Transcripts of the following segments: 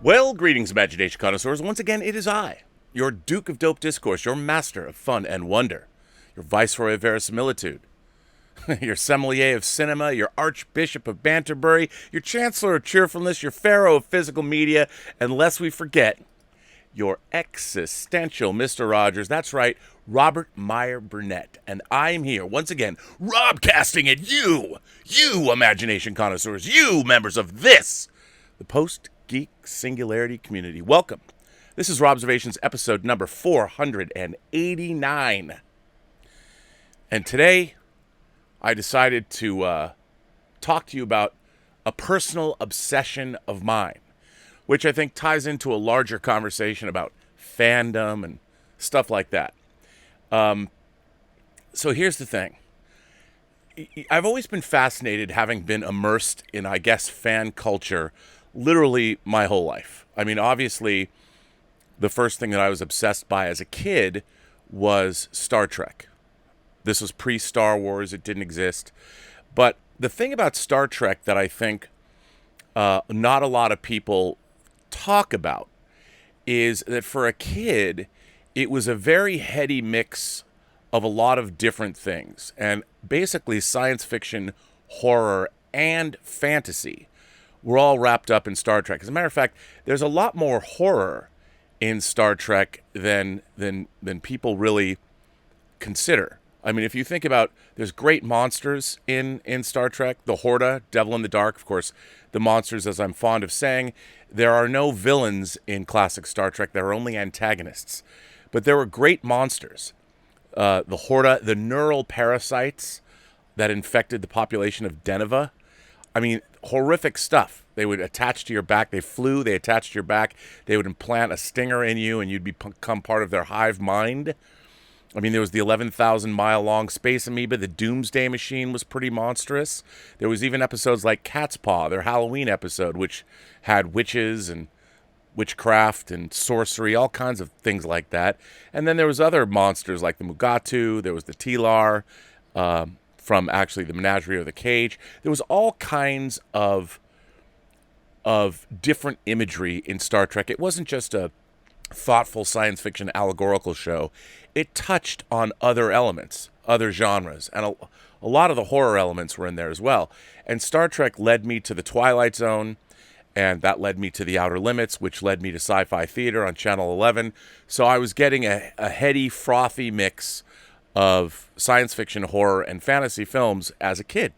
Well, greetings, imagination connoisseurs. Once again, it is I, your Duke of Dope Discourse, your master of fun and wonder, your viceroy of verisimilitude, your sommelier of cinema, your archbishop of banterbury, your chancellor of cheerfulness, your pharaoh of physical media, and lest we forget, your existential Mr. Rogers. That's right, Robert Meyer Burnett. And I'm here, once again, robcasting at you imagination connoisseurs, you members of this, the Post-Geek Singularity community. Welcome. This is Robservations episode number 489. And today, I decided to talk to you about a personal obsession of mine, which I think ties into a larger conversation about fandom and stuff like that. So here's the thing. I've always been fascinated, having been immersed in, I guess, fan culture literally my whole life. I mean, obviously, the first thing that I was obsessed by as a kid was Star Trek. This was pre-Star Wars. It didn't exist. But the thing about Star Trek that I think not a lot of people talk about is that for a kid, it was a very heady mix of a lot of different things. And basically science fiction, horror, and fantasy were all wrapped up in Star Trek. As a matter of fact, there's a lot more horror in Star Trek than people really consider. I mean, if you think about, there's great monsters in Star Trek. The Horda, Devil in the Dark, of course, the monsters, as I'm fond of saying. There are no villains in classic Star Trek. There are only antagonists. But there were great monsters. The Horda, the neural parasites that infected the population of Deneva. I mean, horrific stuff. They would attach to your back. They flew. They attached to your back. They would implant a stinger in you, and you'd become part of their hive mind. I mean, there was the 11,000-mile-long space amoeba. The Doomsday Machine was pretty monstrous. There was even episodes like Cat's Paw, their Halloween episode, which had witches and witchcraft and sorcery, all kinds of things like that. And then there was other monsters like the Mugatu. There was the Tilar from actually the Menagerie or the Cage. There was all kinds of different imagery in Star Trek. It wasn't just a thoughtful science fiction allegorical show. It touched on other elements, other genres, and a lot of the horror elements were in there as well. And Star Trek led me to the Twilight Zone, and that led me to the Outer Limits, which led me to Sci-Fi Theater on Channel 11. So I was getting a heady, frothy mix of science fiction, horror, and fantasy films as a kid.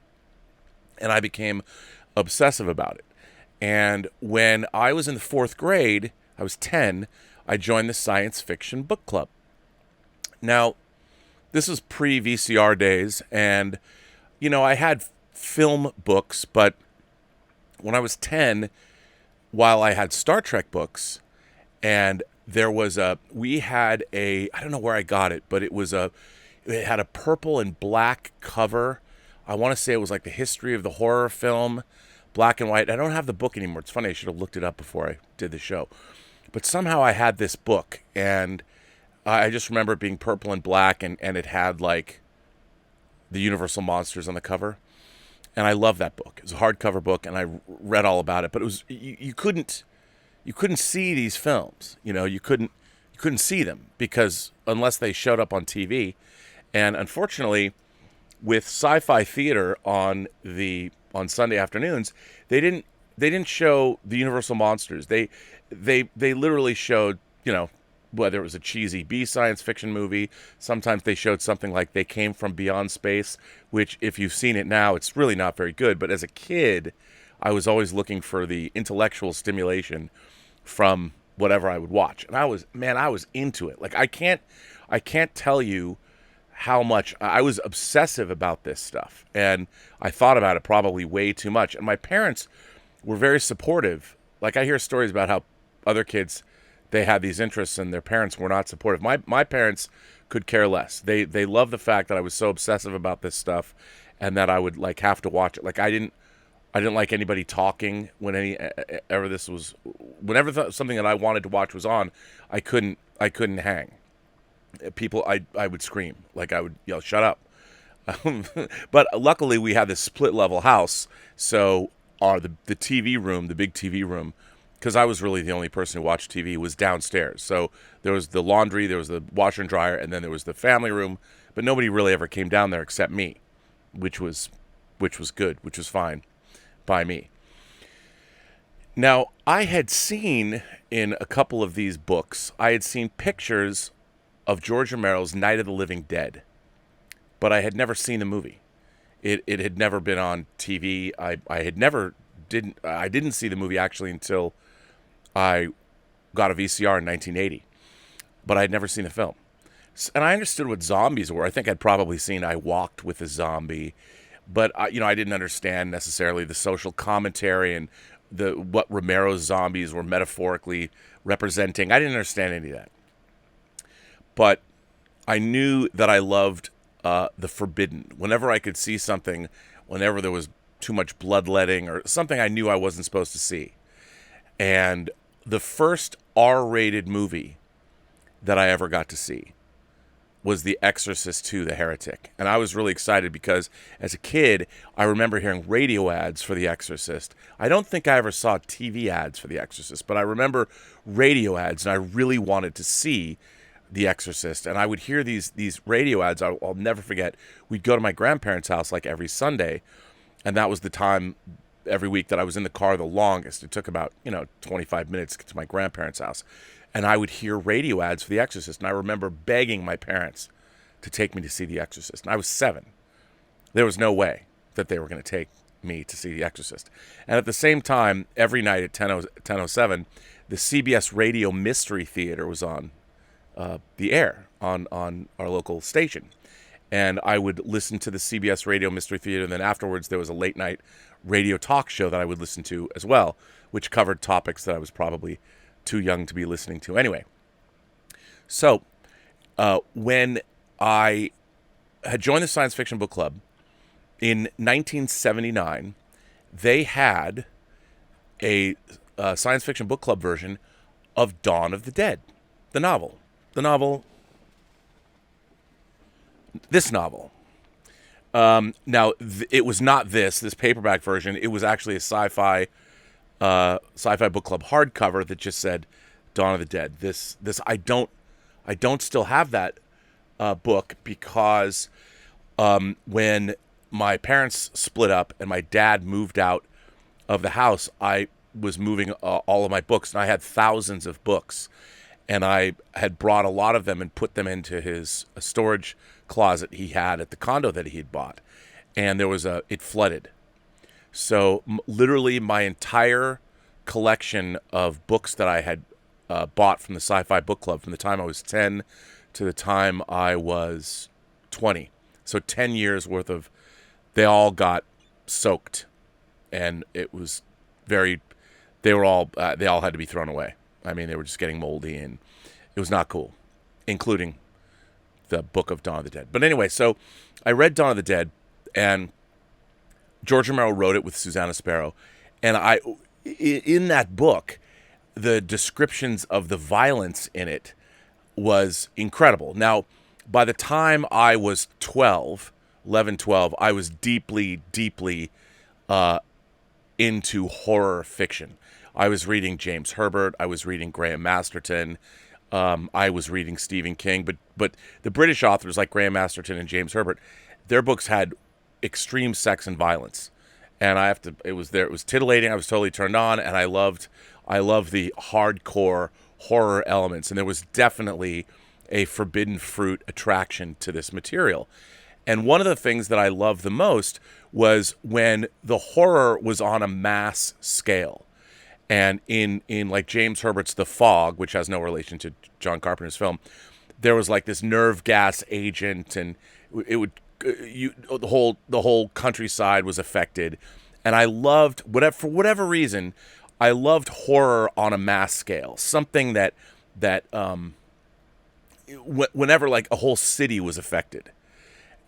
And I became obsessive about it. And when I was in the fourth grade, I was 10, I joined the Science Fiction Book Club. Now, this was pre-VCR days, and, you know, I had film books, but when I was 10, while I had Star Trek books, and we had I don't know where I got it, but it had a purple and black cover. I want to say it was like the history of the horror film, black and white. I don't have the book anymore. It's funny, I should have looked it up before I did the show. But somehow I had this book, and I just remember it being purple and black, and it had like the Universal monsters on the cover. And I love that book. It was a hardcover book, and I read all about it. But it was you couldn't see these films. You know, you couldn't see them because unless they showed up on TV. And unfortunately, with Sci-Fi Theater on Sunday afternoons, they didn't show the Universal monsters. They literally showed, you know, whether it was a cheesy B science fiction movie. Sometimes they showed something like They Came from Beyond Space, which if you've seen it now, it's really not very good. But as a kid, I was always looking for the intellectual stimulation from whatever I would watch. And I was into it. Like I can't tell you how much I was obsessive about this stuff. And I thought about it probably way too much. And my parents were very supportive. Like I hear stories about how other kids, they had these interests and their parents were not supportive. My parents could care less. They loved the fact that I was so obsessive about this stuff and that I would like have to watch it. Like I didn't like anybody talking whenever something that I wanted to watch was on. I couldn't hang. People, I would scream. Like I would yell, "Shut up." But luckily we had this split level house, so the TV room, the big TV room, because I was really the only person who watched TV, was downstairs. So there was the laundry, there was the washer and dryer, and then there was the family room. But nobody really ever came down there except me, which was good, which was fine by me. Now, I had seen in a couple of these books, I had seen pictures of George Romero's Night of the Living Dead, but I had never seen the movie. It had never been on TV. I didn't see the movie actually until I got a VCR in 1980, but I had never seen the film. And I understood what zombies were. I think I'd probably seen I Walked with a Zombie, but I didn't understand necessarily the social commentary and what Romero's zombies were metaphorically representing. I didn't understand any of that. But I knew that I loved the forbidden. Whenever I could see something, whenever there was too much bloodletting or something I knew I wasn't supposed to see. And the first R-rated movie that I ever got to see was The Exorcist II, The Heretic. And I was really excited because as a kid, I remember hearing radio ads for The Exorcist. I don't think I ever saw TV ads for The Exorcist, but I remember radio ads, and I really wanted to see The Exorcist. And I would hear these radio ads. I'll never forget. We'd go to my grandparents' house like every Sunday, and that was the time every week that I was in the car the longest. It took about 25 minutes to get to my grandparents' house. And I would hear radio ads for The Exorcist. And I remember begging my parents to take me to see The Exorcist. And I was 7. There was no way that they were going to take me to see The Exorcist. And at the same time, every night at 10:07, the CBS Radio Mystery Theater was on the air on our local station. And I would listen to the CBS Radio Mystery Theater. And then afterwards, there was a late night radio talk show that I would listen to as well, which covered topics that I was probably too young to be listening to anyway. So when I had joined the Science Fiction Book Club in 1979, they had a Science Fiction Book Club version of Dawn of the Dead, the novel. This novel. Now, it was not this paperback version. It was actually a sci-fi book club hardcover that just said Dawn of the Dead. This I don't still have that book because when my parents split up and my dad moved out of the house, I was moving all of my books, and I had thousands of books, and I had brought a lot of them and put them into his storage closet he had at the condo that he had bought, and it flooded. So literally my entire collection of books that I had bought from the Sci-Fi Book Club from the time I was 10 to the time I was 20. So 10 years worth of, they all got soaked, and it was they all had to be thrown away. I mean, they were just getting moldy, and it was not cool, including the book of Dawn of the Dead. But anyway, so I read Dawn of the Dead, and George Romero wrote it with Susanna Sparrow, and in that book, the descriptions of the violence in it was incredible. Now, by the time I was 12, I was deeply, deeply into horror fiction. I was reading James Herbert. I was reading Graham Masterton. I was reading Stephen King. But the British authors like Graham Masterton and James Herbert, their books had extreme sex and violence. And it was titillating. I was totally turned on, and I loved the hardcore horror elements. And there was definitely a forbidden fruit attraction to this material. And one of the things that I loved the most was when the horror was on a mass scale. And in like James Herbert's The Fog, which has no relation to John Carpenter's film, there was like this nerve gas agent, and the whole countryside was affected. And I loved, for whatever reason, I loved horror on a mass scale. Something that whenever like a whole city was affected.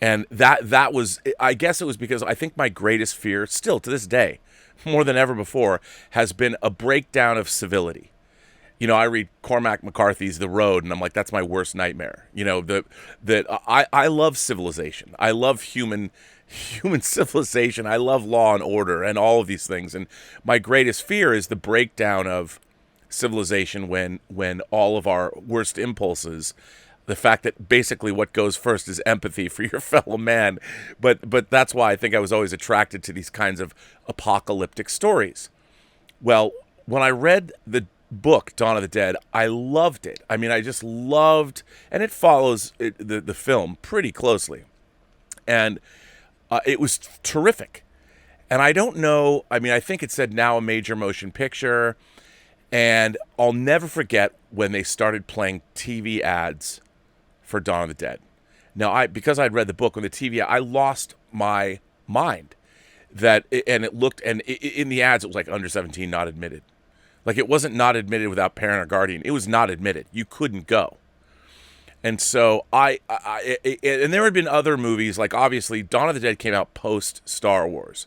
And that was, I guess it was because I think my greatest fear, still to this day, more than ever before, has been a breakdown of civility. I read Cormac McCarthy's The Road, and I'm like, that's my worst nightmare. I love civilization. I love human civilization. I love law and order and all of these things. And my greatest fear is the breakdown of civilization when all of our worst impulses, the fact that basically what goes first is empathy for your fellow man. But that's why I think I was always attracted to these kinds of apocalyptic stories. Well, when I read the book Dawn of the Dead, I loved it. I mean, I just loved, and it follows the film pretty closely, and it was terrific. And I don't know, I mean, I think it said now a major motion picture, and I'll never forget when they started playing TV ads for Dawn of the Dead. Now, because I'd read the book, when the TV, I lost my mind. And in the ads, it was like under 17, not admitted. Like, it wasn't not admitted without parent or guardian. It was not admitted. You couldn't go. And so and there had been other movies, like obviously Dawn of the Dead came out post Star Wars.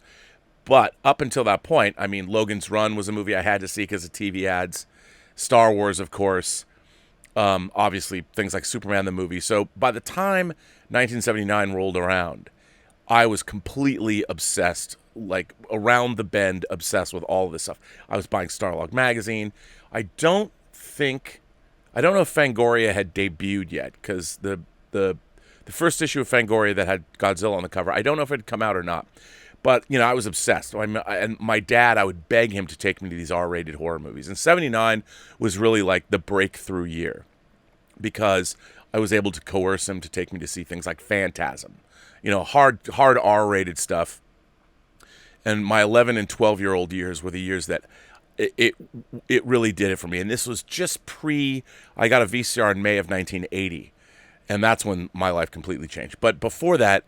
But up until that point, I mean, Logan's Run was a movie I had to see because of TV ads. Star Wars, of course. Obviously, things like Superman the movie. So by the time 1979 rolled around, I was completely obsessed, like around the bend, obsessed with all of this stuff. I was buying Starlog magazine. I don't know if Fangoria had debuted yet, because the first issue of Fangoria that had Godzilla on the cover, I don't know if it had come out or not. But, you know, I was obsessed. And my dad, I would beg him to take me to these R-rated horror movies. And 79 was really like the breakthrough year, because I was able to coerce him to take me to see things like Phantasm. You know, hard R-rated stuff. And my 11 and 12-year-old years were the years that it really did it for me. And this was just I got a VCR in May of 1980. And that's when my life completely changed. But before that,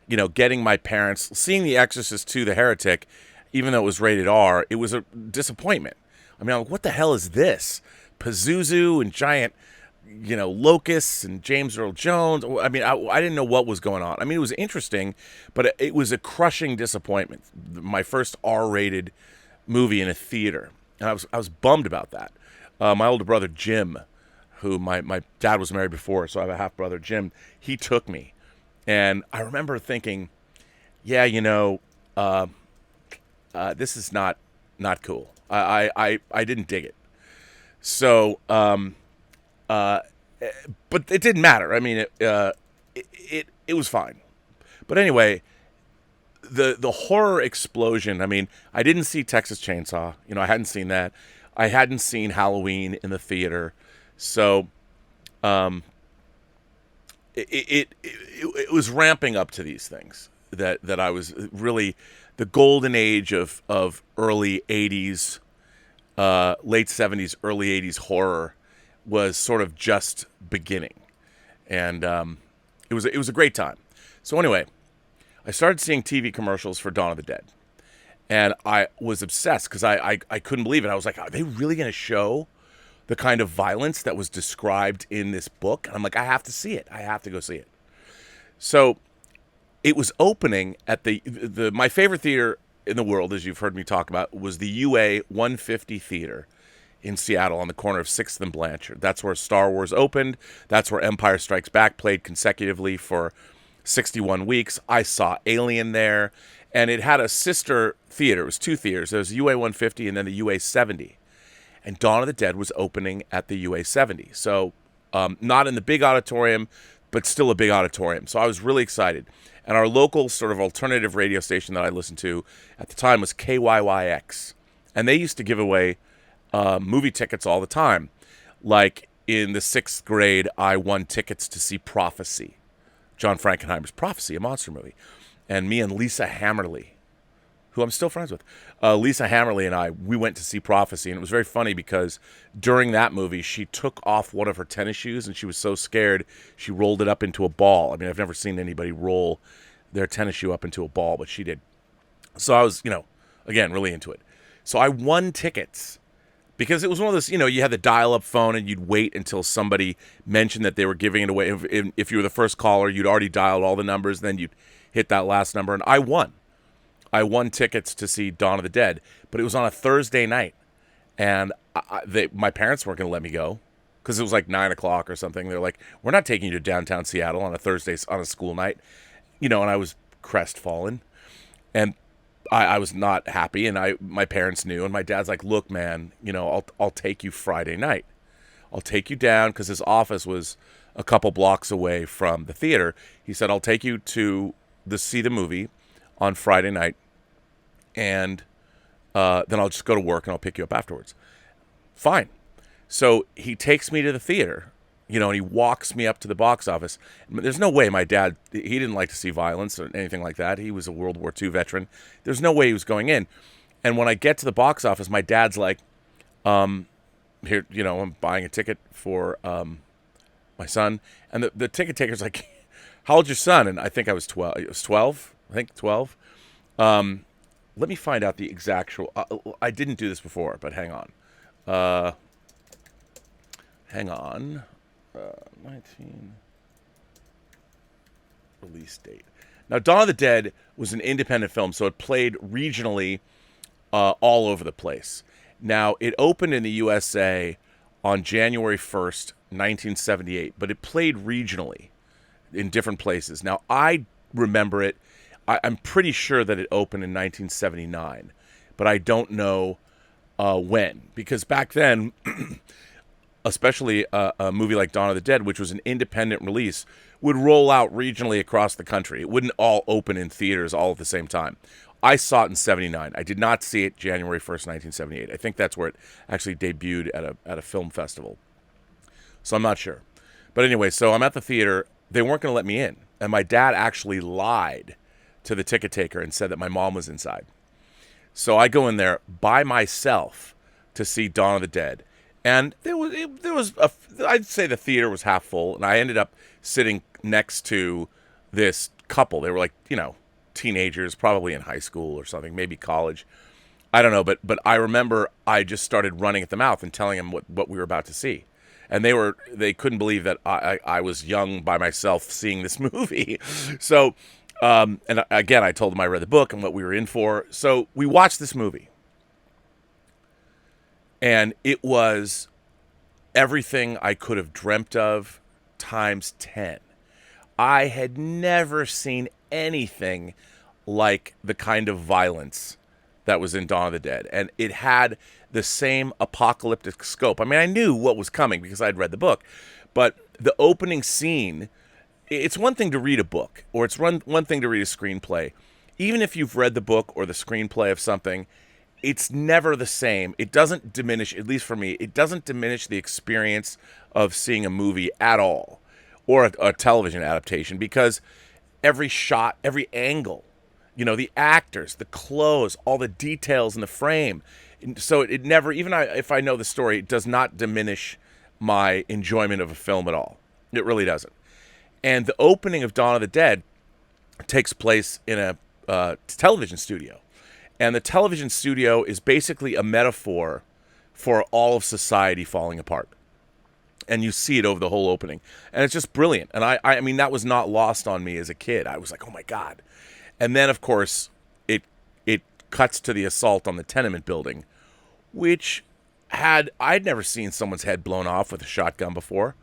you know, getting my parents, seeing The Exorcist II, The Heretic, even though it was rated R, it was a disappointment. I mean, I'm like, what the hell is this? Pazuzu and giant, you know, locusts and James Earl Jones. I mean, I didn't know what was going on. I mean, it was interesting, but it was a crushing disappointment. My first R-rated movie in a theater. And I was bummed about that. My older brother, Jim, who my dad was married before, so I have a half-brother, Jim, he took me. And I remember thinking, yeah, you know, this is not cool. I didn't dig it. So, but it didn't matter. I mean, it was fine. But anyway, the horror explosion. I mean, I didn't see Texas Chainsaw. You know, I hadn't seen that. I hadn't seen Halloween in the theater. So, it was ramping up to these things that I was really, the golden age of early 80s, late 70s, early 80s horror was sort of just beginning. And it was a great time. So anyway, I started seeing TV commercials for Dawn of the Dead. And I was obsessed because I couldn't believe it. I was like, are they really going to show the kind of violence that was described in this book? And I'm like, I have to see it. I have to go see it. So it was opening at my favorite theater in the world, as you've heard me talk about, was the UA 150 Theater in Seattle on the corner of 6th and Blanchard. That's where Star Wars opened. That's where Empire Strikes Back played consecutively for 61 weeks. I saw Alien there. And it had a sister theater. It was two theaters. There was UA 150 and then the UA 70. And Dawn of the Dead was opening at the UA 70. So not in the big auditorium, but still a big auditorium. So I was really excited. And our local sort of alternative radio station that I listened to at the time was KYYX. And they used to give away movie tickets all the time. Like in the 6th grade, I won tickets to see Prophecy. John Frankenheimer's Prophecy, a monster movie. And me and Lisa Hammerly, who I'm still friends with, Lisa Hammerly and I, we went to see Prophecy. And it was very funny because during that movie, she took off one of her tennis shoes and she was so scared, she rolled it up into a ball. I mean, I've never seen anybody roll their tennis shoe up into a ball, but she did. So I was, again, really into it. So I won tickets because it was one of those, you had the dial-up phone and you'd wait until somebody mentioned that they were giving it away. If you were the first caller, you'd already dialed all the numbers, then you'd hit that last number, and I won. I won tickets to see Dawn of the Dead, but it was on a Thursday night, and my parents weren't going to let me go because it was like 9 o'clock or something. They're like, we're not taking you to downtown Seattle on a Thursday on a school night, and I was crestfallen. And I was not happy, and my parents knew, and my dad's like, look, man, I'll take you Friday night. I'll take you down, because his office was a couple blocks away from the theater. He said, I'll take you to see the movie on Friday night, and then I'll just go to work and I'll pick you up afterwards. Fine. So he takes me to the theater, and he walks me up to the box office. There's no way my dad, he didn't like to see violence or anything like that. He was a World War II veteran. There's no way he was going in. And when I get to the box office, my dad's like, here, I'm buying a ticket for my son. And the ticket taker's like, how old's your son? And I think I was 12. It was 12. I think 12. Let me find out the exact. I didn't do this before, but hang on. 19 release date. Now, Dawn of the Dead was an independent film, so it played regionally all over the place. Now, it opened in the USA on January 1st, 1978, but it played regionally in different places. Now, I remember it. I'm pretty sure that it opened in 1979, but I don't know when. Because back then, especially a movie like Dawn of the Dead, which was an independent release, would roll out regionally across the country. It wouldn't all open in theaters all at the same time. I saw it in 79. I did not see it January 1st, 1978. I think that's where it actually debuted at a film festival. So I'm not sure. But anyway, so I'm at the theater. They weren't going to let me in. And my dad actually lied to the ticket taker and said that my mom was inside. So I go in there by myself to see Dawn of the Dead. And I'd say the theater was half full, and I ended up sitting next to this couple. They were like, teenagers, probably in high school or something, maybe college. I don't know, but I remember I just started running at the mouth and telling them what we were about to see. And they couldn't believe that I was young by myself seeing this movie. So, and again, I told them I read the book and what we were in for. So we watched this movie. And it was everything I could have dreamt of times 10. I had never seen anything like the kind of violence that was in Dawn of the Dead. And it had the same apocalyptic scope. I mean, I knew what was coming because I'd read the book. But the opening scene, it's one thing to read a book, or it's one thing to read a screenplay. Even if you've read the book or the screenplay of something, it's never the same. It doesn't diminish, at least for me, it doesn't diminish the experience of seeing a movie at all, or a television adaptation, because every shot, every angle, the actors, the clothes, all the details in the frame. So it never, even if I know the story, it does not diminish my enjoyment of a film at all. It really doesn't. And the opening of Dawn of the Dead takes place in a television studio. And the television studio is basically a metaphor for all of society falling apart. And you see it over the whole opening. And it's just brilliant. And I mean, that was not lost on me as a kid. I was like, oh my God. And then, of course, it cuts to the assault on the tenement building, which I'd never seen someone's head blown off with a shotgun before.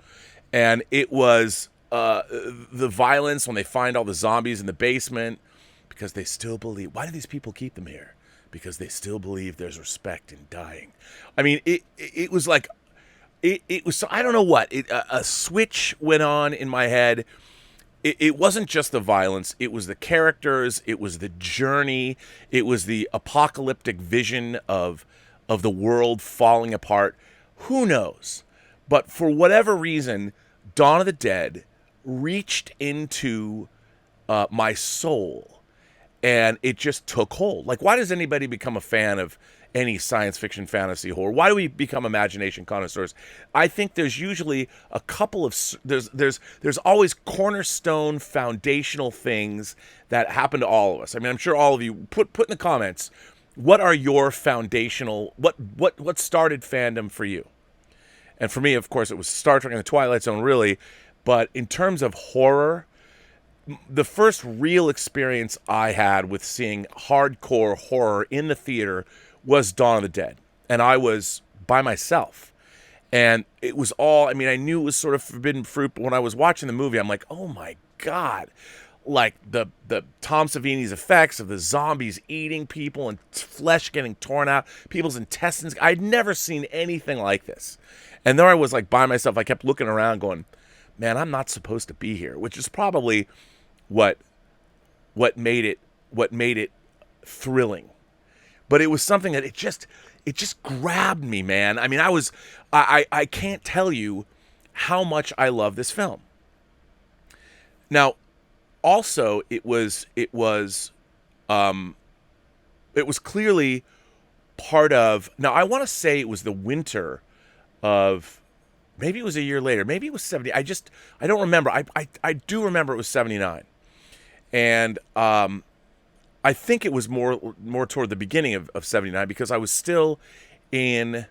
And it was the violence when they find all the zombies in the basement, because they still believe. Why do these people keep them here? Because they still believe there's respect in dying. I mean, it was like, it was, I don't know what, a switch went on in my head. It wasn't just the violence. It was the characters. It was the journey. It was the apocalyptic vision of the world falling apart. Who knows? But for whatever reason, Dawn of the Dead reached into my soul. And it just took hold. Like, why does anybody become a fan of any science fiction, fantasy, horror? Why do we become imagination connoisseurs? I think there's usually a couple of there's always cornerstone, foundational things that happen to all of us. I mean, I'm sure all of you put in the comments, what are your foundational? What started fandom for you? And for me, of course, it was Star Trek and the Twilight Zone, really. But in terms of horror, the first real experience I had with seeing hardcore horror in the theater was Dawn of the Dead. And I was by myself. And it was all, I mean, I knew it was sort of forbidden fruit, but when I was watching the movie, I'm like, oh my God. like the Tom Savini's effects of the zombies eating people and flesh getting torn out, people's intestines. I'd never seen anything like this. And there I was like by myself. I kept looking around going, man, I'm not supposed to be here, which is probably what made it thrilling. But it was something that it just grabbed me, man. I mean, I can't tell you how much I love this film. Now, also, it was clearly part of. Now, I want to say it was the winter of. Maybe it was a year later. Maybe it was 70. I don't remember. I do remember it was 79, and I think it was more toward the beginning of 79 because I was still in.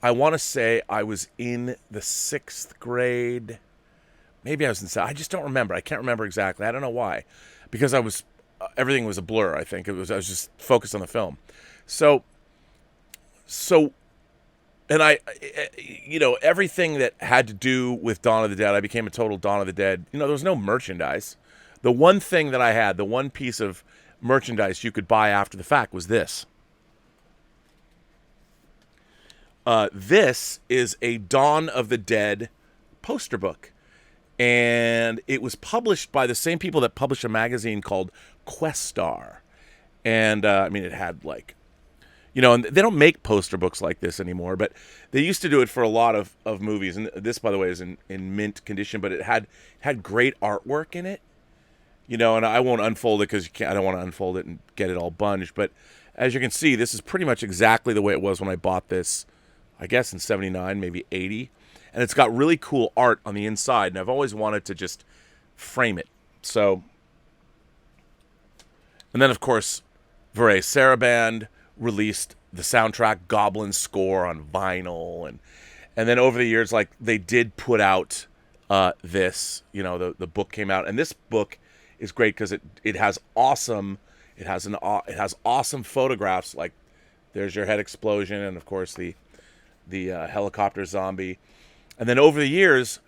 I want to say I was in the 6th grade. Maybe I was in 7th. I just don't remember. I can't remember exactly. I don't know why. Because I was, everything was a blur, I think. I was just focused on the film. So, and everything that had to do with Dawn of the Dead, I became a total Dawn of the Dead. There was no merchandise. The one thing that I had, the one piece of merchandise you could buy after the fact was this. This is a Dawn of the Dead poster book. And it was published by the same people that publish a magazine called Questar. And, it had and they don't make poster books like this anymore, but they used to do it for a lot of movies. And this, by the way, is in mint condition, but it had great artwork in it. And I won't unfold it because I don't want to unfold it and get it all bunged. But as you can see, this is pretty much exactly the way it was when I bought this, I guess in 79, maybe 80. And it's got really cool art on the inside, and I've always wanted to just frame it. So, and then, of course, Vere Sarabande released the soundtrack Goblin Score on vinyl. And then over the years, they did put out this, the book came out. And this book is great because it has awesome photographs. Like there's your head explosion, and of course the helicopter zombie. And then over the years,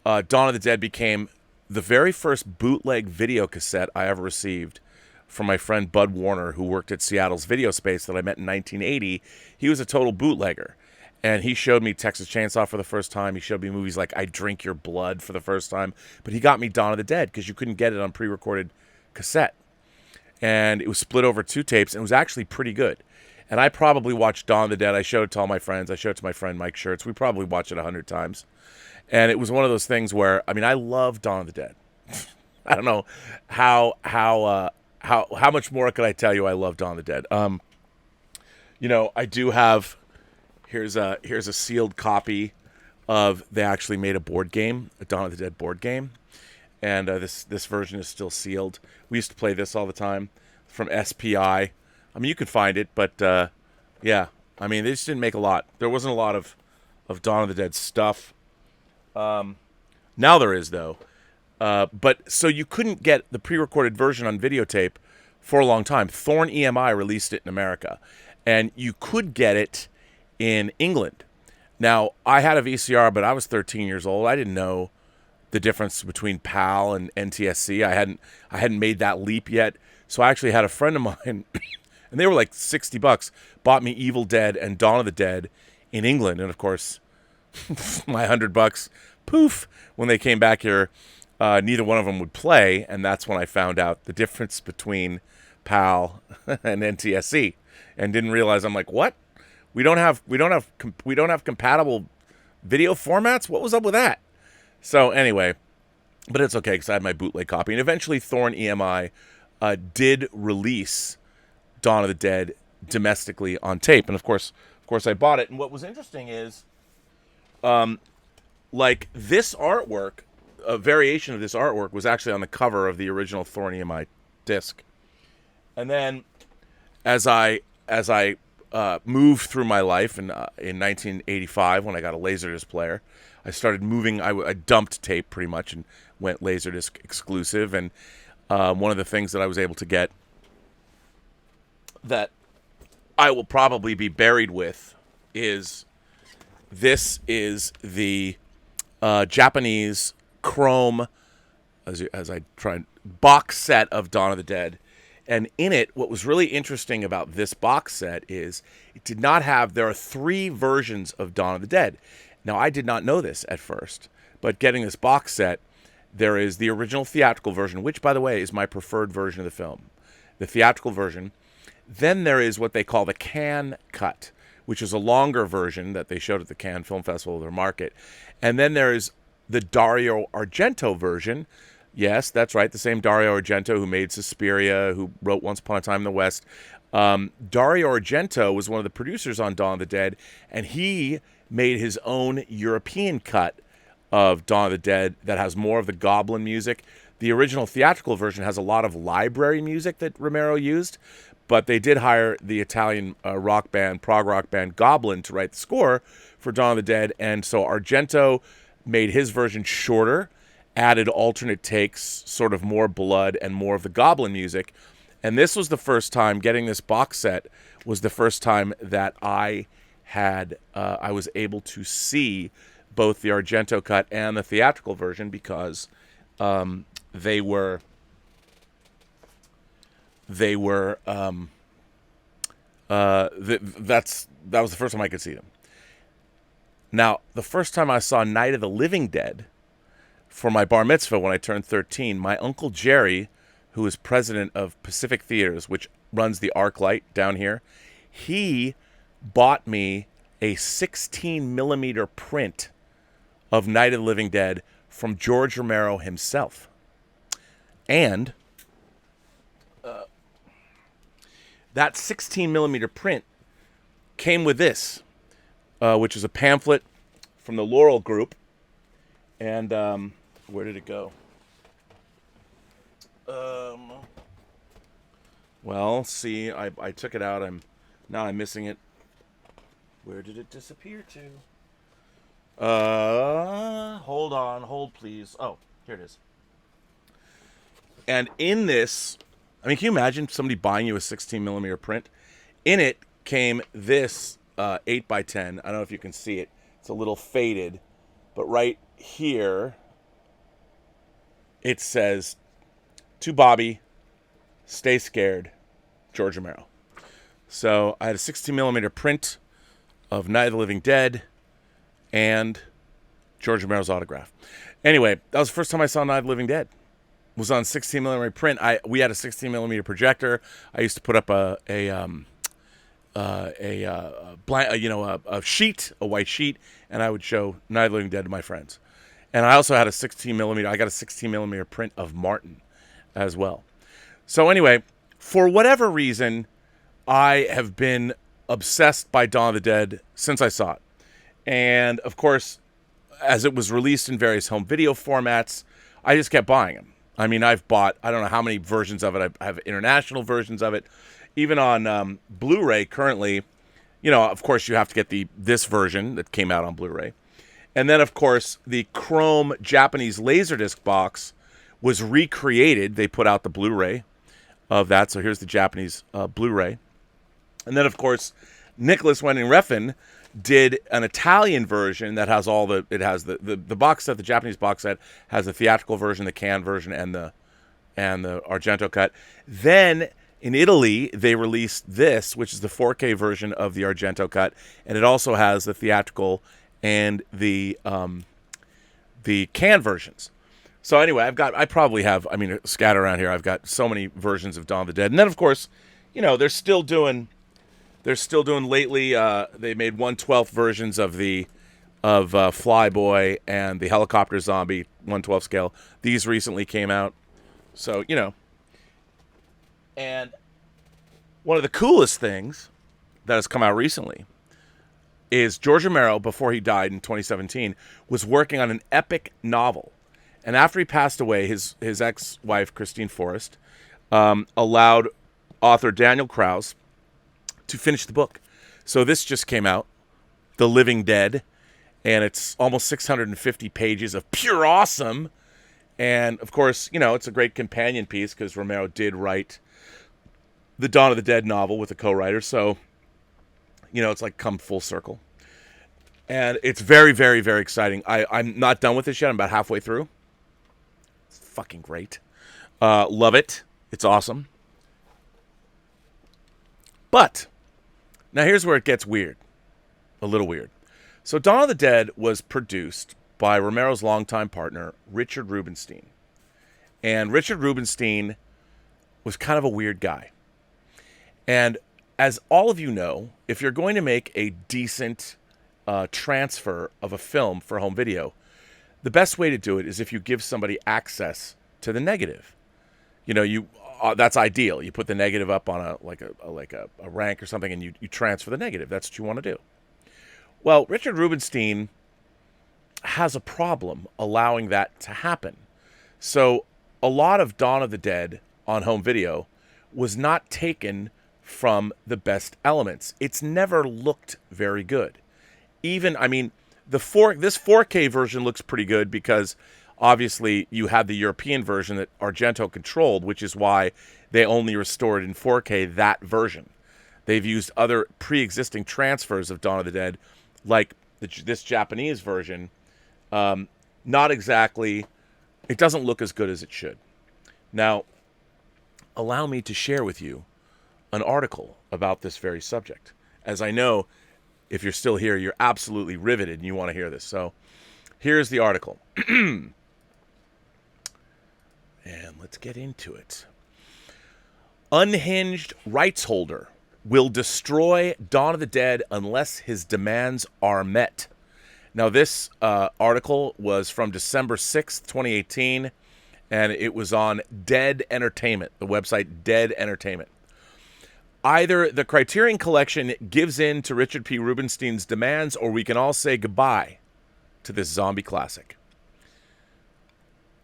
Dawn of the Dead became the very first bootleg video cassette I ever received from my friend Bud Warner, who worked at Seattle's Video Space that I met in 1980. He was a total bootlegger. And he showed me Texas Chainsaw for the first time. He showed me movies like I Drink Your Blood for the first time. But he got me Dawn of the Dead because you couldn't get it on pre-recorded cassette. And it was split over 2 tapes, and it was actually pretty good. And I probably watched Dawn of the Dead. I showed it to all my friends. I showed it to my friend Mike Schertz. We probably watched it 100 times. And it was one of those things where, I love Dawn of the Dead. I don't know how much more could I tell you I love Dawn of the Dead. I do have, here's a sealed copy of, they actually made a board game, a Dawn of the Dead board game. And this version is still sealed. We used to play this all the time from SPI. You could find it, but yeah. They just didn't make a lot. There wasn't a lot of Dawn of the Dead stuff. Now there is, though. But so you couldn't get the pre-recorded version on videotape for a long time. Thorn EMI released it in America. And you could get it in England. Now, I had a VCR, but I was 13 years old. I didn't know the difference between PAL and NTSC. I hadn't made that leap yet. So I actually had a friend of mine... And they were like $60, bought me Evil Dead and Dawn of the Dead in England. And of course, my $100, poof, when they came back here, neither one of them would play. And that's when I found out the difference between PAL and NTSC and didn't realize, I'm like, what? We don't have compatible video formats? What was up with that? So anyway, but it's okay because I had my bootleg copy. And eventually Thorn EMI did release Dawn of the Dead domestically on tape, and of course I bought it. And what was interesting is, this artwork, a variation of this artwork was actually on the cover of the original Thorn EMI disc. And then, as I moved through my life in 1985 when I got a Laserdisc player, I started moving. I dumped tape pretty much and went Laserdisc exclusive. And one of the things that I was able to get that I will probably be buried with is the Japanese chrome as I try box set of Dawn of the Dead. And in it, what was really interesting about this box set is it did not have, there are 3 versions of Dawn of the Dead. Now, I did not know this at first, but getting this box set, there is the original theatrical version, which, by the way, is my preferred version of the film, the theatrical version. Then there is what they call the Cannes cut, which is a longer version that they showed at the Cannes Film Festival, their market. And then there is the Dario Argento version. Yes, that's right, the same Dario Argento who made Suspiria, who wrote Once Upon a Time in the West. Dario Argento was one of the producers on Dawn of the Dead, and he made his own European cut of Dawn of the Dead that has more of the goblin music. The original theatrical version has a lot of library music that Romero used, but they did hire the Italian prog rock band Goblin to write the score for Dawn of the Dead, and so Argento made his version shorter, added alternate takes, sort of more blood and more of the goblin music. And this was the first time, getting this box set was the first time that I was able to see both the Argento cut and the theatrical version, because that was the first time I could see them. Now, the first time I saw Night of the Living Dead for my bar mitzvah when I turned 13, my Uncle Jerry, who is president of Pacific Theaters, which runs the ArcLight down here, he bought me a 16mm print of Night of the Living Dead from George Romero himself. And that 16mm print came with this, which is a pamphlet from the Laurel Group. And where did it go? Well, see, I took it out. Now I'm missing it. Where did it disappear to? Hold please. Oh, here it is. And in this, I mean, can you imagine somebody buying you a 16mm print? In it came this 8x10. I don't know if you can see it. It's a little faded, but right here it says, "To Bobby, stay scared, George Romero." So I had a 16mm print of Night of the Living Dead and George Romero's autograph. Anyway, that was the first time I saw Night of the Living Dead. It was on 16mm print. We had a 16mm projector. I used to put up a sheet, a white sheet, and I would show Night of the Living Dead to my friends. And I also had a 16mm. I got a 16mm print of Martin as well. So anyway, for whatever reason, I have been obsessed by Dawn of the Dead since I saw it. And of course, as it was released in various home video formats, I just kept buying them. I mean, I've bought, I don't know how many versions of it. I have international versions of it. Even on Blu-ray currently, of course, you have to get this version that came out on Blu-ray. And then, of course, the Chrome Japanese Laserdisc box was recreated. They put out the Blu-ray of that. So here's the Japanese Blu-ray. And then, of course, Nicholas Winding Refn did an Italian version that has the box set, the Japanese box set has the theatrical version, the Cannes version, and the Argento cut. Then in Italy, they released this, which is the 4K version of the Argento cut, and it also has the theatrical and the Cannes versions. So anyway, I probably have, scattered around here, I've got so many versions of Dawn of the Dead. And then, of course, they're still doing lately, they made 1/12 versions of Flyboy and the Helicopter Zombie 1/12 scale. These recently came out. So, and one of the coolest things that has come out recently is George Romero, before he died in 2017, was working on an epic novel. And after he passed away, his ex-wife, Christine Forrest, allowed author Daniel Krauss to finish the book. So this just came out, The Living Dead, and it's almost 650 pages of pure awesome. And, of course, it's a great companion piece because Romero did write the Dawn of the Dead novel with a co-writer. So, it's like come full circle. And it's very, very, very exciting. I'm not done with this yet. I'm about halfway through. It's fucking great. Love it. It's awesome. But now here's where it gets weird. A little weird. So Dawn of the Dead was produced by Romero's longtime partner, Richard Rubenstein. And Richard Rubenstein was kind of a weird guy. And as all of you know, if you're going to make a decent transfer of a film for home video, the best way to do it is if you give somebody access to the negative. You know, that's ideal. You put the negative up on a rank or something, and you transfer the negative. That's what you want to do. Well, Richard Rubenstein has a problem allowing that to happen. So a lot of Dawn of the Dead on home video was not taken from the best elements. It's never looked very good. Even, I mean, this 4K version looks pretty good because obviously you have the European version that Argento controlled, which is why they only restored in 4K that version. They've used other pre-existing transfers of Dawn of the Dead, like this Japanese version. Not exactly, it doesn't look as good as it should. Now, allow me to share with you an article about this very subject. As I know, if you're still here, you're absolutely riveted and you want to hear this. So here's the article. And let's get into it. Unhinged rights holder will destroy Dawn of the Dead unless his demands are met. Now, this article was from December 6th, 2018, and it was on Dead Entertainment, the website Dead Entertainment. Either the Criterion Collection gives in to Richard P. Rubenstein's demands, or we can all say goodbye to this zombie classic.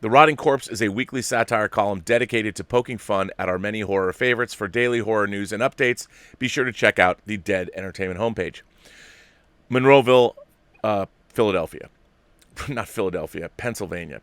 The Rotting Corpse is a weekly satire column dedicated to poking fun at our many horror favorites. For daily horror news and updates, be sure to check out the Dead Entertainment homepage. Monroeville, Philadelphia. Not Philadelphia, Pennsylvania.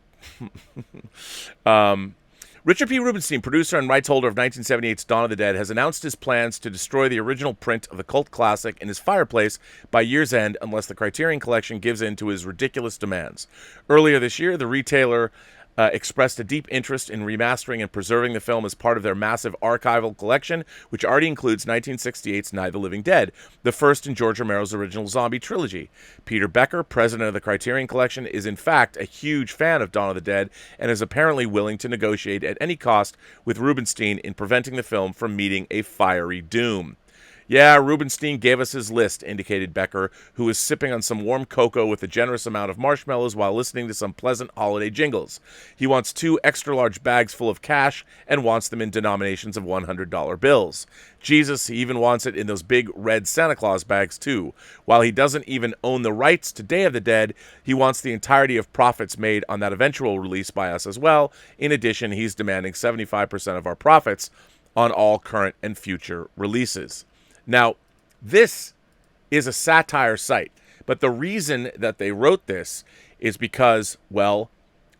Richard P. Rubenstein, producer and rights holder of 1978's Dawn of the Dead, has announced his plans to destroy the original print of the cult classic in his fireplace by year's end unless the Criterion Collection gives in to his ridiculous demands. Earlier this year, the retailer expressed a deep interest in remastering and preserving the film as part of their massive archival collection, which already includes 1968's Night of the Living Dead, the first in George Romero's original zombie trilogy. Peter Becker, president of the Criterion Collection, is in fact a huge fan of Dawn of the Dead and is apparently willing to negotiate at any cost with Rubenstein in preventing the film from meeting a fiery doom. Yeah, Rubenstein gave us his list, indicated Becker, who was sipping on some warm cocoa with a generous amount of marshmallows while listening to some pleasant holiday jingles. He wants 2 extra-large bags full of cash and wants them in denominations of $100 bills. Jesus, he even wants it in those big red Santa Claus bags, too. While he doesn't even own the rights to Day of the Dead, he wants the entirety of profits made on that eventual release by us as well. In addition, he's demanding 75% of our profits on all current and future releases. Now, this is a satire site, but the reason that they wrote this is because, well,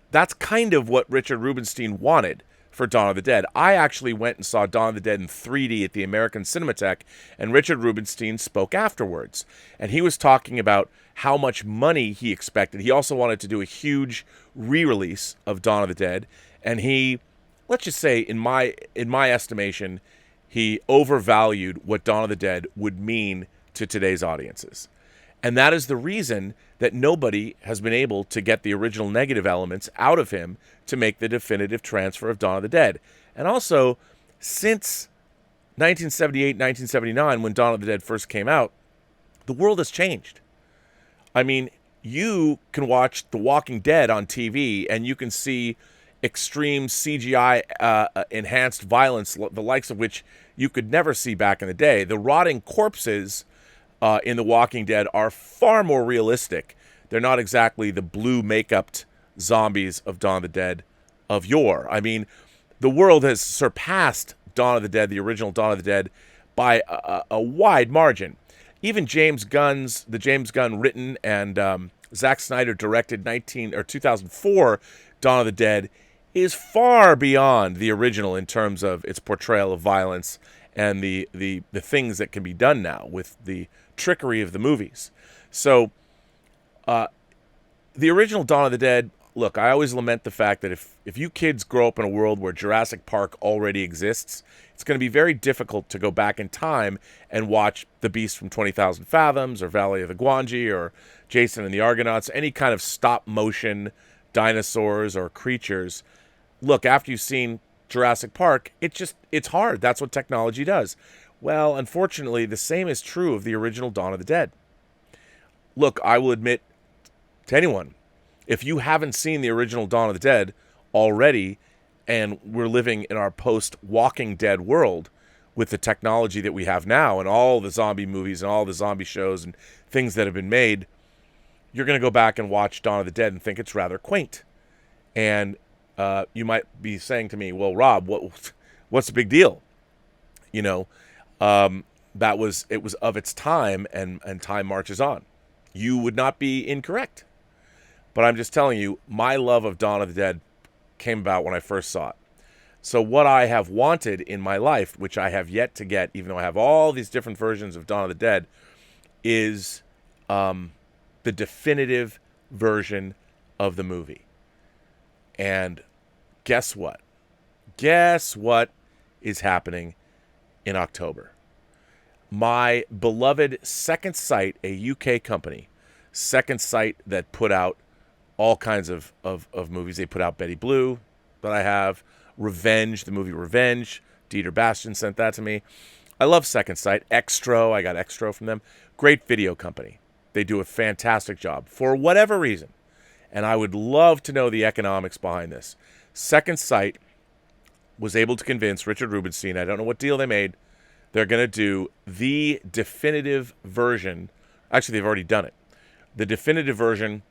that's kind of what Richard Rubenstein wanted for Dawn of the Dead. I actually went and saw Dawn of the Dead in 3D at the American Cinematheque, and Richard Rubenstein spoke afterwards. And he was talking about how much money he expected. He also wanted to do a huge re-release of Dawn of the Dead, and he, let's just say, in my estimation, he overvalued what Dawn of the Dead would mean to today's audiences. And that is the reason that nobody has been able to get the original negative elements out of him to make the definitive transfer of Dawn of the Dead. And also, since 1978, 1979, when Dawn of the Dead first came out, the world has changed. I mean, you can watch The Walking Dead on TV, and you can see extreme CGI enhanced violence, the likes of which you could never see back in the day. The rotting corpses in The Walking Dead are far more realistic. They're not exactly the blue make-upped zombies of Dawn of the Dead of yore. I mean, the world has surpassed Dawn of the Dead, the original Dawn of the Dead, by a wide margin. Even the James Gunn written and Zack Snyder directed 2004 Dawn of the Dead is far beyond the original in terms of its portrayal of violence and the things that can be done now with the trickery of the movies. So, the original Dawn of the Dead, look, I always lament the fact that if you kids grow up in a world where Jurassic Park already exists, it's going to be very difficult to go back in time and watch The Beast from 20,000 Fathoms or Valley of the Gwangi or Jason and the Argonauts, any kind of stop motion dinosaurs or creatures. Look, after you've seen Jurassic Park, it's hard. That's what technology does. Well, unfortunately, the same is true of the original Dawn of the Dead. Look, I will admit to anyone, if you haven't seen the original Dawn of the Dead already, and we're living in our post-Walking Dead world with the technology that we have now and all the zombie movies and all the zombie shows and things that have been made, you're going to go back and watch Dawn of the Dead and think it's rather quaint. And you might be saying to me, well, Rob, what's the big deal? You know, it was of its time, and time marches on. You would not be incorrect. But I'm just telling you, my love of Dawn of the Dead came about when I first saw it. So what I have wanted in my life, which I have yet to get, even though I have all these different versions of Dawn of the Dead, is the definitive version of the movie. And guess what? Guess what is happening in October? My beloved Second Sight, a UK company, Second Sight that put out all kinds of movies. They put out Betty Blue that I have, Revenge, the movie Revenge. Dieter Bastian sent that to me. I love Second Sight. Extro, I got Extro from them. Great video company. They do a fantastic job for whatever reason. And I would love to know the economics behind this. Second Sight was able to convince Richard Rubenstein, I don't know what deal they made, they're going to do the definitive version. Actually, they've already done it. The definitive version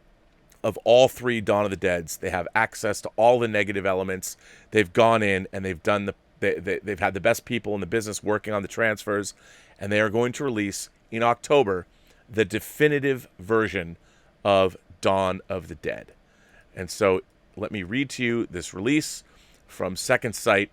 of all three Dawn of the Deads. They have access to all the negative elements. They've gone in and they've done they've had the best people in the business working on the transfers, and they are going to release in October the definitive version of Dawn of the Dead. And so let me read to you this release from Second Sight.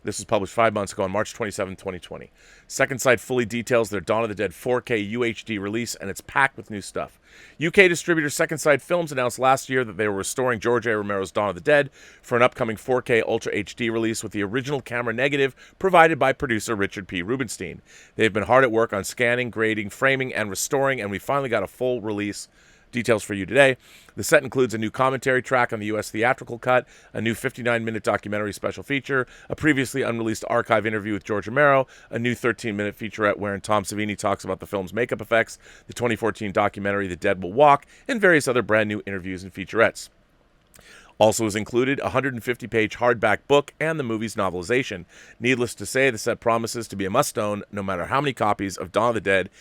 This was published 5 months ago on March 27, 2020. Second Sight fully details their Dawn of the Dead 4K UHD release, and it's packed with new stuff. UK distributor Second Sight Films announced last year that they were restoring George A. Romero's Dawn of the Dead for an upcoming 4K Ultra HD release with the original camera negative provided by producer Richard P. Rubenstein. They've been hard at work on scanning, grading, framing, and restoring, and we finally got a full release. Details for you today. The set includes a new commentary track on the U.S. theatrical cut, a new 59-minute documentary special feature, a previously unreleased archive interview with George Romero, a new 13-minute featurette wherein Tom Savini talks about the film's makeup effects, the 2014 documentary The Dead Will Walk, and various other brand new interviews and featurettes. Also is included a 150-page hardback book and the movie's novelization. Needless to say, the set promises to be a must-own no matter how many copies of Dawn of the Dead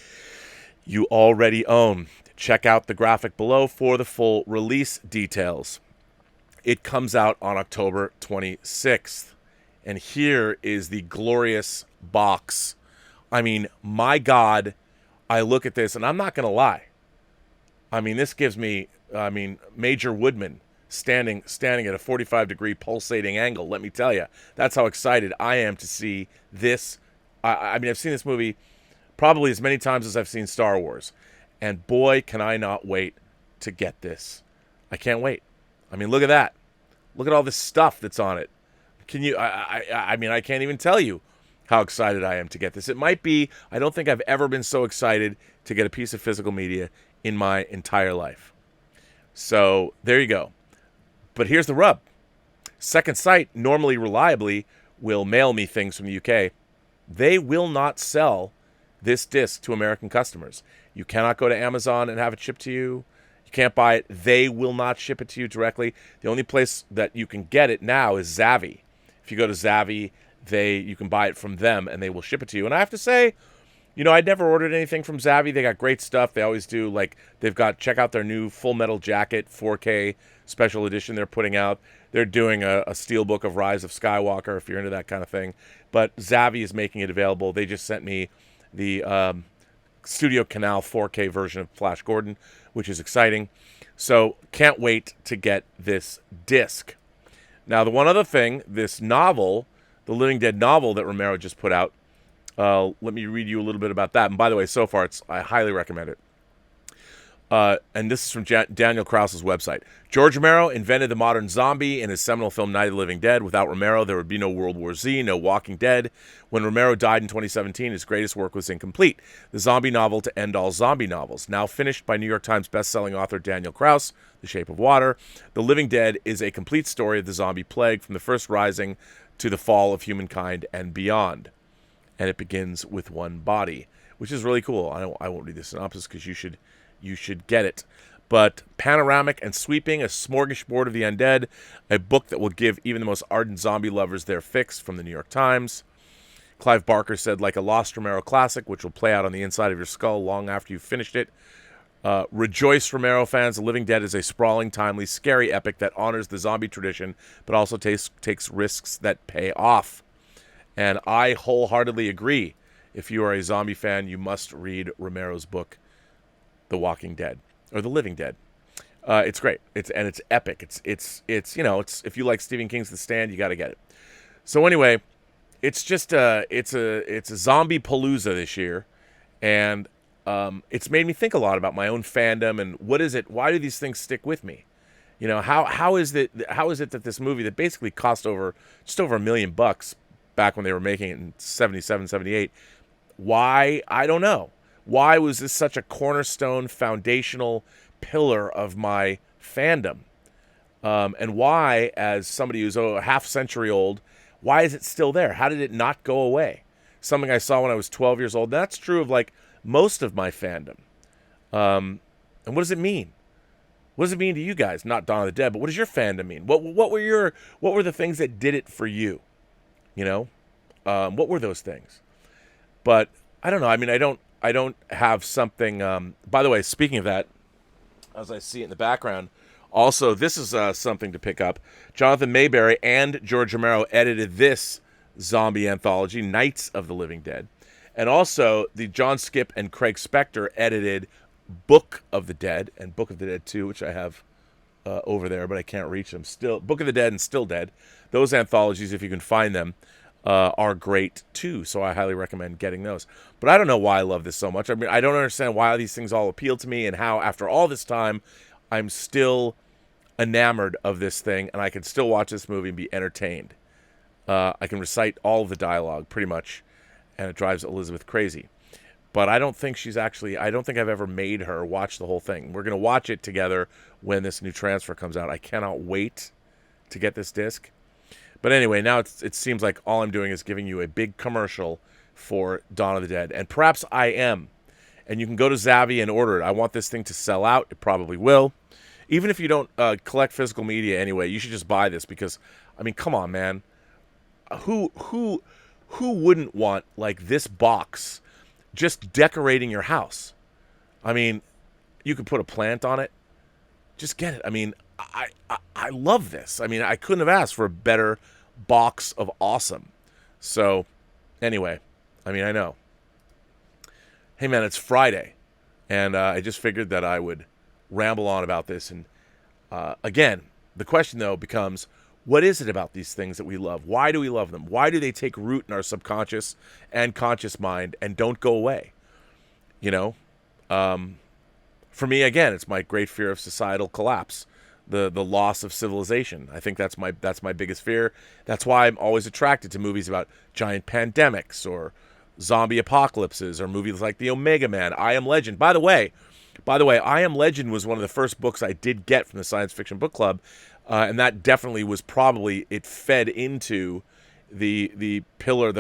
you already own. Check out the graphic below for the full release details. It comes out on October 26th. And here is the glorious box. I mean, my God, I look at this, and I'm not going to lie. I mean, this gives me, Major Woodman standing at a 45-degree pulsating angle. Let me tell you, that's how excited I am to see this. I mean, I've seen this movie probably as many times as I've seen Star Wars. And boy, can I not wait to get this. I can't wait. I mean, look at that. Look at all this stuff that's on it. Can you, I mean, I can't even tell you how excited I am to get this. It might be, I don't think I've ever been so excited to get a piece of physical media in my entire life. So there you go. But here's the rub. Second Sight normally reliably will mail me things from the UK. They will not sell this disc to American customers. You cannot go to Amazon and have it shipped to you. You can't buy it. They will not ship it to you directly. The only place that you can get it now is Zavvi. If you go to Zavvi, you can buy it from them and they will ship it to you. And I have to say, you know, I'd never ordered anything from Zavvi. They got great stuff. They always do. Like, check out their new Full Metal Jacket 4K special edition they're putting out. They're doing a steelbook of Rise of Skywalker if you're into that kind of thing. But Zavvi is making it available. They just sent me the Studio Canal 4K version of Flash Gordon, which is exciting. So can't wait to get this disc. Now, the one other thing, this novel, the Living Dead novel that Romero just put out, let me read you a little bit about that. And by the way, so far, I highly recommend it. And this is from Daniel Krause's website. George Romero invented the modern zombie in his seminal film Night of the Living Dead. Without Romero, there would be no World War Z, no Walking Dead. When Romero died in 2017, his greatest work was incomplete. The zombie novel to end all zombie novels. Now finished by New York Times bestselling author Daniel Krause, The Shape of Water, The Living Dead is a complete story of the zombie plague from the first rising to the fall of humankind and beyond. And it begins with one body, which is really cool. I won't read the synopsis because you should get it. But panoramic and sweeping, a smorgasbord of the undead, a book that will give even the most ardent zombie lovers their fix, from the New York Times. Clive Barker said, like a lost Romero classic, which will play out on the inside of your skull long after you've finished it. Rejoice, Romero fans. The Living Dead is a sprawling, timely, scary epic that honors the zombie tradition, but also takes risks that pay off. And I wholeheartedly agree. If you are a zombie fan, you must read Romero's book, The Walking Dead, or The Living Dead. It's great. It's epic. It's if you like Stephen King's The Stand, you got to get it. So anyway, it's just it's a zombie palooza this year, and it's made me think a lot about my own fandom and what is it? Why do these things stick with me? How is it that this movie that basically cost just over $1 million back when they were making it in 77, 78, why? I don't know. Why was this such a cornerstone, foundational pillar of my fandom? And why, as somebody who's a half century old, why is it still there? How did it not go away? Something I saw when I was 12 years old. That's true of like most of my fandom. And what does it mean? What does it mean to you guys? Not Dawn of the Dead, but what does your fandom mean? What were the things that did it for you? What were those things? But I don't know. I mean, I don't have something. By the way, speaking of that, as I see it in the background, also this is something to pick up. Jonathan Mayberry and George Romero edited this zombie anthology, Nights of the Living Dead, and also the John Skipp and Craig Spector edited Book of the Dead and Book of the Dead 2, which I have over there, but I can't reach them. Still, Book of the Dead and Still Dead. Those anthologies, if you can find them, are great too, so I highly recommend getting those. But I don't know why I love this so much. I mean, I don't understand why these things all appeal to me and how, after all this time, I'm still enamored of this thing, and I can still watch this movie and be entertained. I can recite all of the dialogue, pretty much, and it drives Elizabeth crazy. But I don't think I've ever made her watch the whole thing. We're going to watch it together when this new transfer comes out. I cannot wait to get this disc. But anyway, now it seems like all I'm doing is giving you a big commercial for Dawn of the Dead. And perhaps I am. And you can go to Zavvi and order it. I want this thing to sell out. It probably will. Even if you don't collect physical media anyway, you should just buy this because, I mean, come on, man. Who wouldn't want, like, this box just decorating your house? I mean, you could put a plant on it. Just get it. I mean, I love this. I mean, I couldn't have asked for a better box of awesome. So, anyway, I mean, I know. Hey, man, it's Friday, and I just figured that I would ramble on about this. And, again, the question, though, becomes, what is it about these things that we love? Why do we love them? Why do they take root in our subconscious and conscious mind and don't go away? For me, again, it's my great fear of societal collapse. The loss of civilization. I think that's my biggest fear. That's why I'm always attracted to movies about giant pandemics or zombie apocalypses or movies like The Omega Man, I Am Legend. By the way, I Am Legend was one of the first books I did get from the Science Fiction Book Club, and that definitely was it fed into the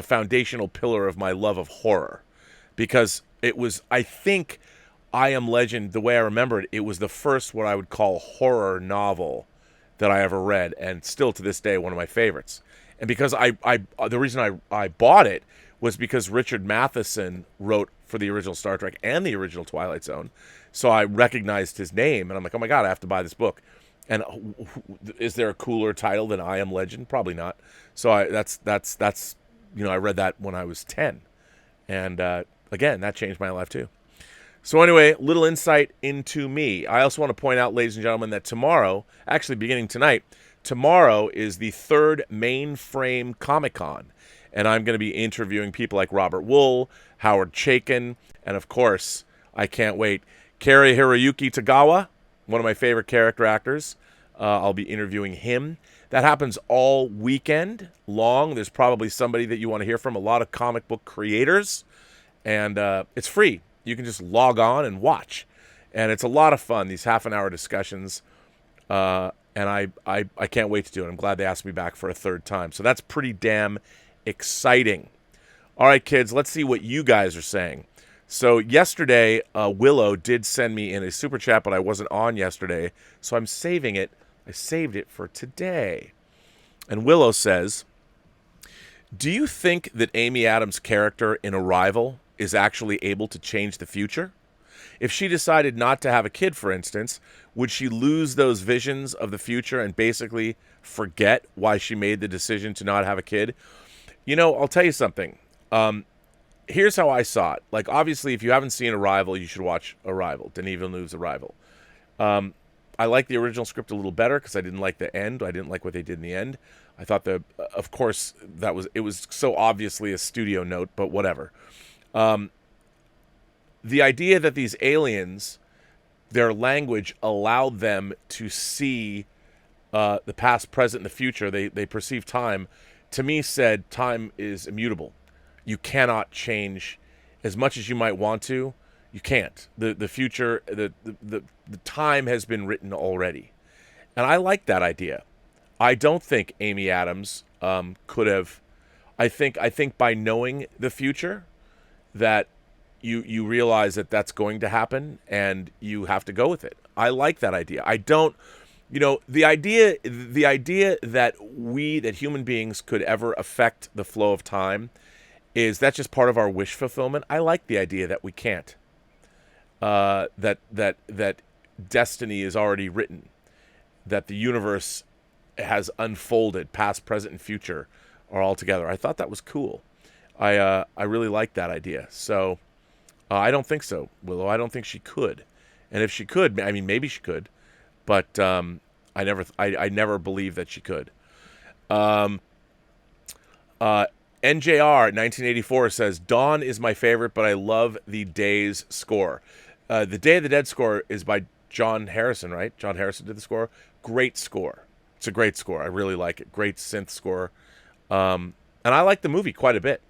foundational pillar of my love of horror, because it was, I think, I Am Legend, the way I remember it, it was the first what I would call horror novel that I ever read, and still to this day one of my favorites. And because the reason I bought it was because Richard Matheson wrote for the original Star Trek and the original Twilight Zone, so I recognized his name, and I'm like, oh my god, I have to buy this book. And is there a cooler title than I Am Legend? Probably not. So I read that when I was 10, and again, that changed my life too. So anyway, little insight into me. I also want to point out, ladies and gentlemen, that tomorrow, actually beginning tonight, tomorrow is the third Mainframe Comic-Con. And I'm going to be interviewing people like Robert Wool, Howard Chaykin, and of course, I can't wait, Kari Hiroyuki Tagawa, one of my favorite character actors. I'll be interviewing him. That happens all weekend long. There's probably somebody that you want to hear from, a lot of comic book creators. And it's free. You can just log on and watch. And it's a lot of fun, these half-an-hour discussions. And I can't wait to do it. I'm glad they asked me back for a third time. So that's pretty damn exciting. All right, kids, let's see what you guys are saying. So yesterday, Willow did send me in a super chat, but I wasn't on yesterday. So I'm saving it. I saved it for today. And Willow says, do you think that Amy Adams' character in Arrival is actually able to change the future? If she decided not to have a kid, for instance, would she lose those visions of the future and basically forget why she made the decision to not have a kid? You know, I'll tell you something. Here's how I saw it. Like, obviously, if you haven't seen Arrival, you should watch Arrival, Denis Villeneuve's Arrival. I like the original script a little better because I didn't like the end. I didn't like what they did in the end. I thought of course, it was so obviously a studio note, but whatever. The idea that these aliens, their language allowed them to see the past, present, and the future. They perceive time. To me, said time is immutable. You cannot change as much as you might want to. You can't. The future, the time has been written already, and I like that idea. I don't think Amy Adams could have. I think by knowing the future, that you realize that that's going to happen, and you have to go with it. I like that idea. I don't. You know, the idea that human beings could ever affect the flow of time that's just part of our wish fulfillment. I like the idea that we can't. That destiny is already written, that the universe has unfolded, past, present, and future are all together. I thought that was cool. I really like that idea. So I don't think so, Willow. I don't think she could. And if she could, I mean, maybe she could, but I never believed that she could. NJR 1984 says, Dawn is my favorite, but I love the Days score. The Day of the Dead score is by John Harrison, right? John Harrison did the score. Great score. It's a great score. I really like it. Great synth score. And I like the movie quite a bit.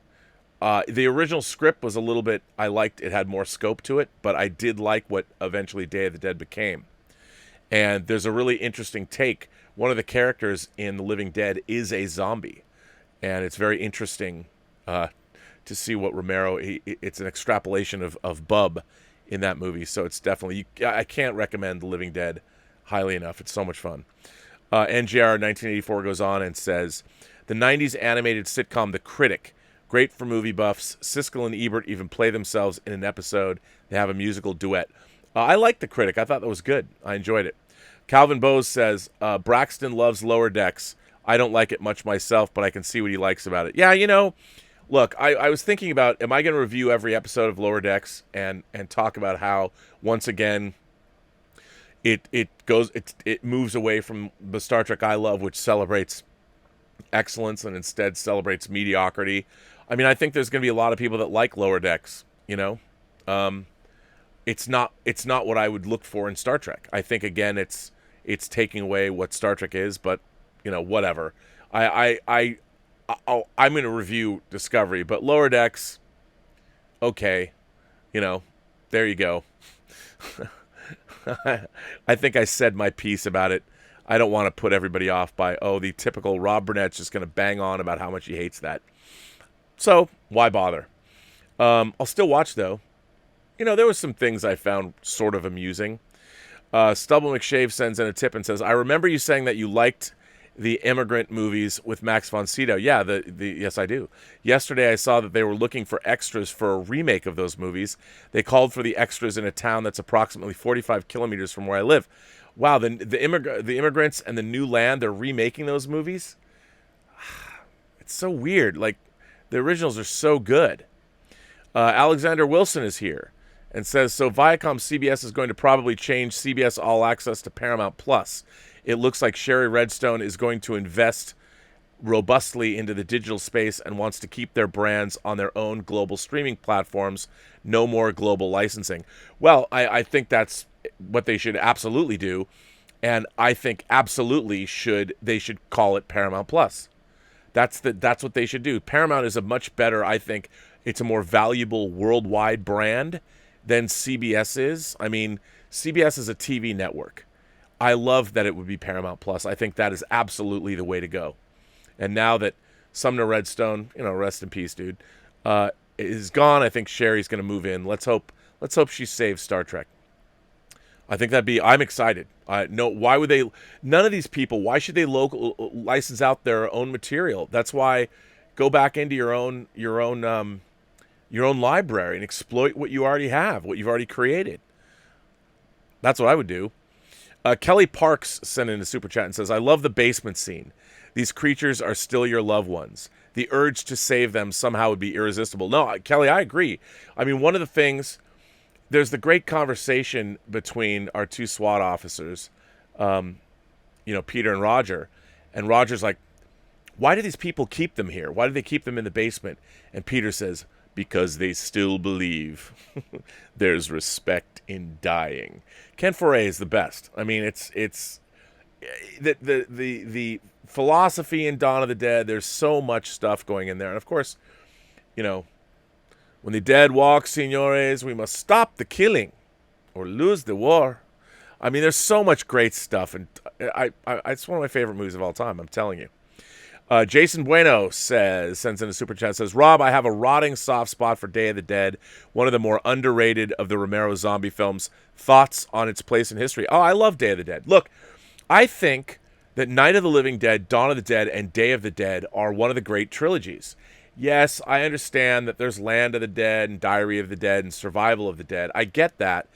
The original script was a little bit, I liked it had more scope to it, but I did like what eventually Day of the Dead became. And there's a really interesting take. One of the characters in The Living Dead is a zombie. And it's very interesting to see what Romero, it's an extrapolation of Bub in that movie. So it's definitely, I can't recommend The Living Dead highly enough. It's so much fun. NGR 1984 goes on and says, the 90s animated sitcom The Critic, great for movie buffs. Siskel and Ebert even play themselves in an episode. They have a musical duet. I like The Critic. I thought that was good. I enjoyed it. Calvin Bose says, Braxton loves Lower Decks. I don't like it much myself, but I can see what he likes about it. Yeah, you know, look, I was thinking about, am I going to review every episode of Lower Decks and talk about how, once again, it moves away from the Star Trek I love, which celebrates excellence and instead celebrates mediocrity. I mean, I think there's going to be a lot of people that like Lower Decks, you know. It's not what I would look for in Star Trek. I think, again, it's taking away what Star Trek is, but you know, whatever. I'm going to review Discovery, but Lower Decks, okay, you know, there you go. I think I said my piece about it. I don't want to put everybody off by, the typical Rob Burnett's just going to bang on about how much he hates that. So, why bother? I'll still watch, though. You know, there was some things I found sort of amusing. Stubble McShave sends in a tip and says, I remember you saying that you liked the immigrant movies with Max von Sydow. Yeah, yes, I do. Yesterday I saw that they were looking for extras for a remake of those movies. They called for the extras in a town that's approximately 45 kilometers from where I live. Wow, the immigrants and the New Land, they're remaking those movies? It's so weird. Like, the originals are so good. Alexander Wilson is here and says, so Viacom CBS is going to probably change CBS All Access to Paramount Plus. It looks like Sherry Redstone is going to invest robustly into the digital space and wants to keep their brands on their own global streaming platforms. No more global licensing. Well, I think that's what they should absolutely do, and I think absolutely they should call it Paramount Plus. That's what they should do. Paramount is a much better, I think, it's a more valuable worldwide brand than CBS is. I mean, CBS is a TV network. I love that it would be Paramount Plus. I think that is absolutely the way to go. And now that Sumner Redstone, rest in peace, dude, is gone, I think Sherry's going to move in. Let's hope she saves Star Trek. I think I'm excited. No, why would they? None of these people. Why should they license out their own material? That's why, go back into your own library and exploit what you already have, what you've already created. That's what I would do. Kelly Parks sent in a super chat and says, "I love the basement scene. These creatures are still your loved ones. The urge to save them somehow would be irresistible." No, Kelly, I agree. I mean, one of the things. There's the great conversation between our two SWAT officers, Peter and Roger. And Roger's like, "Why do these people keep them here? Why do they keep them in the basement?" And Peter says, "Because they still believe there's respect in dying." Ken Foray is the best. I mean, it's the philosophy in Dawn of the Dead. There's so much stuff going in there. And of course, when the dead walk, senores, we must stop the killing or lose the war. I mean, there's so much great stuff, and it's one of my favorite movies of all time, I'm telling you. Jason Bueno sends in a super chat, says, "Rob, I have a rotting soft spot for Day of the Dead, one of the more underrated of the Romero zombie films. Thoughts on its place in history?" Oh, I love Day of the Dead. Look, I think that Night of the Living Dead, Dawn of the Dead, and Day of the Dead are one of the great trilogies. Yes, I understand that there's Land of the Dead and Diary of the Dead and Survival of the Dead. I get that.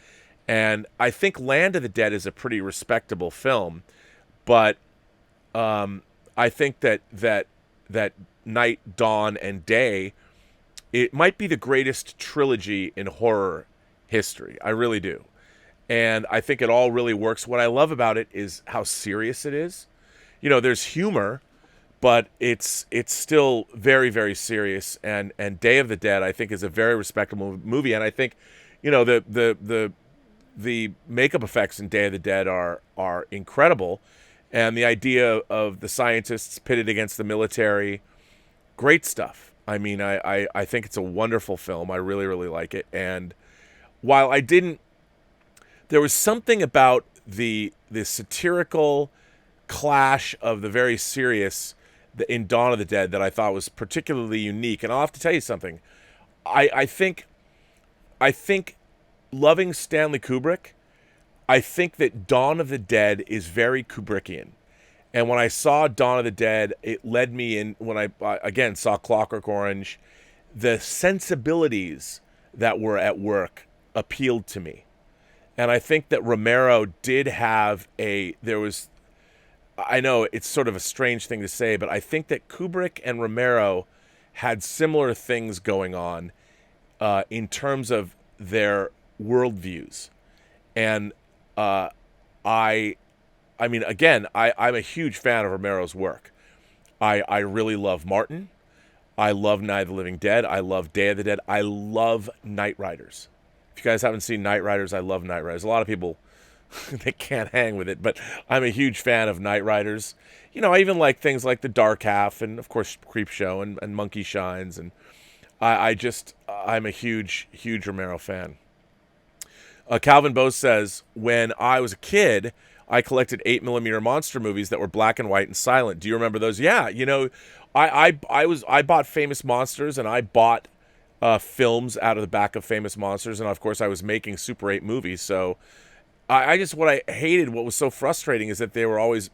And I think Land of the Dead is a pretty respectable film. But I think that Night, Dawn, and Day, it might be the greatest trilogy in horror history. I really do. And I think it all really works. What I love about it is how serious it is. There's humor, but it's still very, very serious. And Day of the Dead, I think, is a very respectable movie. And I think, the makeup effects in Day of the Dead are incredible. And the idea of the scientists pitted against the military, great stuff. I mean, I think it's a wonderful film. I really, really like it. And while there was something about the satirical clash of the very serious in Dawn of the Dead that I thought was particularly unique. And I'll have to tell you something. I think loving Stanley Kubrick, I think that Dawn of the Dead is very Kubrickian. And when I saw Dawn of the Dead, it led me in, when I again saw Clockwork Orange, the sensibilities that were at work appealed to me. And I think that Romero did have I know it's sort of a strange thing to say, but I think that Kubrick and Romero had similar things going on in terms of their worldviews. And I mean, again, I'm a huge fan of Romero's work. I really love Martin. I love Night of the Living Dead. I love Day of the Dead. I love Night Riders. If you guys haven't seen Night Riders, I love Night Riders. A lot of people, they can't hang with it, but I'm a huge fan of Night Riders. I even like things like The Dark Half and, of course, Creepshow and Monkey Shines. And I'm a huge, huge Romero fan. Calvin Bose says, "When I was a kid, I collected 8mm monster movies that were black and white and silent. Do you remember those?" Yeah, I bought Famous Monsters, and I bought films out of the back of Famous Monsters, and of course I was making Super 8 movies. So what I hated, what was so frustrating, is that they were always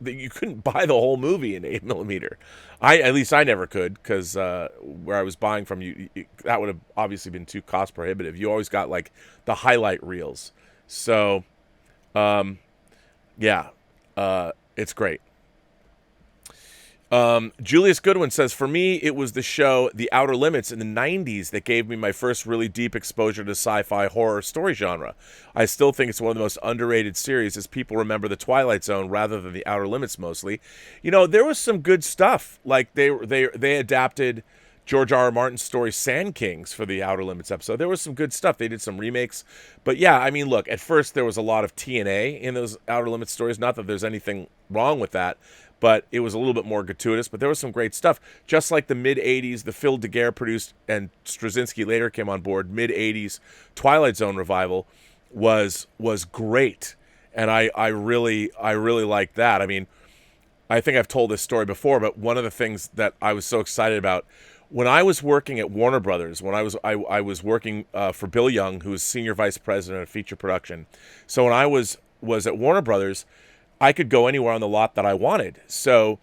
that you couldn't buy the whole movie in 8mm. At least I never could, because where I was buying from, that would have obviously been too cost prohibitive. You always got like the highlight reels. So it's great. Julius Goodwin says, for me, it was the show The Outer Limits in the 90s that gave me my first really deep exposure to sci-fi horror story genre. I still think it's one of the most underrated series as people remember The Twilight Zone rather than The Outer Limits mostly. You know, there was some good stuff. Like they adapted George R.R. Martin's story Sand Kings for the Outer Limits episode. There was some good stuff. They did some remakes. But yeah, I mean, look, at first there was a lot of TNA in those Outer Limits stories. Not that there's anything wrong with that, but it was a little bit more gratuitous. But there was some great stuff. Just like the mid-'80s, the Phil DeGuerre produced, and Straczynski later came on board, mid-'80s Twilight Zone revival was great. And I really liked that. I mean, I think I've told this story before, but one of the things that I was so excited about, when I was working at Warner Brothers, when I was working for Bill Young, who was senior vice president of feature production. So when I was at Warner Brothers, I could go anywhere on the lot that I wanted. So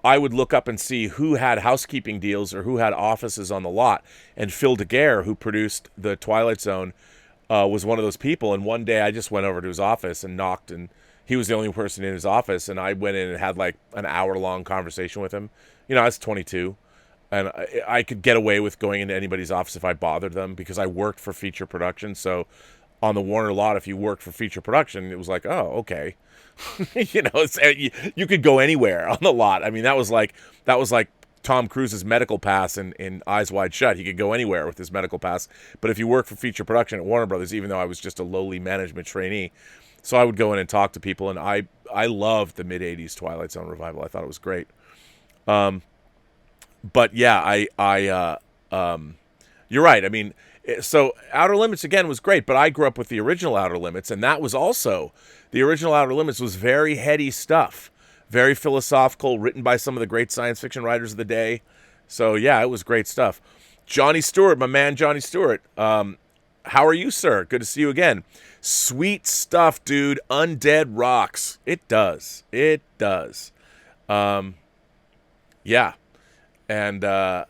I would look up and see who had housekeeping deals or who had offices on the lot. And Phil DeGuerre, who produced the Twilight Zone, was one of those people. And one day I just went over to his office and knocked, and he was the only person in his office. And I went in and had like an hour-long conversation with him. You know, I was 22. And I could get away with going into anybody's office if I bothered them because I worked for feature production. So on the Warner lot, if you worked for feature production, it was like, oh, okay. You know, you could go anywhere on the lot. I mean, that was like Tom Cruise's medical pass in Eyes Wide Shut. He could go anywhere with his medical pass. But if you work for feature production at Warner Brothers, even though I was just a lowly management trainee, so I would go in and talk to people. And I loved the mid-'80s Twilight Zone revival. I thought it was great. But yeah, you're right. I mean, so Outer Limits again was great, but I grew up with the original Outer Limits, and that was also, the original Outer Limits was very heady stuff, very philosophical, written by some of the great science fiction writers of the day. So yeah, it was great stuff. Johnny Stewart, my man Johnny Stewart. How are you, sir? Good to see you again. Sweet stuff, dude. Undead rocks. It does. It does. Yeah. And I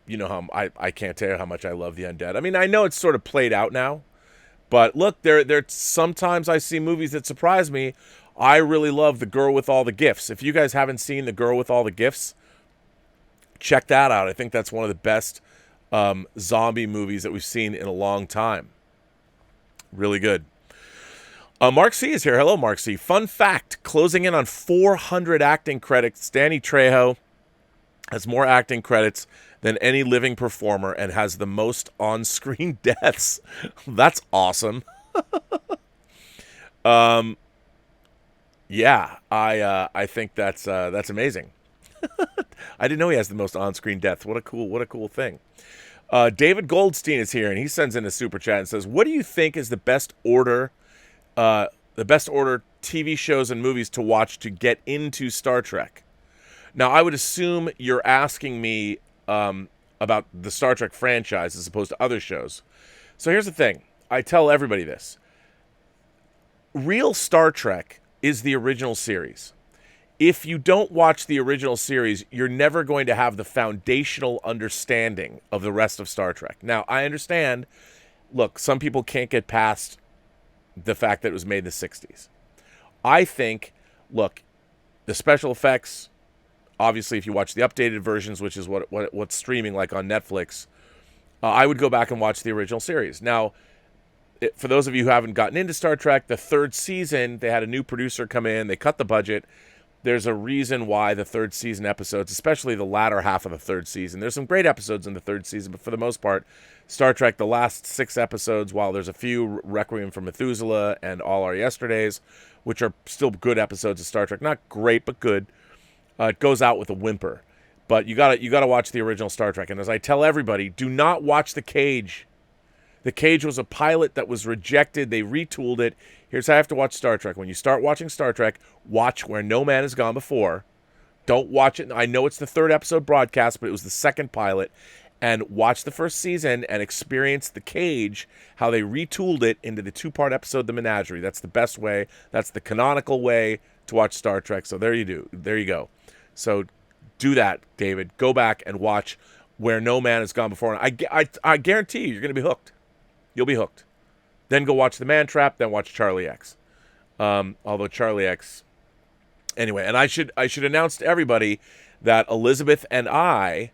you know how I can't tell you how much I love the Undead. I mean, I know it's sort of played out now, but look, there sometimes I see movies that surprise me. I really love The Girl with All the Gifts. If you guys haven't seen The Girl with All the Gifts, check that out. I think that's one of the best zombie movies that we've seen in a long time. Really good. Mark C is here. Hello, Mark C. Fun fact: closing in on 400 acting credits. Danny Trejo has more acting credits than any living performer and has the most on-screen deaths. That's awesome. Yeah, I think that's amazing. I didn't know he has the most on-screen deaths. What a cool thing. David Goldstein is here, and he sends in a super chat and says, "What do you think is the best order TV shows and movies to watch to get into Star Trek?" Now, I would assume you're asking me about the Star Trek franchise as opposed to other shows. So here's the thing. I tell everybody this. Real Star Trek is the original series. If you don't watch the original series, you're never going to have the foundational understanding of the rest of Star Trek. Now, I understand, look, some people can't get past the fact that it was made in the 60s. I think, look, the special effects, obviously, if you watch the updated versions, which is what's streaming like on Netflix, I would go back and watch the original series. Now, for those of you who haven't gotten into Star Trek, the third season, they had a new producer come in. They cut the budget. There's a reason why the third season episodes, especially the latter half of the third season, there's some great episodes in the third season, but for the most part, Star Trek, the last 6 episodes, while there's a few, Requiem for Methuselah and All Our Yesterdays, which are still good episodes of Star Trek, not great, but good. It goes out with a whimper, but you gotta watch the original Star Trek. And as I tell everybody, do not watch The Cage. The Cage was a pilot that was rejected. They retooled it. Here's how you have to watch Star Trek. When you start watching Star Trek, watch Where No Man Has Gone Before. Don't watch it. I know it's the 3rd episode broadcast, but it was the 2nd pilot. And watch the 1st season and experience The Cage, how they retooled it into the 2-part episode, The Menagerie. That's the best way. That's the canonical way to watch Star Trek. So there you go. So do that, David. Go back and watch Where No Man Has Gone Before. And I guarantee you're going to be hooked. You'll be hooked. Then go watch The Man Trap, then watch Charlie X. Although Charlie X, Anyway, and I should announce to everybody that Elizabeth and I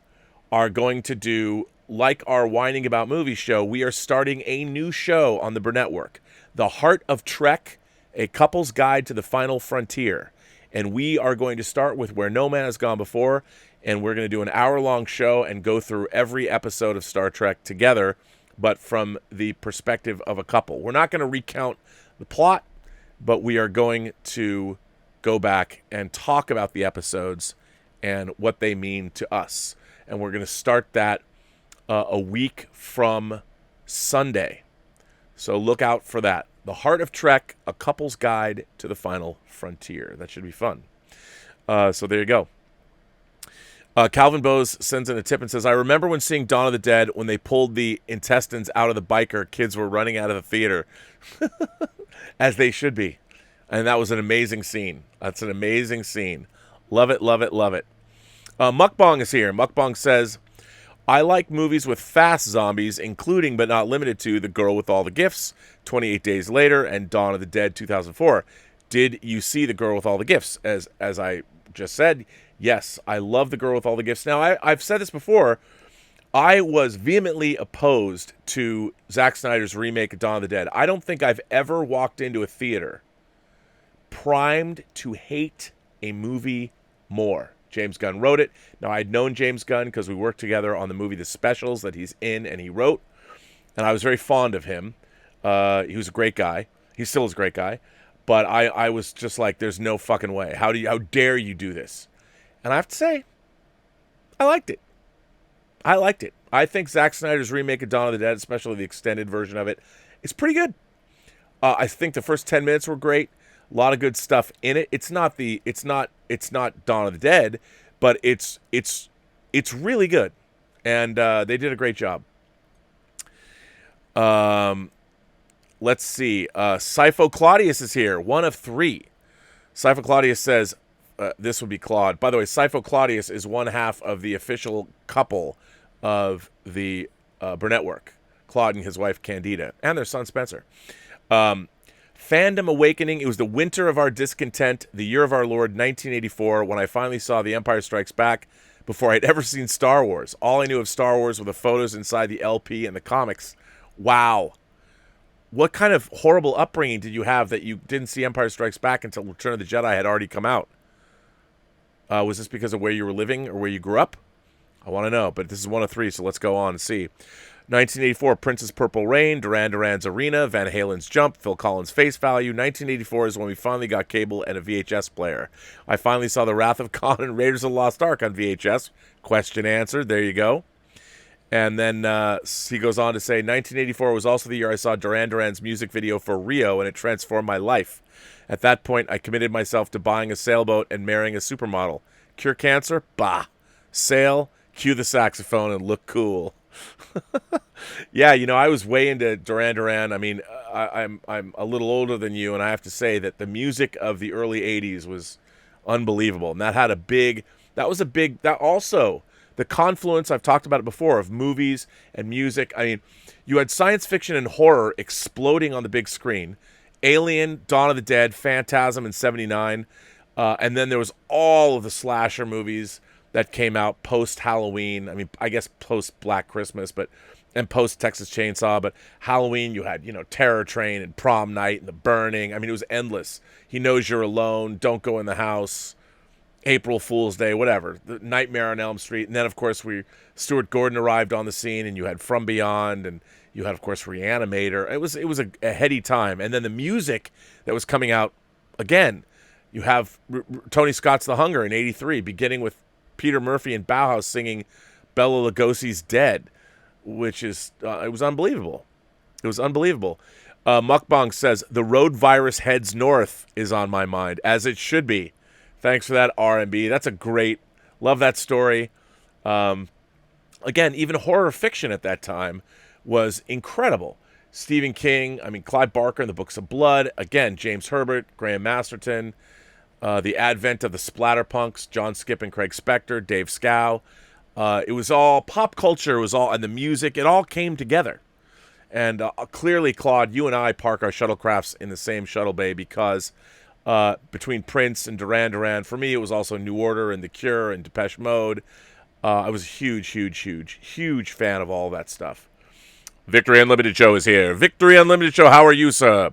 are going to do, like our Whining About Movies show, we are starting a new show on the Burnettwork, The Heart of Trek, a couple's guide to the final frontier. And we are going to start with Where No Man Has Gone Before, and we're going to do an hour-long show and go through every episode of Star Trek together, but from the perspective of a couple. We're not going to recount the plot, but we are going to go back and talk about the episodes and what they mean to us. And we're going to start that a week from Sunday. So look out for that. The Heart of Trek, a couple's guide to the final frontier. That should be fun. So there you go. Calvin Bose sends in a tip and says, I remember when seeing Dawn of the Dead, when they pulled the intestines out of the biker, kids were running out of the theater. As they should be. And that was an amazing scene. That's an amazing scene. Love it, love it, love it. Mukbang is here. Mukbang says, I like movies with fast zombies, including but not limited to The Girl with All the Gifts, 28 Days Later, and Dawn of the Dead, 2004. Did you see The Girl with All the Gifts? As I just said, yes, I love The Girl with All the Gifts. Now, I've said this before. I was vehemently opposed to Zack Snyder's remake of Dawn of the Dead. I don't think I've ever walked into a theater primed to hate a movie more. James Gunn wrote it. Now, I'd known James Gunn because we worked together on the movie The Specials that he's in and he wrote, and I was very fond of him. He was a great guy. He still is a great guy. But I was just like, there's no fucking way. How dare you do this? And I have to say, I liked it. I think Zack Snyder's remake of Dawn of the Dead, especially the extended version of it, is pretty good. I think the first 10 minutes were great. A lot of good stuff in it. It's not Dawn of the Dead, but it's really good, and they did a great job. Let's see. Sipho Claudius is here, one of three. Sipho Claudius says, this would be Claude. By the way, Sipho Claudius is one half of the official couple of the Burnettwork. Claude and his wife Candida, and their son Spencer. Fandom awakening. It was the winter of our discontent, the year of our Lord, 1984, when I finally saw The Empire Strikes Back before I'd ever seen Star Wars. All I knew of Star Wars were the photos inside the LP and the comics. Wow. What kind of horrible upbringing did you have that you didn't see Empire Strikes Back until Return of the Jedi had already come out? Was this because of where you were living or where you grew up? I want to know, but this is one of three, so let's go on and see. 1984, Prince's Purple Rain, Duran Duran's Arena, Van Halen's Jump, Phil Collins' Face Value. 1984 is when we finally got cable and a VHS player. I finally saw The Wrath of Khan and Raiders of the Lost Ark on VHS. Question answered. There you go. And then he goes on to say, 1984 was also the year I saw Duran Duran's music video for Rio, and it transformed my life. At that point, I committed myself to buying a sailboat and marrying a supermodel. Cure cancer? Bah. Sail, cue the saxophone, and look cool. Yeah, I was way into Duran Duran. I mean, I'm a little older than you, and I have to say that the music of the early 80s was unbelievable. And that also, the confluence, I've talked about it before, of movies and music. I mean, you had science fiction and horror exploding on the big screen. Alien, Dawn of the Dead, Phantasm in 79. And then there was all of the slasher movies that came out post-Halloween. I mean, I guess post-Black Christmas, and post-Texas Chainsaw. But Halloween, you had, Terror Train and Prom Night and The Burning. I mean, it was endless. He Knows You're Alone, Don't Go in the House, April Fool's Day, whatever. The Nightmare on Elm Street. And then, of course, Stuart Gordon arrived on the scene, and you had From Beyond, and you had, of course, Reanimator. It was a heady time. And then the music that was coming out, again, you have Tony Scott's The Hunger in 83, beginning with Peter Murphy and Bauhaus singing Bela Lugosi's Dead, which is, it was unbelievable. It was unbelievable. Mukbang says, The Road Virus Heads North is on my mind, as it should be. Thanks for that, R&B. That's a great, love that story. Again, even horror fiction at that time was incredible. Stephen King, Clive Barker in the Books of Blood. Again, James Herbert, Graham Masterton. The advent of the splatterpunks, John Skipp and Craig Spector, Dave Scow. It was all pop culture, and the music, it all came together. And clearly, Claude, you and I park our shuttlecrafts in the same shuttle bay because between Prince and Duran Duran. For me, it was also New Order and The Cure and Depeche Mode. I was a huge fan of all that stuff. Victory Unlimited Show is here. Victory Unlimited Show, how are you, sir?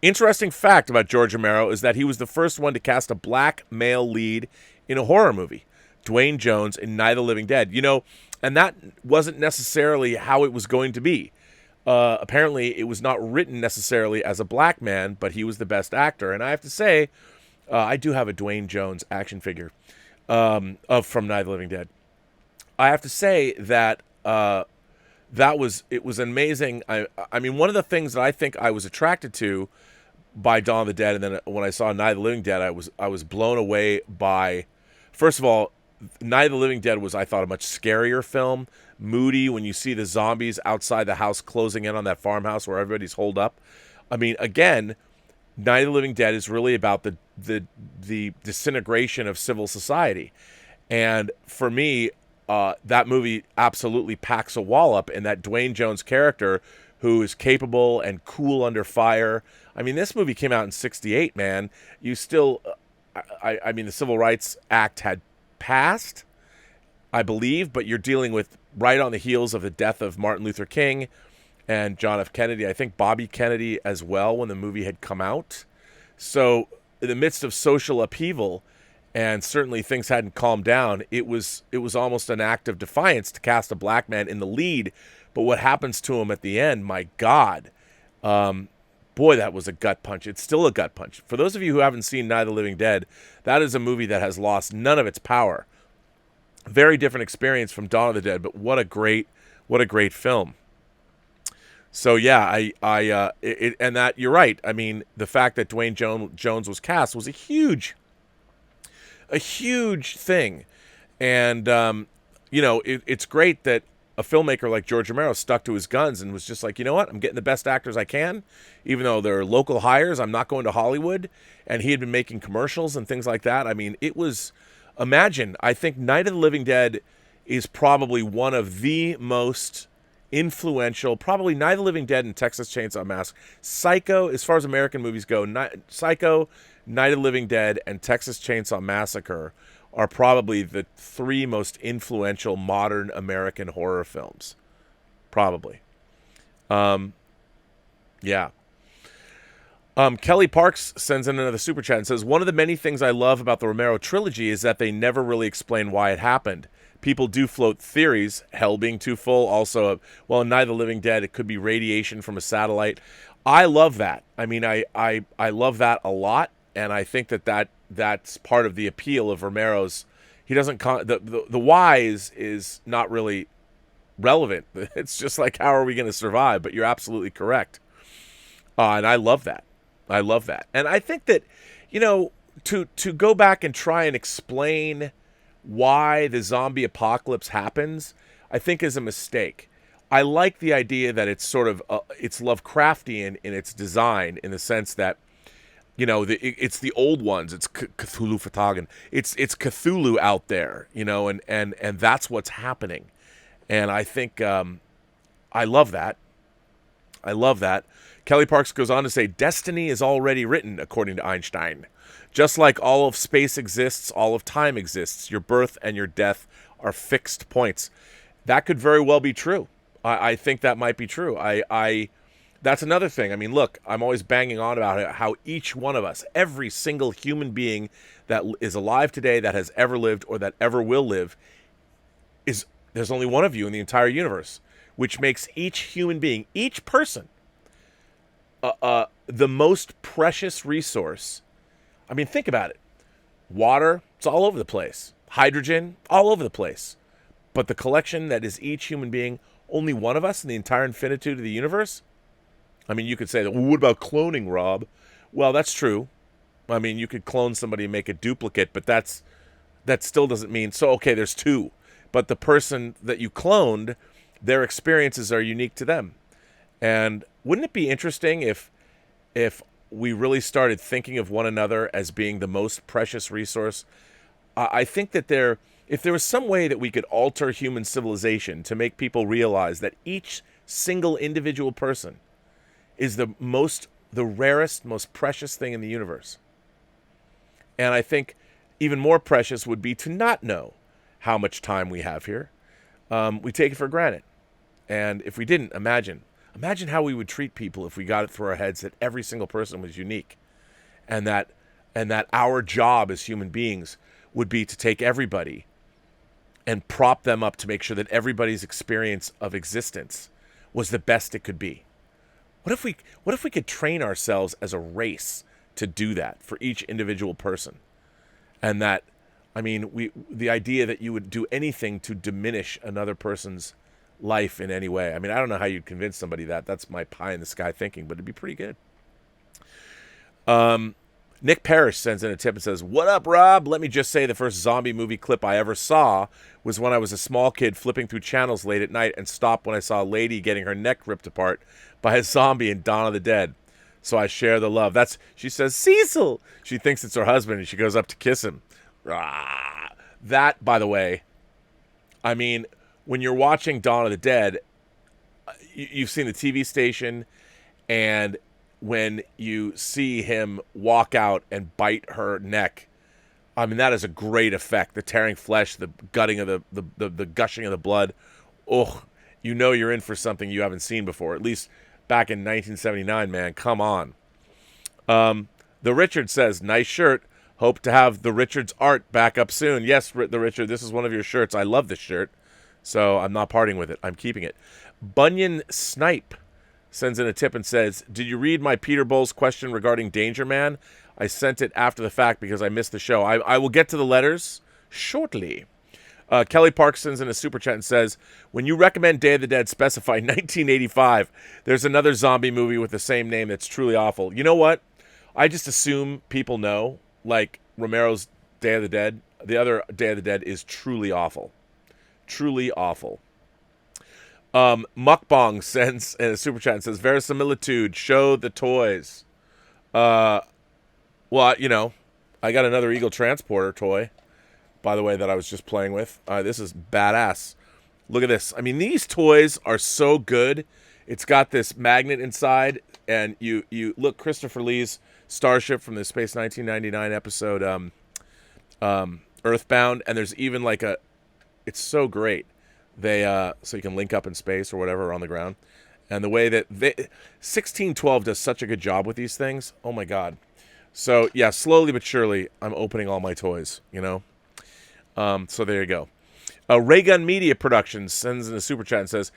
Interesting fact about George Romero is that he was the first one to cast a black male lead in a horror movie. Dwayne Jones in Night of the Living Dead. You know, and that wasn't necessarily how it was going to be. Apparently, it was not written necessarily as a black man, but he was the best actor. And I have to say, I do have a Dwayne Jones action figure from Night of the Living Dead. I have to say that it was amazing. I mean, one of the things that I think I was attracted to by Dawn of the Dead, and then when I saw Night of the Living Dead, I was blown away by. First of all, Night of the Living Dead was, I thought, a much scarier film. Moody, when you see the zombies outside the house closing in on that farmhouse where everybody's holed up. I mean, again, Night of the Living Dead is really about the disintegration of civil society. And for me, that movie absolutely packs a wallop, and that Dwayne Jones character who is capable and cool under fire. I mean, this movie came out in '68, man. You still, I mean, the Civil Rights Act had passed, I believe, but you're dealing with right on the heels of the death of Martin Luther King and John F. Kennedy. I think Bobby Kennedy as well when the movie had come out. So in the midst of social upheaval, and certainly things hadn't calmed down, it was almost an act of defiance to cast a black man in the lead. But what happens to him at the end, my God, boy, that was a gut punch. It's still a gut punch. For those of you who haven't seen Night of the Living Dead, that is a movie that has lost none of its power. Very different experience from Dawn of the Dead, but what a great film. So yeah, and that you're right. I mean, the fact that Dwayne Jones was cast was a huge thing, and you know, it's great that a filmmaker like George Romero stuck to his guns and was just like, you know what, I'm getting the best actors I can, even though they're local hires. I'm not going to Hollywood, and he had been making commercials and things like that. I mean, it was. Imagine, I think Night of the Living Dead is probably one of the most influential, probably Night of the Living Dead and Texas Chainsaw Massacre. Psycho, as far as American movies go, Psycho, Night of the Living Dead, and Texas Chainsaw Massacre are probably the three most influential modern American horror films. Probably. Yeah. Kelly Parks sends in another super chat and says, one of the many things I love about the Romero trilogy is that they never really explain why it happened. People do float theories, hell being too full. Also, well, in Night of the Living Dead, it could be radiation from a satellite. I love that. I mean, I love that a lot, and I think that's part of the appeal of Romero's. He doesn't the why is not really relevant. It's just like, how are we going to survive? But you're absolutely correct, and I love that. I love that. And I think that, you know, to go back and try and explain why the zombie apocalypse happens, I think is a mistake. I like the idea that it's sort of, it's Lovecraftian in its design, in the sense that, you know, it's the old ones. It's Cthulhu Fhtagn. It's Cthulhu out there, you know, and that's what's happening. And I think, I love that. I love that. Kelly Parks goes on to say, destiny is already written, according to Einstein. Just like all of space exists, all of time exists. Your birth and your death are fixed points. That could very well be true. I think that might be true. That's another thing. I mean, look, I'm always banging on about how each one of us, every single human being that is alive today, that has ever lived or that ever will live, there's only one of you in the entire universe, which makes each human being, each person, the most precious resource. I mean, think about it. Water, it's all over the place. Hydrogen, all over the place. But the collection that is each human being, only one of us in the entire infinitude of the universe? I mean, you could say, well, what about cloning, Rob? Well, that's true. I mean, you could clone somebody and make a duplicate, but that still doesn't mean, so, okay, there's two. But the person that you cloned, their experiences are unique to them. And wouldn't it be interesting if we really started thinking of one another as being the most precious resource? I think that if there was some way that we could alter human civilization to make people realize that each single individual person is the rarest, most precious thing in the universe. And I think even more precious would be to not know how much time we have here. We take it for granted. And if we didn't, imagine how we would treat people if we got it through our heads that every single person was unique, and that our job as human beings would be to take everybody and prop them up to make sure that everybody's experience of existence was the best it could be. What if we could train ourselves as a race to do that for each individual person? And that, I mean, the idea that you would do anything to diminish another person's life in any way. I mean, I don't know how you'd convince somebody that. That's my pie in the sky thinking, but it'd be pretty good. Nick Parrish sends in a tip and says, "What up, Rob? Let me just say the first zombie movie clip I ever saw was when I was a small kid flipping through channels late at night and stopped when I saw a lady getting her neck ripped apart by a zombie in Dawn of the Dead. So I share the love." She says, "Cecil!" She thinks it's her husband and she goes up to kiss him. That, by the way, I mean, when you're watching Dawn of the Dead, you've seen the TV station, and when you see him walk out and bite her neck, I mean, that is a great effect. The tearing flesh, the gutting of the gushing of the blood. Oh, you know you're in for something you haven't seen before. At least back in 1979, man. Come on. The Richard says, "Nice shirt. Hope to have the Richards art back up soon." Yes, the Richard, this is one of your shirts. I love this shirt, so I'm not parting with it. I'm keeping it. Bunyan Snipe sends in a tip and says, "Did you read my Peter Bowles question regarding Danger Man? I sent it after the fact because I missed the show. I will get to the letters shortly." Kelly Park sends in a super chat and says, "When you recommend Day of the Dead, specify 1985. There's another zombie movie with the same name that's truly awful." You know what? I just assume people know, like Romero's Day of the Dead. The other Day of the Dead is truly awful. Truly awful. Mukbang sends in a super chat and says, "Verisimilitude, show the toys." Well, you know, I got another Eagle Transporter toy, by the way, that I was just playing with. This is badass. Look at this. I mean, these toys are so good. It's got this magnet inside, and you look, Christopher Lee's starship from the Space 1999 episode, Earthbound, and there's even like it's so great. They so you can link up in space or whatever on the ground, and the way that 1612 does such a good job with these things. Oh my God! So yeah, slowly but surely, I'm opening all my toys. You know, so there you go. Raygun Media Productions sends in a super chat and says,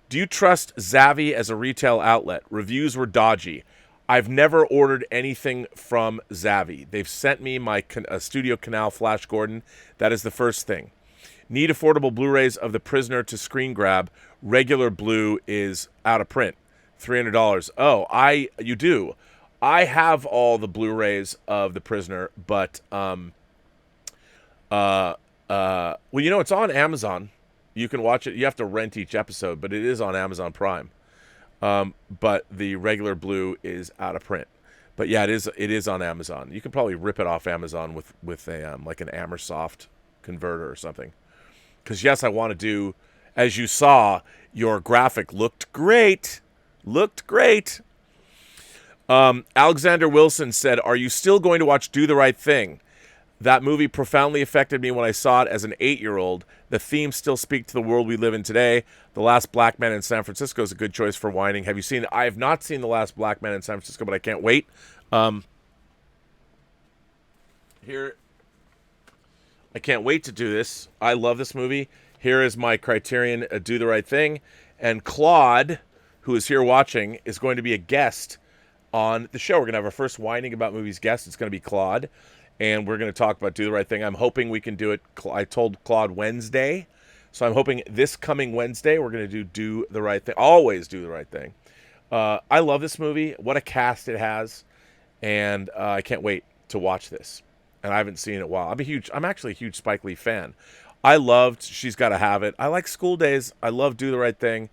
"Do you trust Zavvi as a retail outlet? Reviews were dodgy. I've never ordered anything from Zavvi. They've sent me my Studio Canal Flash Gordon. That is the first thing. Need affordable Blu-rays of The Prisoner to screen grab. Regular blue is out of print. $300. Oh, you do. I have all the Blu-rays of The Prisoner, but well, you know, it's on Amazon. You can watch it. You have to rent each episode, but it is on Amazon Prime. But the regular blue is out of print. But yeah, it is on Amazon. You can probably rip it off Amazon with a like an Amersoft converter or something. Because yes, I want to do, as you saw, your graphic looked great. Looked great. Alexander Wilson said, "Are you still going to watch Do the Right Thing? That movie profoundly affected me when I saw it as an 8-year-old. The themes still speak to the world we live in today. The Last Black Man in San Francisco is a good choice for whining. Have you seen it?" I have not seen The Last Black Man in San Francisco, but I can't wait. I can't wait to do this. I love this movie. Here is my criterion, Do the Right Thing. And Claude, who is here watching, is going to be a guest on the show. We're going to have our first Whining About Movies guest. It's going to be Claude. And we're going to talk about Do the Right Thing. I'm hoping we can do it. I told Claude Wednesday. So I'm hoping this coming Wednesday we're going to do the Right Thing. Always Do the Right Thing. I love this movie. What a cast it has. And I can't wait to watch this. And I haven't seen it in a while. I'm actually a huge Spike Lee fan. I loved She's Gotta Have It. I like School Days. I love Do the Right Thing.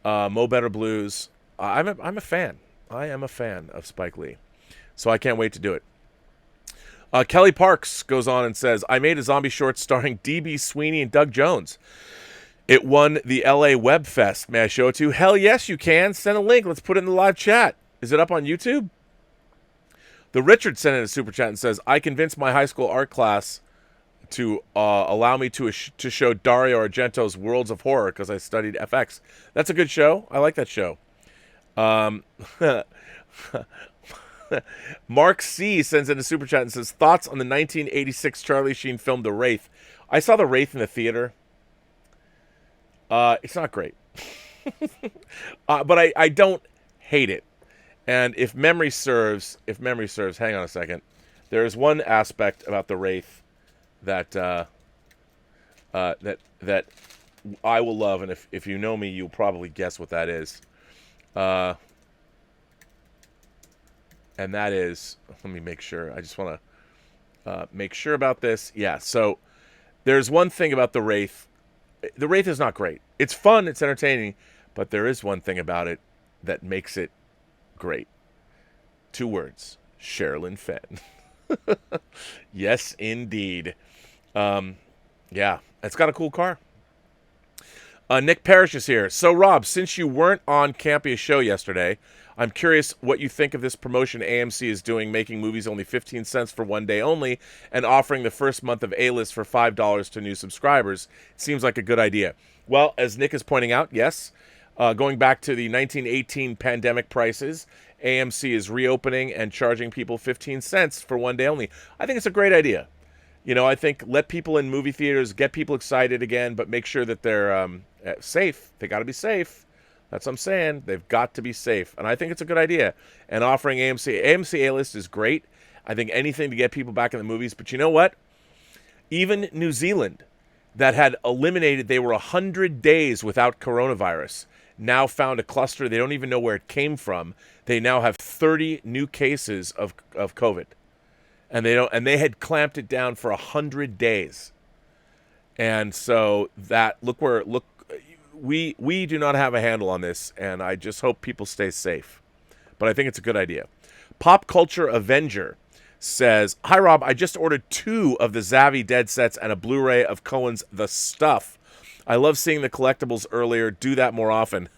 Mo Better Blues. I'm a fan. I am a fan of Spike Lee. So I can't wait to do it. Kelly Parks goes on and says, "I made a zombie short starring D.B. Sweeney and Doug Jones. It won the LA Web Fest. May I show it to you?" Hell yes, you can. Send a link. Let's put it in the live chat. Is it up on YouTube? The Richard sent in a super chat and says, I convinced my high school art class to allow me to show Dario Argento's Worlds of Horror because I studied FX. That's a good show. I like that show. Mark C sends in a super chat and says, thoughts on the 1986 Charlie Sheen film The Wraith. I saw The Wraith in the theater. It's not great. But I don't hate it. And if memory serves, hang on a second. There is one aspect about The Wraith that that I will love, and if you know me, you'll probably guess what that is. And that is, let me make sure. I just want to make sure about this. Yeah, so there's one thing about The Wraith. The Wraith is not great. It's fun, it's entertaining, but there is one thing about it that makes it great. 2 words. Sherilyn Fenn. Yes, indeed. Yeah, it's got a cool car. Nick Parrish is here. So, Rob, since you weren't on Campia's show yesterday, I'm curious what you think of this promotion AMC is doing, making movies only 15 cents for one day only and offering the first month of A-List for $5 to new subscribers. It seems like a good idea. Well, as Nick is pointing out, yes, going back to the 1918 pandemic prices, AMC is reopening and charging people 15 cents for one day only. I think it's a great idea. You know, I think let people in movie theaters, get people excited again, but make sure that they're safe. They got to be safe. That's what I'm saying. They've got to be safe. And I think it's a good idea. And offering AMC A-List is great. I think anything to get people back in the movies. But you know what? Even New Zealand, that had eliminated, they were 100 days without coronavirus, now found a cluster. They don't even know where it came from. They now have 30 new cases of COVID. And they had clamped it down for 100 days. And so we do not have a handle on this, and I just hope people stay safe. But I think it's a good idea. Pop Culture Avenger says, hi, Rob. I just ordered 2 of the Zavi Dead sets and a Blu-ray of Cohen's The Stuff. I love seeing the collectibles earlier. Do that more often.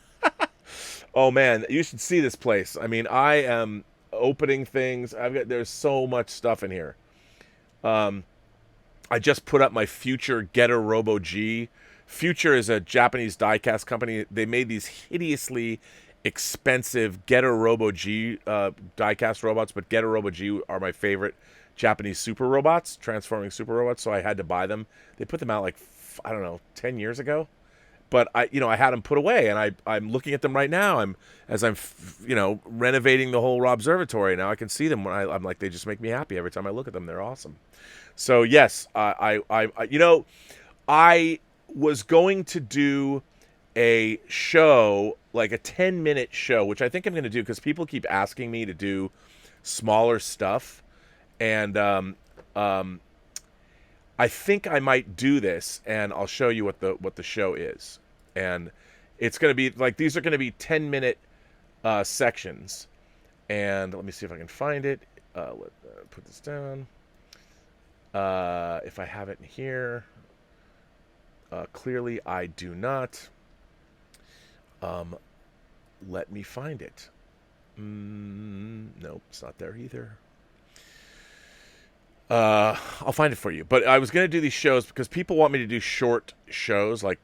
Oh, man. You should see this place. I mean, I am opening things. There's so much stuff in here. I just put up my Future Getter Robo G. Future is a Japanese diecast company. They made these hideously expensive Getter Robo G diecast robots, but Getter Robo G are my favorite Japanese super robots, transforming super robots, so I had to buy them. They put them out like, I don't know, 10 years ago. But I had them put away, and I'm looking at them right now. I'm renovating the whole Robservatory. Now I can see them when I'm like, they just make me happy every time I look at them. They're awesome. So yes, I was going to do a show, like a 10-minute show, which I think I'm going to do because people keep asking me to do smaller stuff, and I think I might do this, and I'll show you what the show is. And it's going to be like, these are going to be 10-minute sections. And let me see if I can find it. Put this down. If I have it in here. Clearly I do not. Let me find it. Nope, it's not there either. I'll find it for you. But I was going to do these shows because people want me to do short shows, like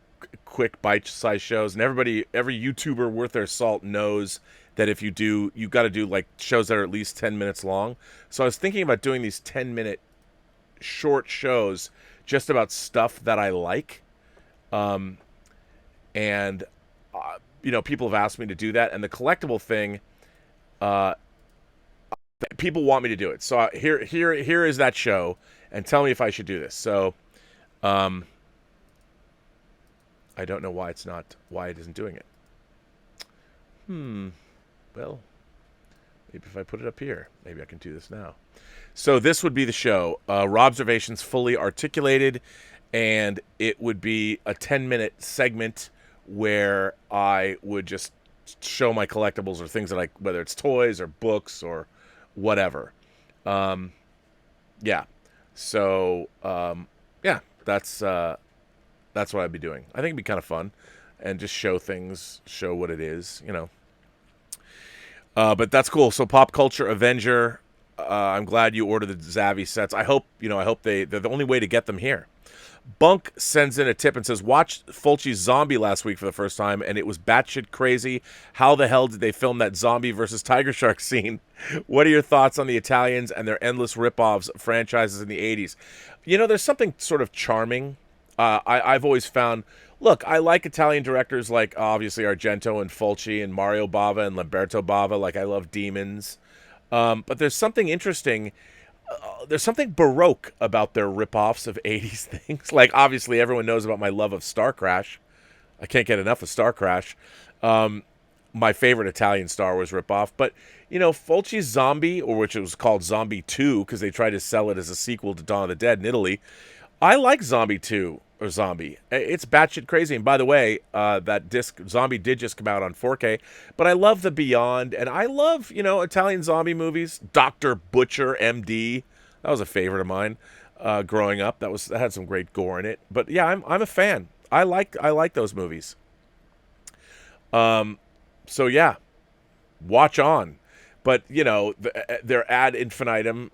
quick bite-sized shows. And every YouTuber worth their salt knows that if you got to do like shows that are at least 10 minutes long. So I was thinking about doing these 10-minute short shows just about stuff that I like. People have asked me to do that. And the collectible thing, people want me to do it. So here is that show, and tell me if I should do this. So, I don't know why it isn't doing it. Well, maybe if I put it up here, maybe I can do this now. So this would be the show, Robservations fully articulated, and it would be a 10-minute segment where I would just show my collectibles or things that whether it's toys or books or whatever. Yeah. So, yeah, that's what I'd be doing. I think it'd be kind of fun and just show things, show what it is, But that's cool. So Pop Culture Avenger, I'm glad you ordered the Zavi sets. I hope they're the only way to get them here. Bunk sends in a tip and says, watched Fulci's Zombie last week for the first time, and it was batshit crazy. How the hell did they film that zombie versus tiger shark scene? What are your thoughts on the Italians and their endless rip-offs of franchises in the 80s? There's something sort of charming. I've always found, look, I like Italian directors like, obviously, Argento and Fulci and Mario Bava and Lamberto Bava. Like, I love Demons. But there's something interesting. There's something baroque about their rip-offs of 80s things. Like, obviously, everyone knows about my love of Star Crash. I can't get enough of Star Crash. My favorite Italian Star Wars rip-off. But, Fulci's Zombie, or which it was called Zombie 2, because they tried to sell it as a sequel to Dawn of the Dead in Italy. I like Zombie 2, or Zombie. It's batshit crazy. And by the way, that disc, Zombie, did just come out on 4K. But I love the Beyond, and I love, Italian zombie movies. Dr. Butcher, MD. That was a favorite of mine growing up. That had some great gore in it. But yeah, I'm a fan. I like those movies. So yeah, watch on. But, their ad infinitum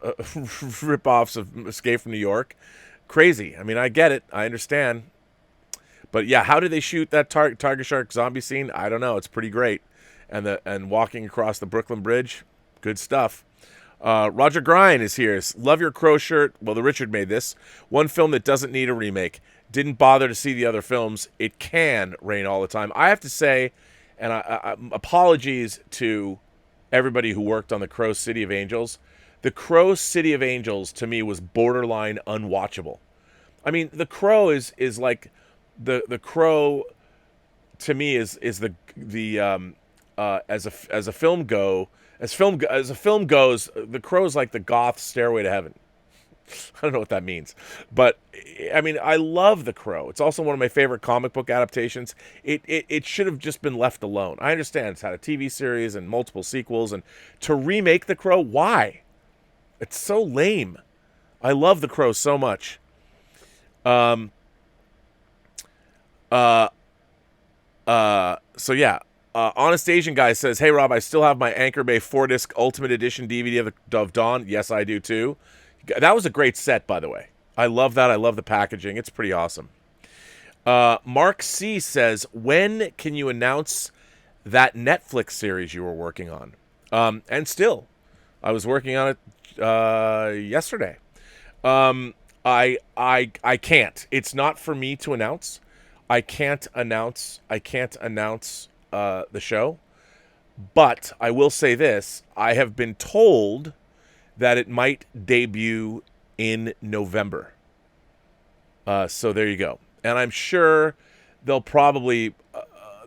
rip-offs of Escape from New York. Crazy. I mean, I get it. I understand. But yeah, how did they shoot that tiger shark zombie scene? I don't know. It's pretty great. And walking across the Brooklyn Bridge, good stuff. Roger Grind is here. Love your Crow shirt. Well, the Richard made this. One film that doesn't need a remake. Didn't bother to see the other films. It can rain all the time. I have to say, and I apologies to everybody who worked on the Crow City of Angels. The Crow City of Angels to me was borderline unwatchable. I mean, The Crow is like the Crow to me is the as a film goes, The Crow is like the goth Stairway to Heaven. I don't know what that means, but I mean, I love The Crow. It's also one of my favorite comic book adaptations. It should have just been left alone. I understand it's had a TV series and multiple sequels, and to remake The Crow, why? It's so lame. I love The Crow so much. So yeah. Honest Asian Guy says, hey, Rob, I still have my Anchor Bay 4-disc Ultimate Edition DVD of Dawn. Yes, I do, too. That was a great set, by the way. I love that. I love the packaging. It's pretty awesome. Mark C. says, when can you announce that Netflix series you were working on? And still, I was working on it yesterday. I can't. It's not for me to announce. I can't announce the show. But I will say this. I have been told that it might debut in November. So there you go. And I'm sure they'll probably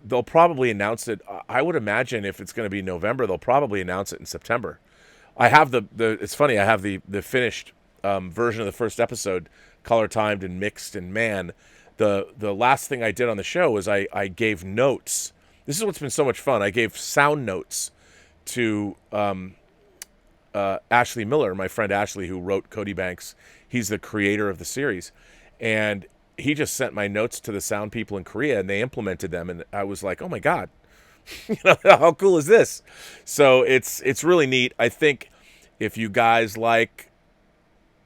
announce it. I would imagine if it's going to be November, they'll probably announce it in September. I have it's funny, I have the finished version of the first episode, color timed and mixed, and man, the last thing I did on the show was I gave notes. This is what's been so much fun. I gave sound notes to Ashley Miller, my friend Ashley, who wrote Cody Banks. He's the creator of the series, and he just sent my notes to the sound people in Korea, and they implemented them, and I was like, oh my god. How cool is this? So it's really neat. I think if you guys like,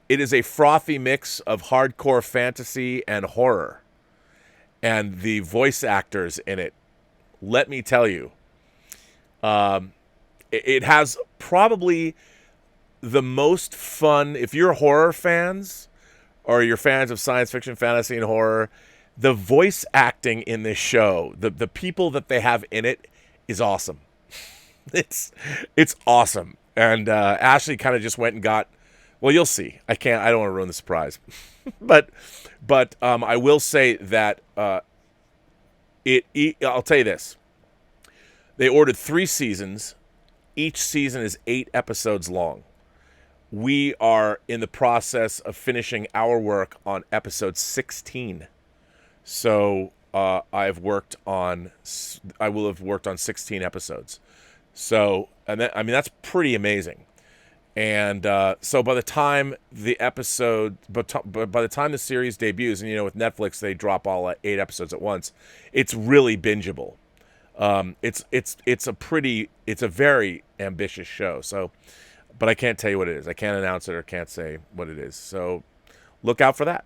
it is a frothy mix of hardcore fantasy and horror, and the voice actors in it, let me tell you, it has probably the most fun. If you're horror fans or you're fans of science fiction, fantasy, and horror, the voice acting in this show, the people that they have in it, is awesome. It's awesome. And Ashley kind of just went and got, well, you'll see. I don't want to ruin the surprise. but I will say that I'll tell you this. They ordered 3 seasons. Each season is 8 episodes long. We are in the process of finishing our work on episode 16. So I will have worked on 16 episodes. So, and then, I mean, that's pretty amazing. And so by the time the series debuts, and with Netflix they drop all 8 episodes at once, it's really bingeable. It's a very ambitious show. So but I can't tell you what it is. I can't announce it or can't say what it is. So look out for that.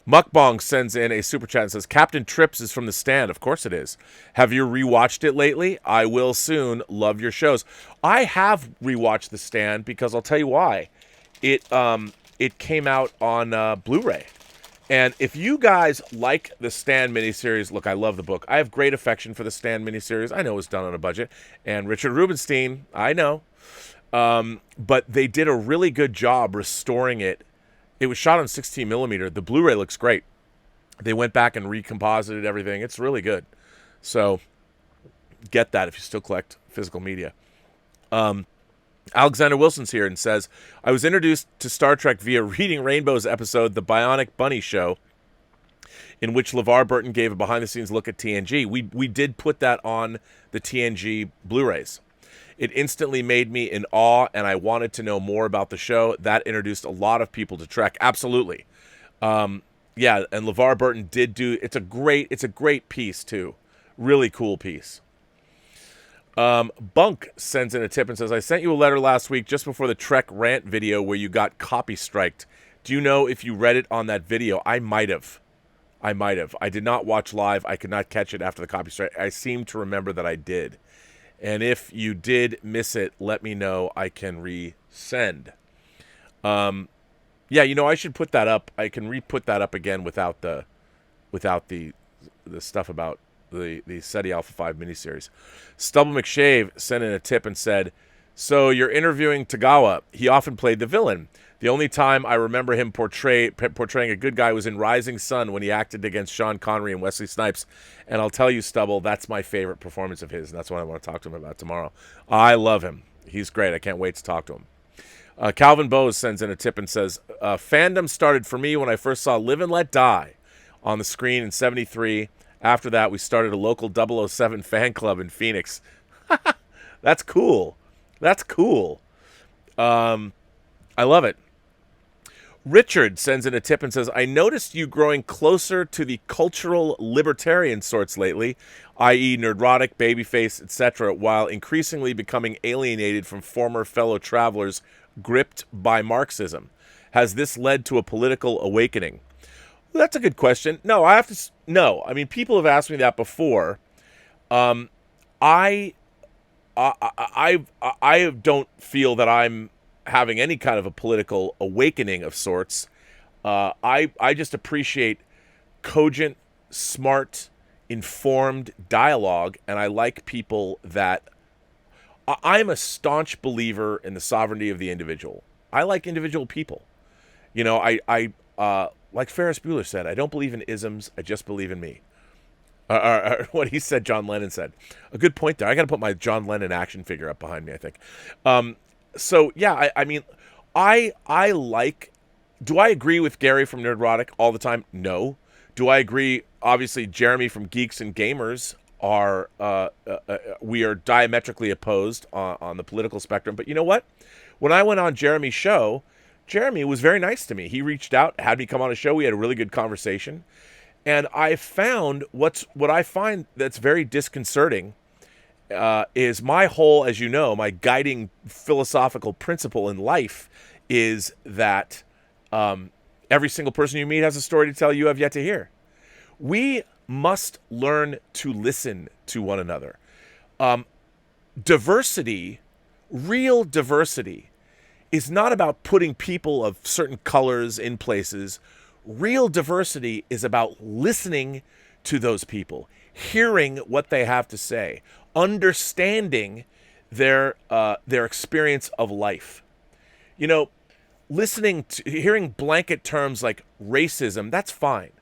Mukbong sends in a super chat and says, Captain Trips is from The Stand. Of course it is. Have you rewatched it lately? I will soon. Love your shows. I have rewatched The Stand because I'll tell you why. It came out on Blu-ray. And if you guys like the Stand miniseries, look, I love the book. I have great affection for the Stand miniseries. I know it was done on a budget. And Richard Rubenstein, I know. But they did a really good job restoring it. It was shot on 16 millimeter. The Blu-ray looks great. They went back and recomposited everything. It's really good. So get that if you still collect physical media. Alexander Wilson's here and says, I was introduced to Star Trek via Reading Rainbow's episode, The Bionic Bunny Show, in which LeVar Burton gave a behind-the-scenes look at TNG. We did put that on the TNG Blu-rays. It instantly made me in awe, and I wanted to know more about the show. That introduced a lot of people to Trek. Absolutely. Yeah, and LeVar Burton did do... It's a great piece, too. Really cool piece. Bunk sends in a tip and says, I sent you a letter last week just before the Trek rant video where you got copy striked. Do you know if you read it on that video? I might have. I did not watch live. I could not catch it after the copy strike. I seem to remember that I did. And if you did miss it, let me know. I can resend. Yeah, I should put that up. I can re-put that up again without the stuff about the SETI Alpha 5 miniseries. Stubble McShave sent in a tip and said, so you're interviewing Tagawa. He often played the villain. The only time I remember him portraying a good guy was in Rising Sun when he acted against Sean Connery and Wesley Snipes. And I'll tell you, Stubble, that's my favorite performance of his, and that's what I want to talk to him about tomorrow. I love him. He's great. I can't wait to talk to him. Calvin Bose sends in a tip and says, fandom started for me when I first saw Live and Let Die on the screen in 73. After that, we started a local 007 fan club in Phoenix. That's cool. I love it. Richard sends in a tip and says, I noticed you growing closer to the cultural libertarian sorts lately, i.e. nerdrotic, babyface, etc., while increasingly becoming alienated from former fellow travelers gripped by Marxism. Has this led to a political awakening? Well, that's a good question. No, no. I mean, people have asked me that before. I don't feel that I'm having any kind of a political awakening of sorts. I just appreciate cogent, smart, informed dialogue, and I like people that... I'm a staunch believer in the sovereignty of the individual. I like individual people. Like Ferris Bueller said, I don't believe in isms, I just believe in me. What he said, John Lennon said. A good point there. I got to put my John Lennon action figure up behind me, I think. So, yeah, I mean, I like... Do I agree with Gary from Nerdrotic all the time? No. Do I agree, obviously, Jeremy from Geeks and Gamers are... we are diametrically opposed on the political spectrum. But you know what? When I went on Jeremy's show, Jeremy was very nice to me. He reached out, had me come on a show. We had a really good conversation. And I found what I find that's very disconcerting is my whole, as you know, my guiding philosophical principle in life is that every single person you meet has a story to tell you have yet to hear. We must learn to listen to one another. Diversity, real diversity, is not about putting people of certain colors in places. Real diversity is about listening to those people, hearing what they have to say, understanding their experience of life. Hearing blanket terms like racism, that's fine.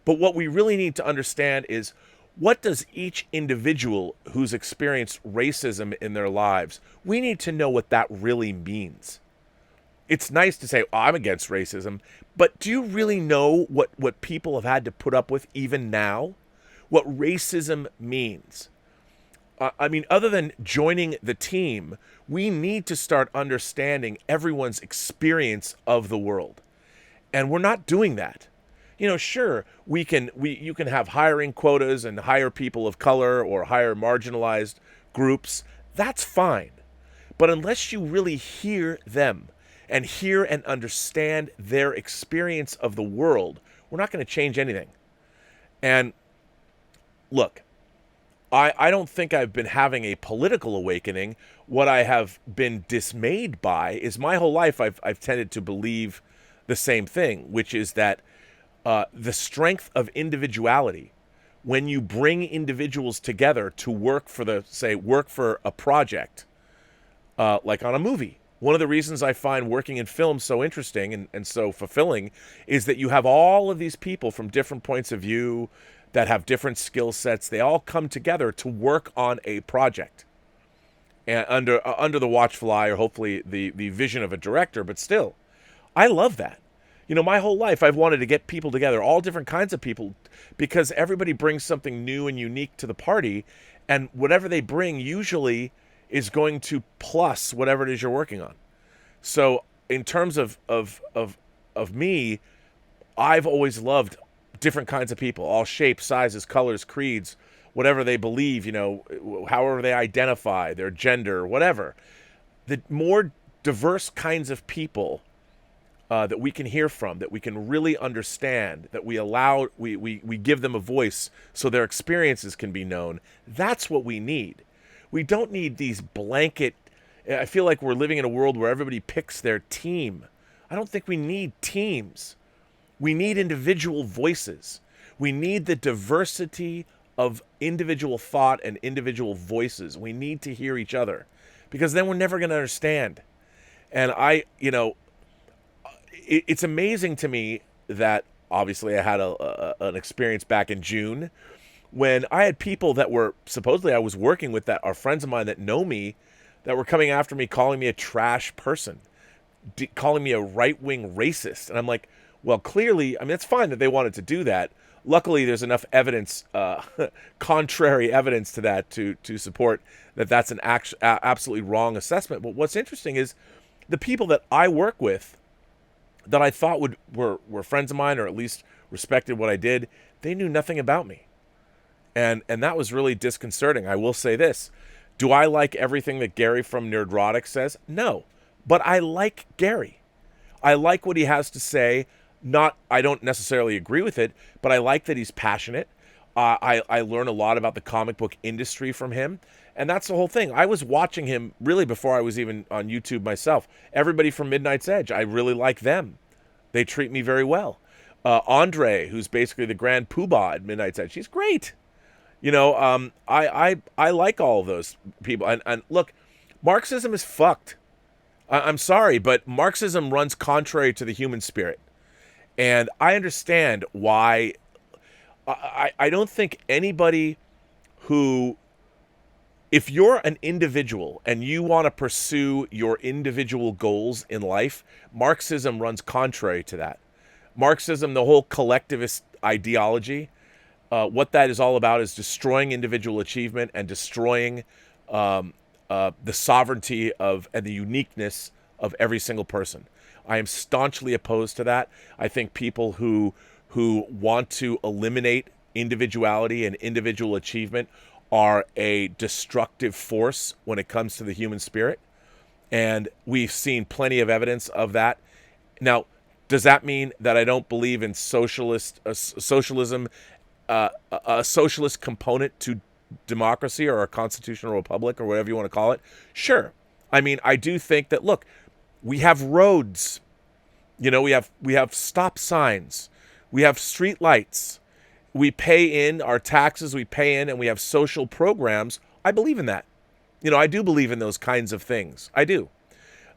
But what we really need to understand is, what does each individual who's experienced racism in their lives, we need to know what that really means. It's nice to say, I'm against racism, but do you really know what people have had to put up with even now? What racism means? I mean, other than joining the team, we need to start understanding everyone's experience of the world. And we're not doing that. Sure, you can have hiring quotas and hire people of color or hire marginalized groups. That's fine. But unless you really hear them and hear and understand their experience of the world, we're not going to change anything. And look, I don't think I've been having a political awakening. What I have been dismayed by is my whole life I've tended to believe the same thing, which is that the strength of individuality, when you bring individuals together to work for a project, like on a movie. One of the reasons I find working in film so interesting and so fulfilling is that you have all of these people from different points of view that have different skill sets. They all come together to work on a project, and under the watchful eye, or hopefully the vision of a director. But still, I love that. My whole life I've wanted to get people together, all different kinds of people, because everybody brings something new and unique to the party, and whatever they bring usually is going to plus whatever it is you're working on. So in terms of me, I've always loved different kinds of people, all shapes, sizes, colors, creeds, whatever they believe, however they identify, their gender, whatever. The more diverse kinds of people that we can hear from, that we can really understand, that we give them a voice so their experiences can be known, that's what we need. We don't need these blanket. I feel like we're living in a world where everybody picks their team. I don't think we need teams. We need individual voices. We need the diversity of individual thought and individual voices. We need to hear each other, because then we're never going to understand. And it's amazing to me that obviously I had an experience back in June when I had people that were supposedly I was working with, that are friends of mine that know me, that were coming after me, calling me a trash person, calling me a right-wing racist. And I'm like, well, clearly, it's fine that they wanted to do that. Luckily, there's enough evidence, contrary evidence to that, to support that that's an absolutely wrong assessment. But what's interesting is the people that I work with, that I thought were friends of mine, or at least respected what I did, they knew nothing about me. And that was really disconcerting. I will say this. Do I like everything that Gary from Nerdrotic says? No. But I like Gary. I like what he has to say. I don't necessarily agree with it, but I like that he's passionate. I learn a lot about the comic book industry from him. And that's the whole thing. I was watching him really before I was even on YouTube myself. Everybody from Midnight's Edge, I really like them. They treat me very Andre, who's basically the grand poobah at Midnight's Edge, he's great. I like all of those people. And look, Marxism is fucked. I'm sorry, but Marxism runs contrary to the human spirit. And I understand why. I don't think anybody who, if you're an individual and you want to pursue your individual goals in life, Marxism runs contrary to that. Marxism, the whole collectivist ideology, what that is all about is destroying individual achievement and destroying the sovereignty and the uniqueness of every single person. I am staunchly opposed to that. I think people who want to eliminate individuality and individual achievement are a destructive force when it comes to the human spirit. And we've seen plenty of evidence of that. Now, does that mean that I don't believe in socialism, a socialist component to democracy, or a constitutional republic, or whatever you want to call it? Sure. I do think that, look, we have roads, we have stop signs, we have street lights, we pay in our taxes, and we have social programs. I believe in that. I do believe in those kinds of things. I do.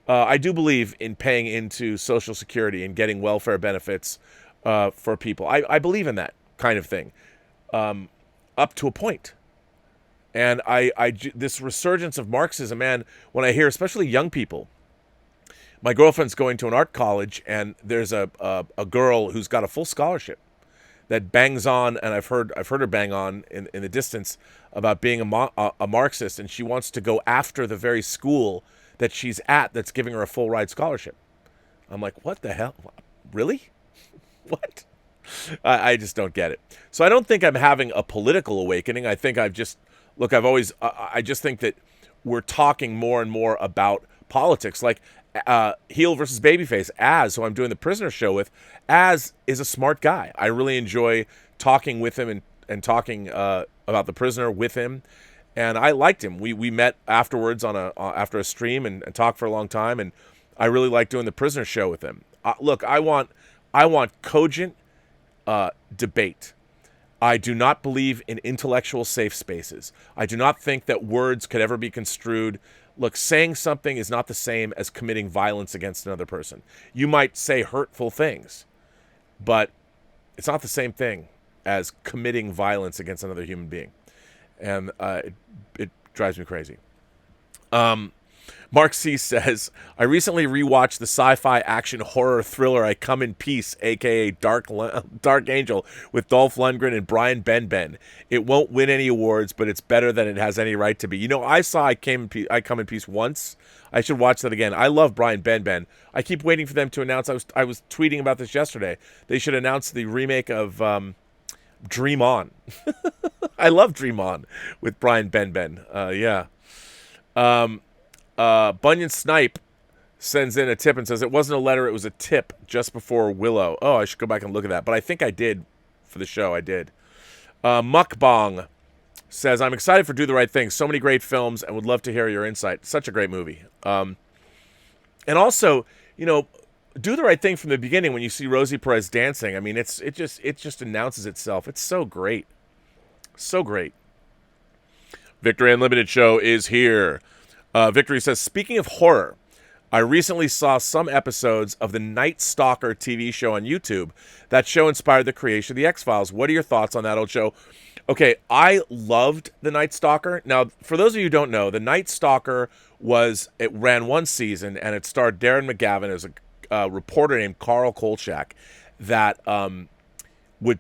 I do believe in paying into Social Security and getting welfare benefits for people. I believe in that kind of thing, up to a point. And this resurgence of Marxism, man, when I hear, especially young people, my girlfriend's going to an art college, and there's a girl who's got a full scholarship that bangs on, and I've heard her bang on in the distance about being a Marxist, and she wants to go after the very school that she's at that's giving her a full ride scholarship. I'm like, what the hell? Really? What? I just don't get it. So I don't think I'm having a political awakening. I think I just think that we're talking more and more about politics. Like heel versus babyface. Az, who I'm doing the Prisoner show with, Az is a smart guy. I really enjoy talking with him and talking about the Prisoner with him. And I liked him. We met afterwards after a stream and talked for a long time. And I really like doing the Prisoner show with him. Look, I want cogent debate. I do not believe in intellectual safe spaces. I do not think that words could ever be construed. Look, saying something is not the same as committing violence against another person. You might say hurtful things, but it's not the same thing as committing violence against another human being. And it drives me crazy. Mark C. says, I recently rewatched the sci-fi action horror thriller I Come in Peace, a.k.a. Dark Angel, with Dolph Lundgren and Brian Benben. It won't win any awards, but it's better than it has any right to be. You know, I saw I Come in Peace once. I should watch that again. I love Brian Benben. I keep waiting for them to announce. I was tweeting about this yesterday. They should announce the remake of Dream On. I love Dream On with Brian Benben. Yeah. Bunyan Snipe sends in a tip and says, it wasn't a letter, it was a tip just before Willow. Oh, I should go back and look at that. But I think I did for the show. I did. Mukbong says, I'm excited for Do the Right Thing. So many great films and would love to hear your insight. Such a great movie. And also, you know, Do the Right Thing from the beginning when you see Rosie Perez dancing. I mean, it just announces itself. It's so great. So great. Victory Unlimited show is here. Victory says, speaking of horror, I recently saw some episodes of the Night Stalker TV show on YouTube. That show inspired the creation of the X-Files. What are your thoughts on that old show? Okay, I loved the Night Stalker. Now, for those of you who don't know, the Night Stalker it ran one season, and it starred Darren McGavin as a reporter named Carl Kolchak that would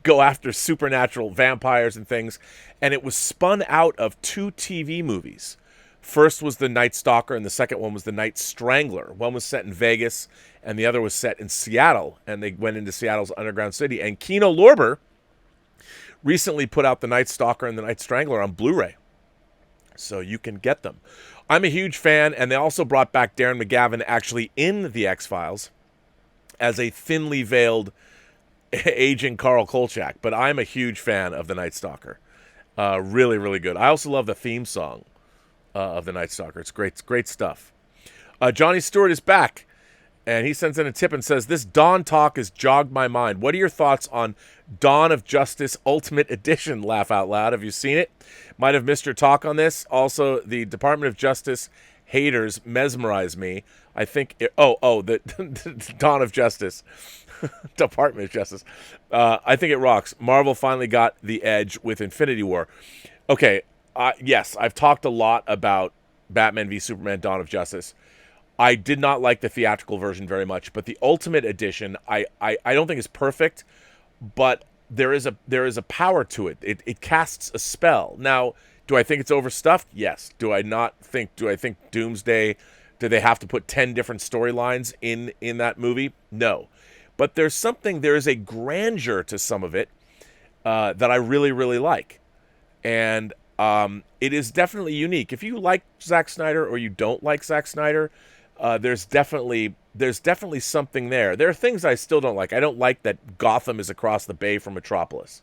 go after supernatural vampires and things. And it was spun out of 2 TV movies. First was the Night Stalker, and the second one was the Night Strangler. One was set in Vegas, and the other was set in Seattle. And they went into Seattle's underground city. And Kino Lorber recently put out the Night Stalker and the Night Strangler on Blu-ray. So you can get them. I'm a huge fan, and they also brought back Darren McGavin actually in the X-Files as a thinly veiled aging Carl Kolchak. But I'm a huge fan of the Night Stalker. Really, really good. I also love the theme song of the Night Stalker. It's great stuff. Johnny Stewart is back, and he sends in a tip and says, this Dawn talk has jogged my mind. What are your thoughts on Dawn of Justice Ultimate Edition? Laugh out loud. Have you seen it? Might have missed your talk on this. Also, the Department of Justice haters mesmerize me. I think the Dawn of Justice Department of Justice. I think it rocks. Marvel finally got the edge with Infinity War. Okay, yes, I've talked a lot about Batman v Superman Dawn of Justice. I did not like the theatrical version very much, but the Ultimate Edition, I don't think is perfect, but there is a power to it. It casts a spell. Now, do I think it's overstuffed? Yes. Do I think Doomsday, do they have to put 10 different storylines in that movie? No. But there is a grandeur to some of it that I really, really like. And it is definitely unique. If you like Zack Snyder or you don't like Zack Snyder, there's definitely something there. There are things I still don't like. I don't like that Gotham is across the bay from Metropolis.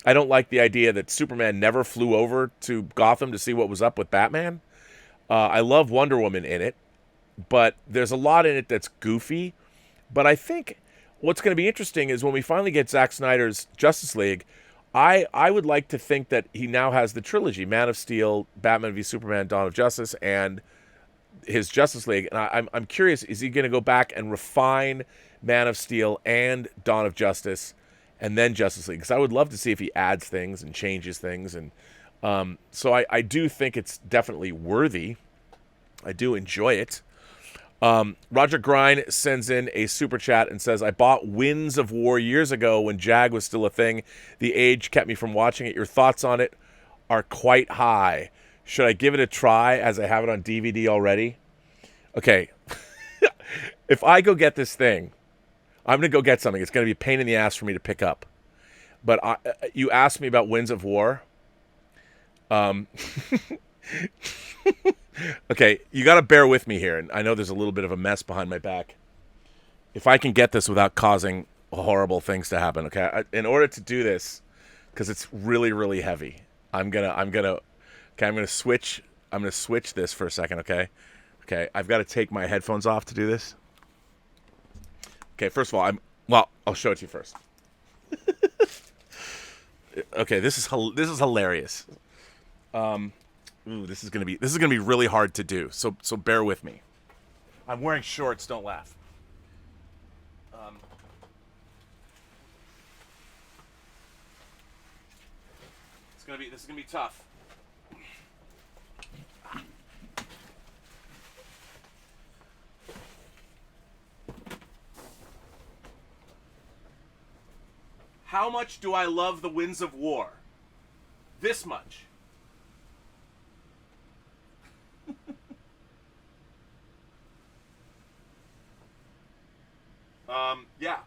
I don't like the idea that Superman never flew over to Gotham to see what was up with Batman. I love Wonder Woman in it, but there's a lot in it that's goofy. But I think what's going to be interesting is when we finally get Zack Snyder's Justice League, I would like to think that he now has the trilogy, Man of Steel, Batman v Superman, Dawn of Justice, and his Justice League. And I'm curious, is he going to go back and refine Man of Steel and Dawn of Justice and then Justice League? Because I would love to see if he adds things and changes things. And so I do think it's definitely worthy. I do enjoy it. Roger Grind sends in a super chat and says, I bought Winds of War years ago when JAG was still a thing. The age kept me from watching it. Your thoughts on it are quite high. Should I give it a try as I have it on DVD already? Okay. If I go get this thing, I'm going to go get something. It's going to be a pain in the ass for me to pick up. But you asked me about Winds of War. Okay, you got to bear with me here, and I know there's a little bit of a mess behind my back. If I can get this without causing horrible things to happen, okay? In order to do this, because it's really, really heavy, I'm gonna switch. I'm gonna switch this for a second, okay? Okay, I've got to take my headphones off to do this. Okay, first of all, I'll show it to you first. Okay, this is hilarious. This is gonna be really hard to do. So bear with me. I'm wearing shorts. Don't laugh. This is gonna be tough. How much do I love the Winds of War? This much. Yeah.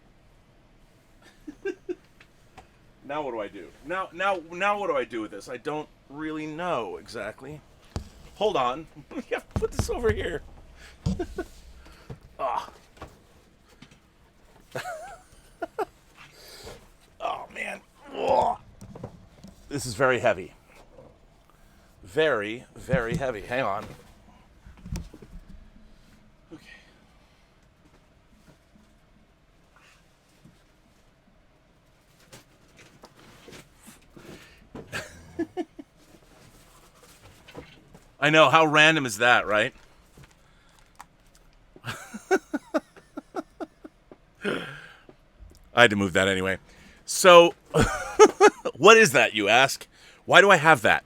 Now what do I do? Now what do I do with this? I don't really know exactly. Hold on. You have to put this over here. Oh. Oh man. Oh. This is very heavy. Very, very heavy. Hang on. I know, how random is that, right? I had to move that anyway. So, what is that, you ask? Why do I have that?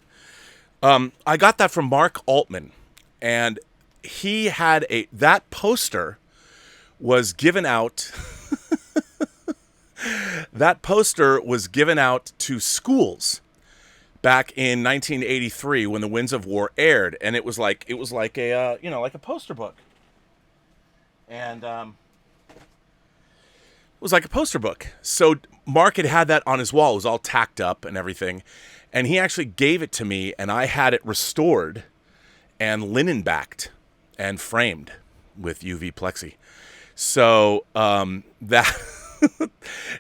I got that from Mark Altman, and he had that poster was given out. That poster was given out to schools back in 1983 when The Winds of War aired, and it was like a like a poster book, and it was like a poster book. So Mark had that on his wall. It was all tacked up and everything, and he actually gave it to me, and I had it restored and linen backed and framed with UV plexi. So that.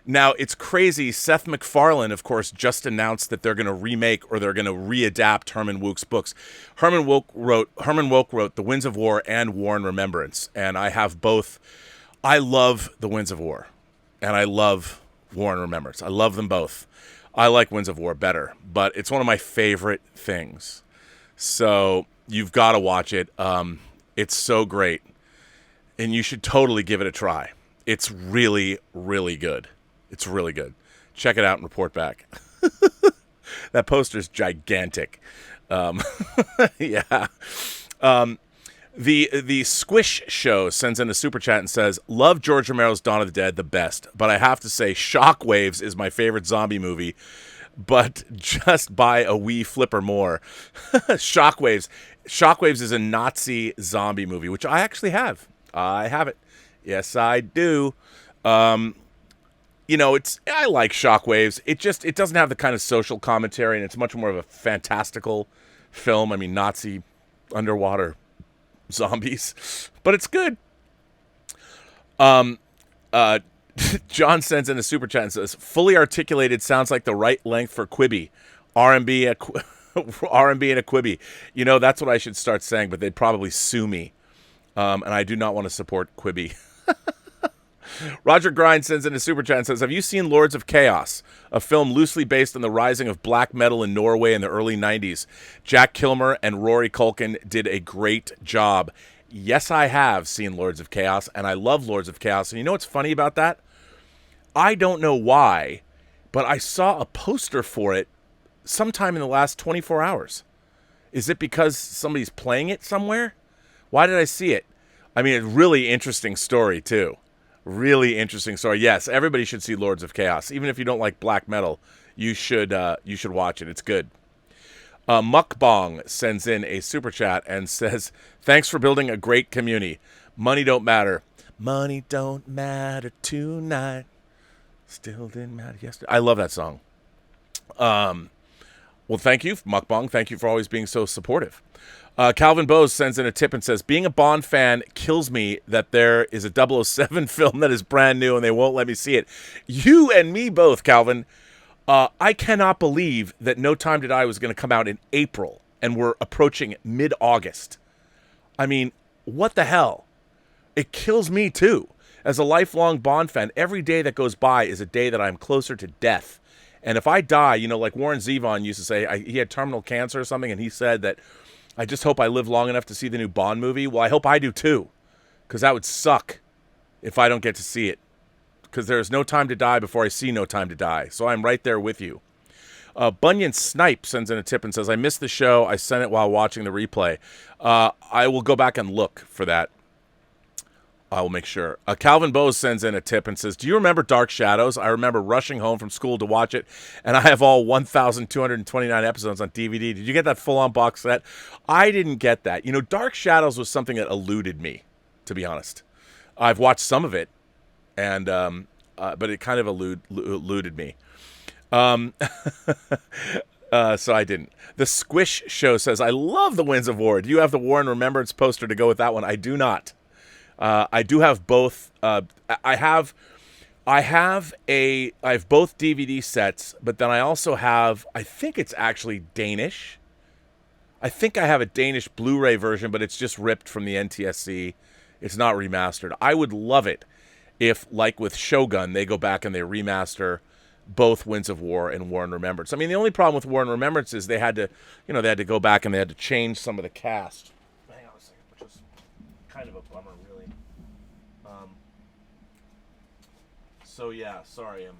Now, it's crazy. Seth MacFarlane, of course, just announced that they're going to remake or they're going to readapt Herman Wouk's books. Herman Wouk wrote The Winds of War and War and Remembrance, and I have both. I love The Winds of War, and I love War and Remembrance. I love them both. I like Winds of War better, but it's one of my favorite things. So you've got to watch it. It's so great, and you should totally give it a try. It's really, really good. It's really good. Check it out and report back. That poster's gigantic. Yeah. The Squish Show sends in a super chat and says, love George Romero's Dawn of the Dead the best, but I have to say Shockwaves is my favorite zombie movie, but just by a wee flipper more. Shockwaves is a Nazi zombie movie, which I actually have. I have it. Yes, I do. I like Shockwaves. It doesn't have the kind of social commentary, and it's much more of a fantastical film. I mean, Nazi underwater zombies, but it's good. John sends in a super chat and says, fully articulated sounds like the right length for Quibi. R&B and a Quibi. That's what I should start saying, but they'd probably sue me. And I do not want to support Quibi. Roger Grind sends in a super chat and says, have you seen Lords of Chaos, a film loosely based on the rising of black metal in Norway in the early 90s? Jack Kilmer and Rory Culkin did a great job. Yes, I have seen Lords of Chaos, and I love Lords of Chaos. And you know what's funny about that? I don't know why, but I saw a poster for it sometime in the last 24 hours. Is it because somebody's playing it somewhere? Why did I see it? I mean, a really interesting story, too. Really interesting story. Yes, everybody should see Lords of Chaos. Even if you don't like black metal, you should watch it. It's good. Mukbong sends in a super chat and says, thanks for building a great community. Money don't matter. Money don't matter tonight. Still didn't matter yesterday. I love that song. What Well, thank you, Mukbang. Thank you for always being so supportive. Calvin Bose sends in a tip and says, being a Bond fan kills me that there is a 007 film that is brand new and they won't let me see it. You and me both, Calvin. I cannot believe that No Time to Die was going to come out in April and we're approaching mid-August. I mean, what the hell? It kills me, too. As a lifelong Bond fan, every day that goes by is a day that I'm closer to death. And if I die, like Warren Zevon used to say, he had terminal cancer or something, and he said that, I just hope I live long enough to see the new Bond movie. Well, I hope I do too, because that would suck if I don't get to see it, because there is no time to die before I see No Time to Die. So I'm right there with you. Bunyan Snipe sends in a tip and says, I missed the show. I sent it while watching the replay. I will go back and look for that. I will make sure. Calvin Bose sends in a tip and says, do you remember Dark Shadows? I remember rushing home from school to watch it, and I have all 1,229 episodes on DVD. Did you get that full-on box set? I didn't get that. Dark Shadows was something that eluded me, to be honest. I've watched some of it, and but it kind of eluded me. So I didn't. The Squish Show says, I love the Winds of War. Do you have the War and Remembrance poster to go with that one? I do not. I do have both. I have both DVD sets, but then I also have, I think it's actually Danish. I think I have a Danish Blu-ray version, but it's just ripped from the NTSC. It's not remastered. I would love it if, like with Shogun, they go back and they remaster both Winds of War and War and Remembrance. I mean, the only problem with War and Remembrance is they had to go back and they had to change some of the cast. Hang on a second, which is kind of a bummer, really. So yeah, sorry, I'm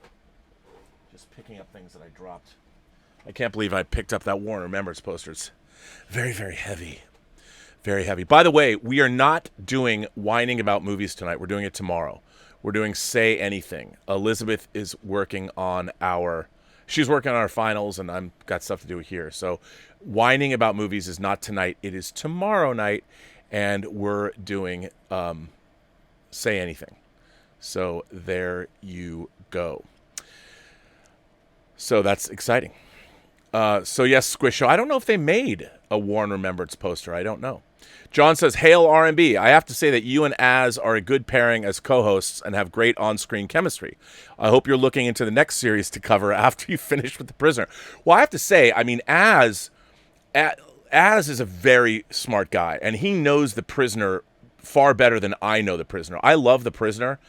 just picking up things that I dropped. I can't believe I picked up that War and Remembrance poster. It's very, very heavy. Very heavy. By the way, we are not doing whining about movies tonight. We're doing it tomorrow. We're doing Say Anything. Elizabeth is working on our finals, and I'm got stuff to do here. So whining about movies is not tonight. It is tomorrow night, and we're doing Say Anything. So there you go. So that's exciting. So yes, Squish Show. I don't know if they made a War and Remembrance poster. I don't know. John says, hail R&B. I have to say that you and Az are a good pairing as co-hosts and have great on-screen chemistry. I hope you're looking into the next series to cover after you finish with The Prisoner. Well, I have to say, I mean, Az is a very smart guy, and he knows The Prisoner far better than I know The Prisoner. I love The Prisoner.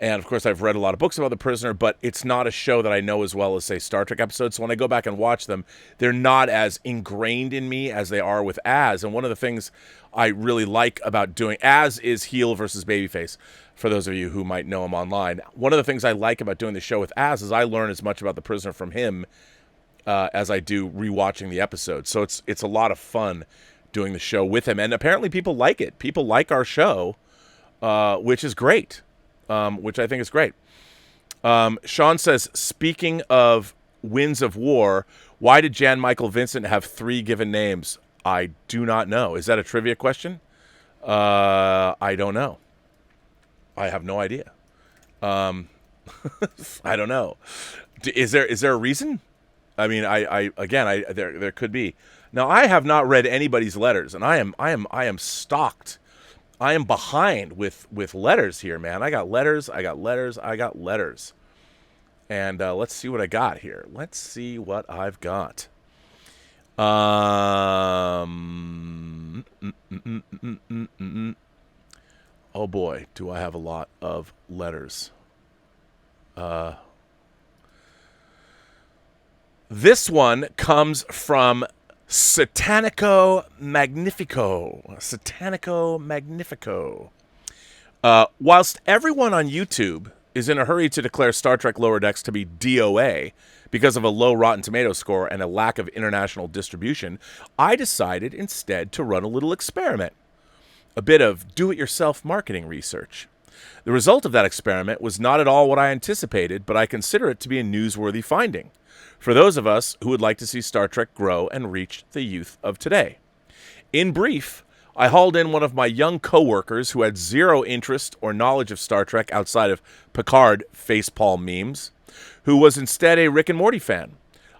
And, of course, I've read a lot of books about The Prisoner, but it's not a show that I know as well as, say, Star Trek episodes. So when I go back and watch them, they're not as ingrained in me as they are with Az. And one of the things I really like about doing Az is heel versus babyface, for those of you who might know him online. One of the things I like about doing the show with Az is I learn as much about The Prisoner from him as I do rewatching the episodes. So it's a lot of fun doing the show with him. And apparently people like it. People like our show, which is great. Which I think is great. Sean says, speaking of Winds of War, why did Jan Michael Vincent have 3 given names? I do not know. Is that a trivia question? I don't know. I have no idea. I don't know. Is there a reason? I mean, there could be. Now, I have not read anybody's letters, and I am stocked. I am behind with letters here, man. I got letters. And let's see what I got here. Let's see what I've got. Oh, boy, do I have a lot of letters. This one comes from Satanico Magnifico. Whilst everyone on YouTube is in a hurry to declare Star Trek Lower Decks to be DOA because of a low Rotten Tomato score and a lack of international distribution, I decided instead to run a little experiment. A bit of do-it-yourself marketing research. The result of that experiment was not at all what I anticipated, but I consider it to be a newsworthy finding for those of us who would like to see Star Trek grow and reach the youth of today. In brief, I hauled in one of my young coworkers who had zero interest or knowledge of Star Trek outside of Picard facepalm memes, who was instead a Rick and Morty fan.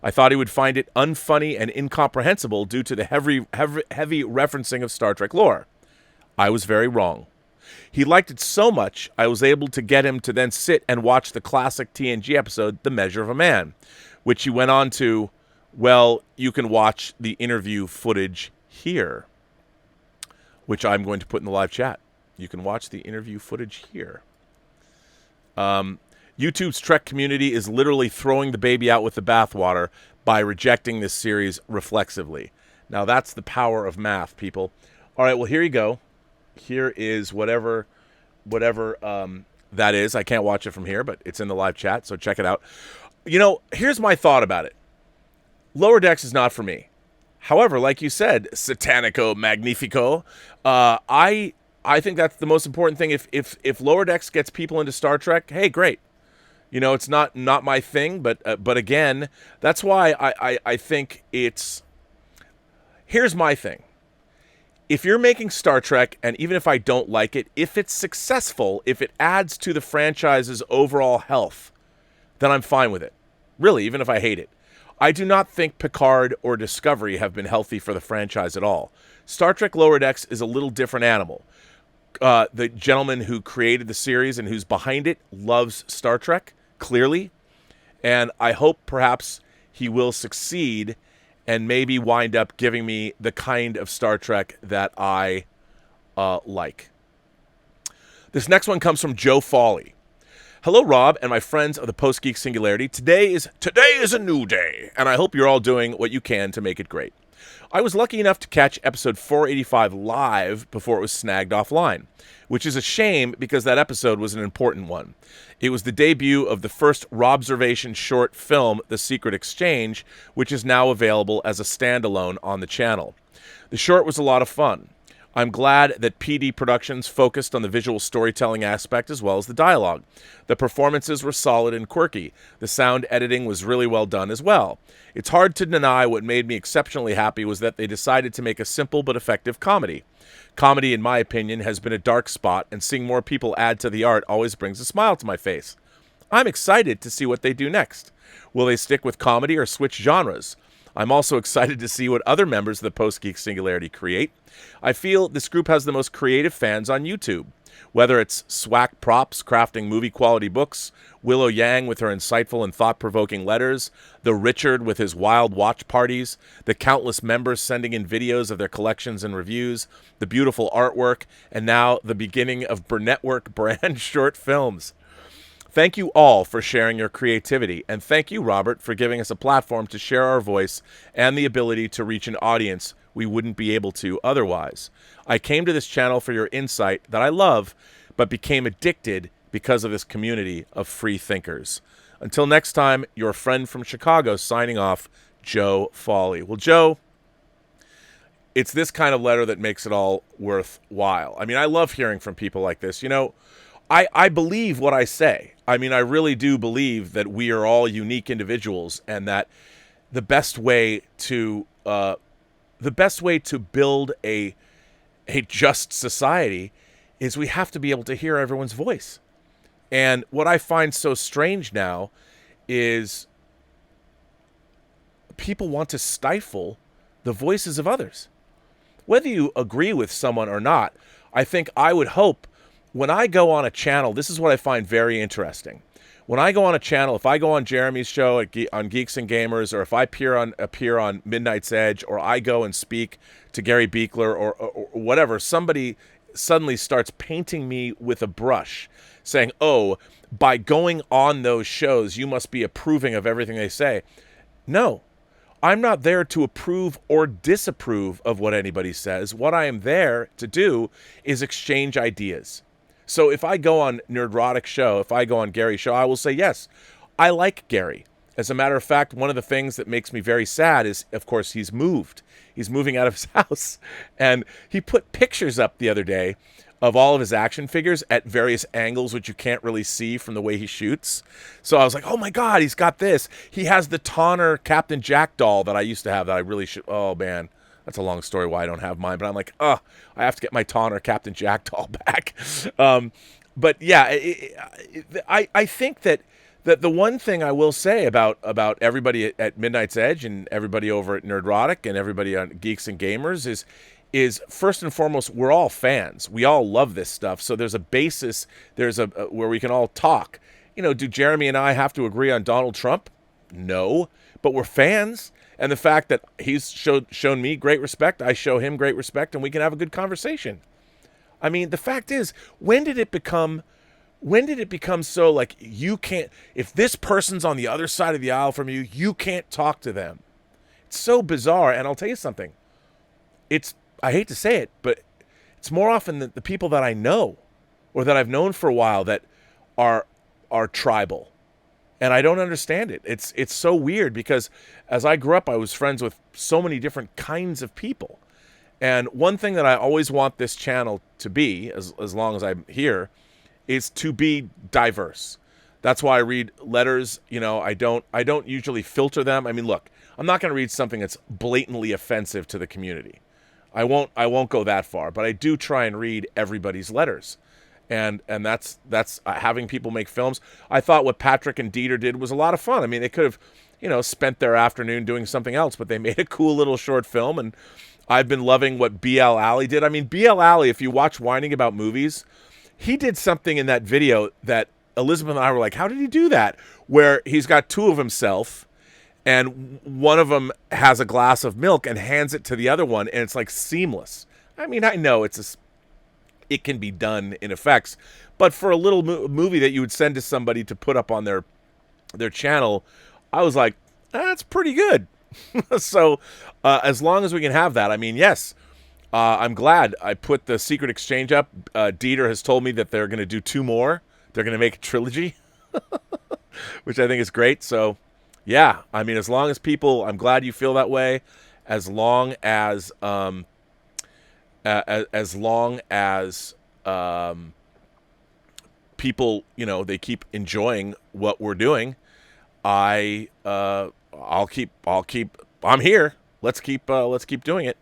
I thought he would find it unfunny and incomprehensible due to the heavy referencing of Star Trek lore. I was very wrong. He liked it so much, I was able to get him to then sit and watch the classic TNG episode, The Measure of a Man, which he went on to, well, you can watch the interview footage here, which I'm going to put in the live chat. You can watch the interview footage here. YouTube's Trek community is literally throwing the baby out with the bathwater by rejecting this series reflexively. Now, that's the power of math, people. All right, well, here you go. Here is whatever that is. I can't watch it from here, but it's in the live chat, so check it out. You know, here's my thought about it. Lower Decks is not for me. However, like you said, Satanico Magnifico, I think that's the most important thing. If Lower Decks gets people into Star Trek, hey, great. You know, it's not my thing, but again, that's why I think it's... Here's my thing. If you're making Star Trek, and even if I don't like it, if it's successful, if it adds to the franchise's overall health, then I'm fine with it. Really, even if I hate it. I do not think Picard or Discovery have been healthy for the franchise at all. Star Trek Lower Decks is a little different animal. The gentleman who created the series and who's behind it loves Star Trek, clearly. And I hope perhaps he will succeed and maybe wind up giving me the kind of Star Trek that I like. This next one comes from Joe Fawley. Hello, Rob, and my friends of the Post-Geek Singularity. Today is a new day, and I hope you're all doing what you can to make it great. I was lucky enough to catch episode 485 live before it was snagged offline, which is a shame because that episode was an important one. It was the debut of the first Robservations short film, The Secret Exchange, which is now available as a standalone on the channel. The short was a lot of fun. I'm glad that PD Productions focused on the visual storytelling aspect as well as the dialogue. The performances were solid and quirky. The sound editing was really well done as well. It's hard to deny what made me exceptionally happy was that they decided to make a simple but effective comedy. Comedy, in my opinion, has been a dark spot, and seeing more people add to the art always brings a smile to my face. I'm excited to see what they do next. Will they stick with comedy or switch genres? I'm also excited to see what other members of the Post-Geek Singularity create. I feel this group has the most creative fans on YouTube. Whether it's Swack Props crafting movie-quality books, Willow Yang with her insightful and thought-provoking letters, the Richard with his wild watch parties, the countless members sending in videos of their collections and reviews, the beautiful artwork, and now the beginning of Burnettwork brand short films. Thank you all for sharing your creativity, and thank you, Robert, for giving us a platform to share our voice and the ability to reach an audience we wouldn't be able to otherwise. I came to this channel for your insight that I love, but became addicted because of this community of free thinkers. Until next time, your friend from Chicago signing off, Joe Fawley. Well, Joe, it's this kind of letter that makes it all worthwhile. I mean, I love hearing from people like this. You know, I believe what I say. I mean, I really do believe that we are all unique individuals, and that the best way to build a just society is we have to be able to hear everyone's voice. And what I find so strange now is people want to stifle the voices of others. Whether you agree with someone or not, I think I would hope when I go on a channel, this is what I find very interesting. When I go on a channel, if I go on Jeremy's show on Geeks and Gamers, or if I appear on Midnight's Edge, or I go and speak to Gary Beekler or whatever, somebody suddenly starts painting me with a brush, saying, oh, by going on those shows, you must be approving of everything they say. No, I'm not there to approve or disapprove of what anybody says. What I am there to do is exchange ideas. So if I go on Nerdrotic's show, if I go on Gary's show, I will say, yes, I like Gary. As a matter of fact, one of the things that makes me very sad is, of course, he's moved. He's moving out of his house. And he put pictures up the other day of all of his action figures at various angles, which you can't really see from the way he shoots. So I was like, oh my God, he's got this. He has the Tonner Captain Jack doll that I used to have that I really should. Oh, man. That's a long story why I don't have mine, but I'm like, I have to get my Tonner Captain Jack doll back. But yeah, I think that that the one thing I will say about everybody at Midnight's Edge and everybody over at Nerdrotic and everybody on Geeks and Gamers is first and foremost, we're all fans. We all love this stuff. So there's a basis, there's a where we can all talk. You know, do Jeremy and I have to agree on Donald Trump? No, but we're fans. And the fact that he's shown me great respect, I show him great respect, and we can have a good conversation. I mean, the fact is, when did it become so like you can't, if this person's on the other side of the aisle from you, you can't talk to them? It's so bizarre. And I'll tell you something. I hate to say it, but it's more often that the people that I know or that I've known for a while that are tribal. And I don't understand it. It's so weird because as I grew up, I was friends with so many different kinds of people. And one thing that I always want this channel to be, as long as I'm here, is to be diverse. That's why I read letters. You know, I don't usually filter them. I mean, look, I'm not going to read something that's blatantly offensive to the community. I won't go that far, but I do try and read everybody's letters. And that's having people make films. I thought what Patrick and Dieter did was a lot of fun. I mean, they could have, you know, spent their afternoon doing something else, but they made a cool little short film. And I've been loving what B.L. Alley did. I mean, B.L. Alley, if you watch Whining About Movies, he did something in that video that Elizabeth and I were like, how did he do that? Where he's got two of himself, and one of them has a glass of milk and hands it to the other one, and it's like seamless. I mean, I know it can be done in effects, but for a little movie that you would send to somebody to put up on their channel, I was like, that's pretty good. So as long as we can have that, I mean, yes, I'm glad I put the Secret Exchange up. Dieter has told me that they're going to do 2 more. They're going to make a trilogy, which I think is great. So yeah, I mean, as long as people, I'm glad you feel that way. As long as people, you know, they keep enjoying what we're doing, I'll keep. I'm here. Let's keep doing it.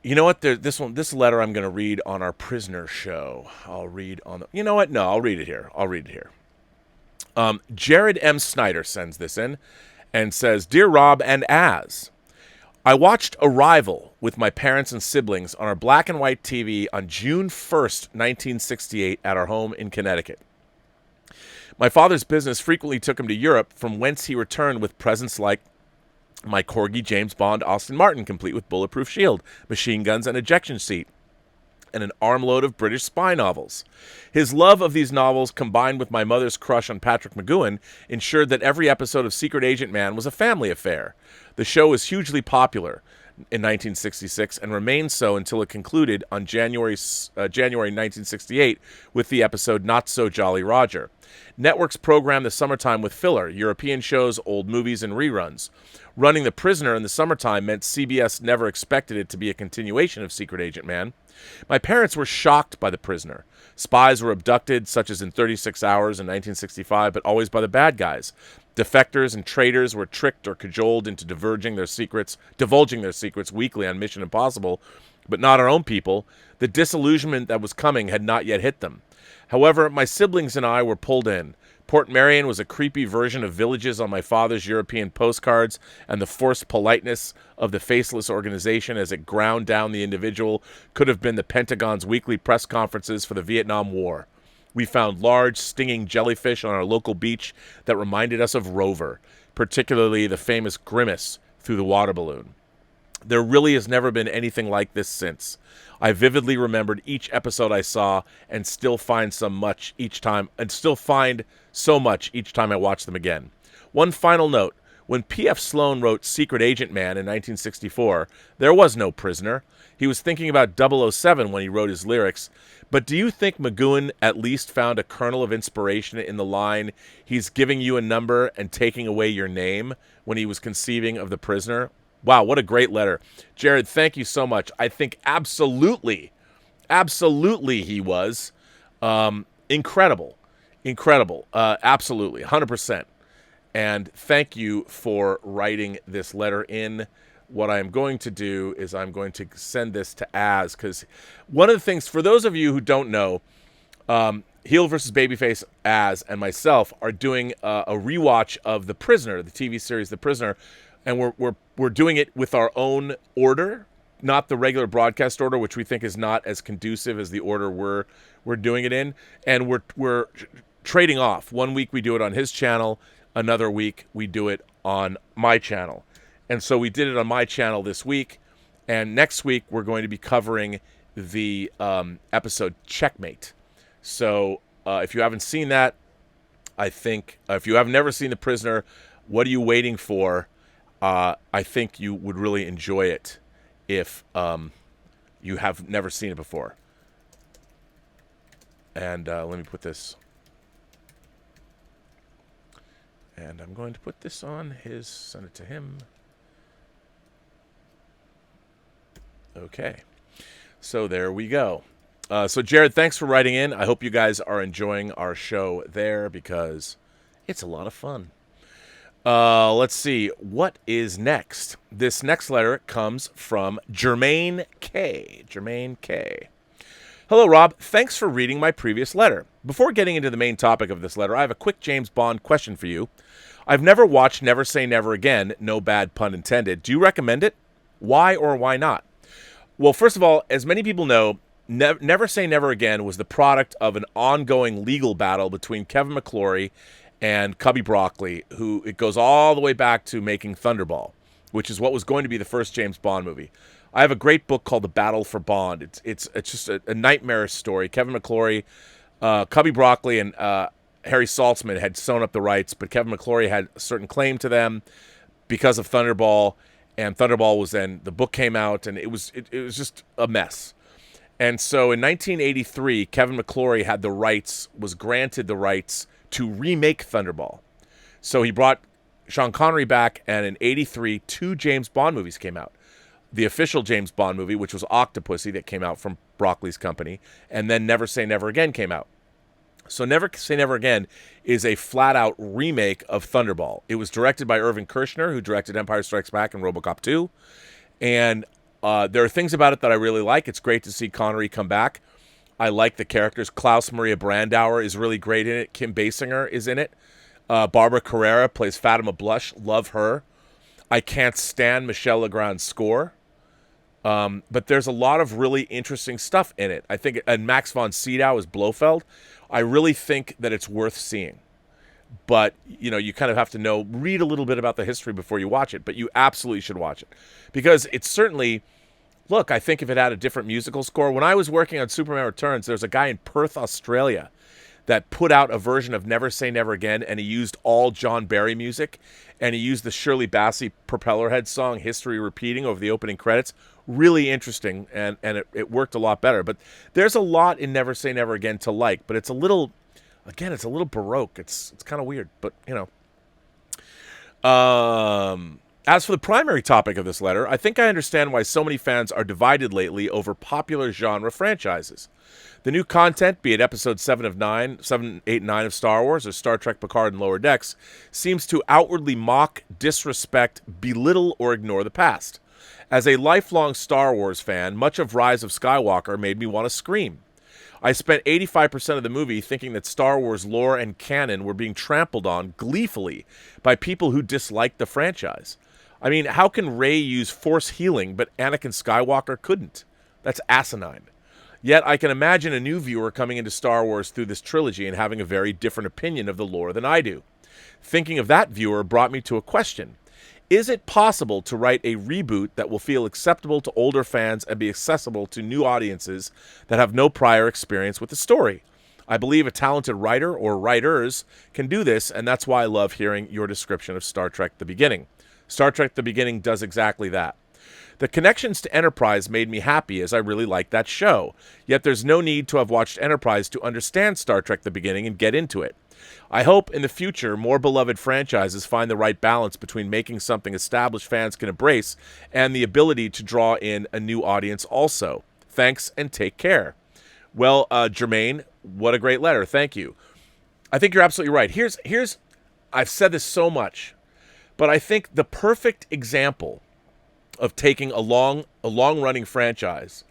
You know what? This letter I'm going to read on our prisoner show. I'll read on the. You know what? No, I'll read it here. Jared M. Snyder sends this in and says, "Dear Rob and Az, I watched Arrival with my parents and siblings on our black and white TV on June 1st, 1968 at our home in Connecticut. My father's business frequently took him to Europe, from whence he returned with presents like my Corgi James Bond Aston Martin, complete with bulletproof shield, machine guns, and ejection seat, and an armload of British spy novels. His love of these novels, combined with my mother's crush on Patrick McGoohan, ensured that every episode of Secret Agent Man was a family affair. The show was hugely popular in 1966 and remained so until it concluded on January 1968 with the episode Not So Jolly Roger. Networks programmed the summertime with filler, European shows, old movies, and reruns. Running The Prisoner in the summertime meant CBS never expected it to be a continuation of Secret Agent Man. My parents were shocked by The Prisoner. Spies were abducted, such as in 36 Hours in 1965, but always by the bad guys. Defectors and traitors were tricked or cajoled into divulging their secrets weekly on Mission Impossible, but not our own people. The disillusionment that was coming had not yet hit them. However, my siblings and I were pulled in. Port Marion was a creepy version of villages on my father's European postcards, and the forced politeness of the faceless organization as it ground down the individual could have been the Pentagon's weekly press conferences for the Vietnam War. We found large, stinging jellyfish on our local beach that reminded us of Rover, particularly the famous Grimace through the water balloon. There really has never been anything like this since. I vividly remembered each episode I saw and still find so much each time I watch them again. One final note. When P.F. Sloan wrote Secret Agent Man in 1964, there was no prisoner. He was thinking about 007 when he wrote his lyrics. But do you think McGoohan at least found a kernel of inspiration in the line, "He's giving you a number and taking away your name," when he was conceiving of The Prisoner? Wow, what a great letter. Jared, thank you so much. I think absolutely he was. Incredible. Absolutely, 100%. And thank you for writing this letter in. What I'm going to do is I'm going to send this to Az, because one of the things, for those of you who don't know, Heel versus Babyface and myself are doing a rewatch of The Prisoner, the TV series The Prisoner, and we're doing it with our own order, not the regular broadcast order, which we think is not as conducive as the order we're doing it in, and we're trading off. One week we do it on his channel, another week we do it on my channel, and so we did it on my channel this week, and next week we're going to be covering the episode Checkmate. So if you haven't seen that, I think if you have never seen The Prisoner, what are you waiting for? I think you would really enjoy it if you have never seen it before. And let me put this. And I'm going to put this on send it to him. Okay. So there we go. So Jared, thanks for writing in. I hope you guys are enjoying our show there because it's a lot of fun. Let's see. What is next? This next letter comes from Jermaine K. Jermaine K. Hello, Rob. Thanks for reading my previous letter. Before getting into the main topic of this letter, I have a quick James Bond question for you. I've never watched Never Say Never Again, no bad pun intended. Do you recommend it? Why or why not? Well, first of all, as many people know, Never Say Never Again was the product of an ongoing legal battle between Kevin McClory and Cubby Broccoli, who it goes all the way back to making Thunderball, which is what was going to be the first James Bond movie. I have a great book called The Battle for Bond. It's just a nightmarish story. Kevin McClory, Cubby Broccoli, and Harry Saltzman had sewn up the rights, but Kevin McClory had a certain claim to them because of Thunderball, and Thunderball was then, the book came out, and it was just a mess. And so in 1983, Kevin McClory was granted the rights to remake Thunderball. So he brought Sean Connery back, and in 83, 2 James Bond movies came out. The official James Bond movie, which was Octopussy, that came out from Broccoli's company, and then Never Say Never Again came out. So Never Say Never Again is a flat-out remake of Thunderball. It was directed by Irving Kershner, who directed Empire Strikes Back and RoboCop 2, and there are things about it that I really like. It's great to see Connery come back. I like the characters. Klaus Maria Brandauer is really great in it. Kim Basinger is in it. Barbara Carrera plays Fatima Blush. Love her. I can't stand Michel Legrand's score. But there's a lot of really interesting stuff in it. I think, and Max von Sydow is Blofeld. I really think that it's worth seeing. But, you kind of have to read a little bit about the history before you watch it. But you absolutely should watch it. Because it's certainly, look, I think if it had a different musical score. When I was working on Superman Returns, there's a guy in Perth, Australia, that put out a version of Never Say Never Again, and he used all John Barry music. And he used the Shirley Bassey Propellerhead song, History Repeating, over the opening credits. Really interesting, and it worked a lot better. But there's a lot in Never Say Never Again to like, but it's a little Baroque. It's kind of weird, but, As for the primary topic of this letter, I think I understand why so many fans are divided lately over popular genre franchises. The new content, be it episode 7, 8, and 9 of Star Wars or Star Trek Picard and Lower Decks, seems to outwardly mock, disrespect, belittle, or ignore the past. As a lifelong Star Wars fan, much of Rise of Skywalker made me want to scream. I spent 85% of the movie thinking that Star Wars lore and canon were being trampled on gleefully by people who disliked the franchise. I mean, how can Rey use Force healing, but Anakin Skywalker couldn't? That's asinine. Yet I can imagine a new viewer coming into Star Wars through this trilogy and having a very different opinion of the lore than I do. Thinking of that viewer brought me to a question. Is it possible to write a reboot that will feel acceptable to older fans and be accessible to new audiences that have no prior experience with the story? I believe a talented writer or writers can do this, and that's why I love hearing your description of Star Trek The Beginning. Star Trek The Beginning does exactly that. The connections to Enterprise made me happy as I really liked that show, yet there's no need to have watched Enterprise to understand Star Trek The Beginning and get into it. I hope in the future more beloved franchises find the right balance between making something established fans can embrace and the ability to draw in a new audience also. Thanks and take care. Well, Jermaine, what a great letter. Thank you. I think you're absolutely right. Here's I've said this so much, but I think the perfect example of taking a long-running franchise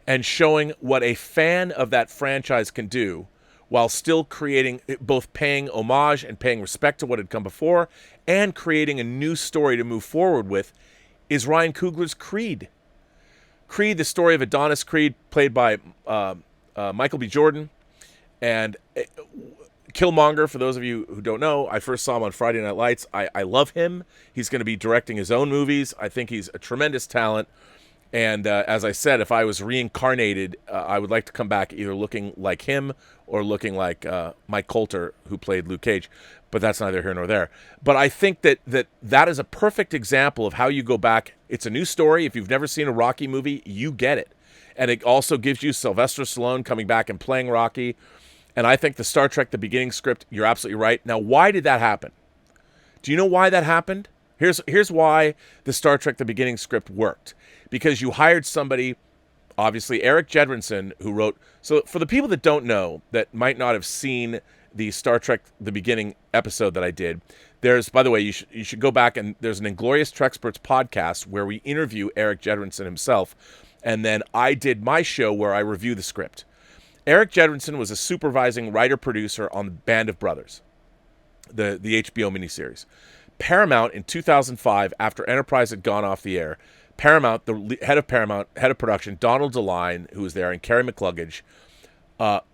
and showing what a fan of that franchise can do while still creating, both paying homage and paying respect to what had come before and creating a new story to move forward with, is Ryan Coogler's Creed. Creed, the story of Adonis Creed, played by Michael B. Jordan. And Killmonger, for those of you who don't know, I first saw him on Friday Night Lights. I love him. He's going to be directing his own movies. I think he's a tremendous talent. And as I said, if I was reincarnated, I would like to come back either looking like him or looking like Mike Coulter, who played Luke Cage. But that's neither here nor there. But I think that is a perfect example of how you go back. It's a new story. If you've never seen a Rocky movie, you get it. And it also gives you Sylvester Stallone coming back and playing Rocky. And I think the Star Trek The Beginning script, you're absolutely right. Now, why did that happen? Do you know why that happened? Here's why the Star Trek The Beginning script worked. Because you hired somebody, obviously Eric Jedrinson, who wrote... So for the people that don't know, that might not have seen the Star Trek The Beginning episode that I did, there's, by the way, you should go back, and there's an Inglorious Treksperts podcast where we interview Eric Jedrinson himself, and then I did my show where I review the script. Eric Jedrinson was a supervising writer-producer on Band of Brothers, the HBO miniseries. Paramount, in 2005, after Enterprise had gone off the air, Paramount, head of production, Donald DeLine, who was there, and Carrie McCluggage,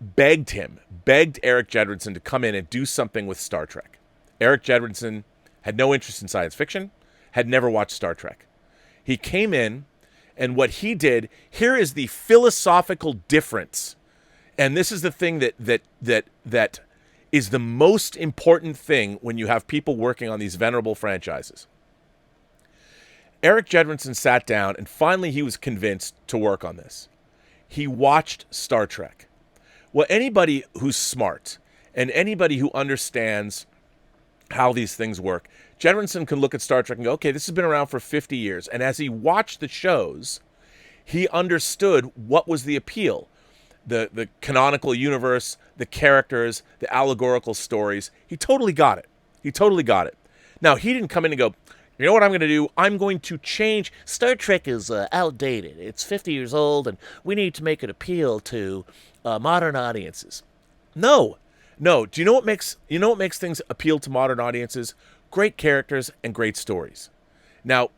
begged Eric Jedrinson to come in and do something with Star Trek. Eric Jedrinson had no interest in science fiction, had never watched Star Trek. He came in, and what he did, here is the philosophical difference, and this is the thing that is the most important thing when you have people working on these venerable franchises. Eric Jedrinson sat down, and finally he was convinced to work on this. He watched Star Trek. Well, anybody who's smart and anybody who understands how these things work, Jedrinson can look at Star Trek and go, okay, this has been around for 50 years. And as he watched the shows, he understood what was the appeal. The canonical universe, the characters, the allegorical stories. He totally got it. Now, he didn't come in and go, you know what I'm going to do? I'm going to change. Star Trek is outdated. It's 50 years old, and we need to make it appeal to modern audiences. No. Do you know what makes things appeal to modern audiences? Great characters and great stories. Now,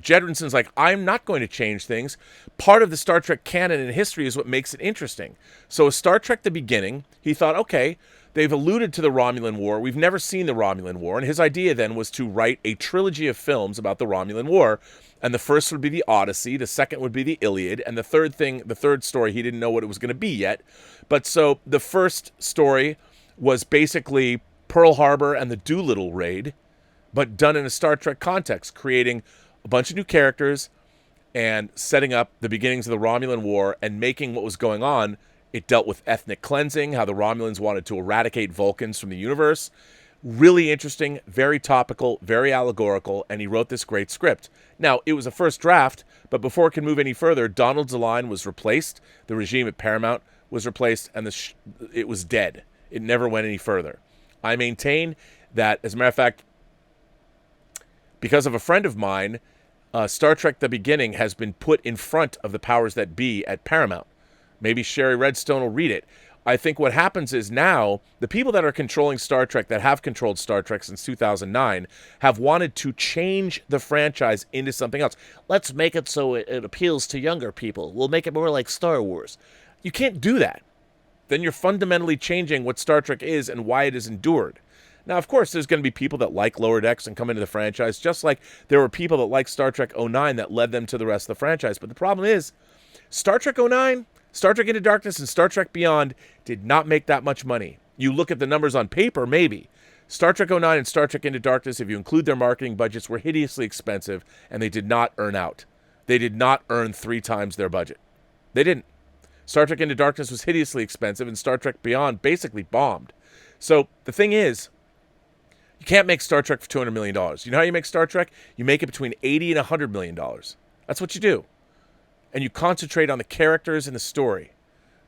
Jedrinson's like, I'm not going to change things. Part of the Star Trek canon and history is what makes it interesting. So with Star Trek The Beginning, he thought, okay, they've alluded to the Romulan War. We've never seen the Romulan War. And his idea then was to write a trilogy of films about the Romulan War. And the first would be the Odyssey. The second would be the Iliad. And the third story, he didn't know what it was going to be yet. But so the first story was basically Pearl Harbor and the Doolittle raid, but done in a Star Trek context, creating a bunch of new characters and setting up the beginnings of the Romulan War and making what was going on. It dealt with ethnic cleansing, how the Romulans wanted to eradicate Vulcans from the universe. Really interesting, very topical, very allegorical, and he wrote this great script. Now, it was a first draft, but before it could move any further, Donald DeLine was replaced. The regime at Paramount was replaced, and it was dead. It never went any further. I maintain that, as a matter of fact, because of a friend of mine, Star Trek The Beginning has been put in front of the powers that be at Paramount. Maybe Sherry Redstone will read it. I think what happens is now, the people that are controlling Star Trek, that have controlled Star Trek since 2009, have wanted to change the franchise into something else. Let's make it so it appeals to younger people. We'll make it more like Star Wars. You can't do that. Then you're fundamentally changing what Star Trek is and why it has endured. Now, of course, there's going to be people that like Lower Decks and come into the franchise, just like there were people that like Star Trek 09 that led them to the rest of the franchise. But the problem is, Star Trek 09, Star Trek Into Darkness, and Star Trek Beyond did not make that much money. You look at the numbers on paper, maybe. Star Trek 09 and Star Trek Into Darkness, if you include their marketing budgets, were hideously expensive, and they did not earn out. They did not earn 3 times their budget. They didn't. Star Trek Into Darkness was hideously expensive, and Star Trek Beyond basically bombed. So the thing is, you can't make Star Trek for $200 million. You know how you make Star Trek? You make it between $80 and $100 million. That's what you do. And you concentrate on the characters and the story,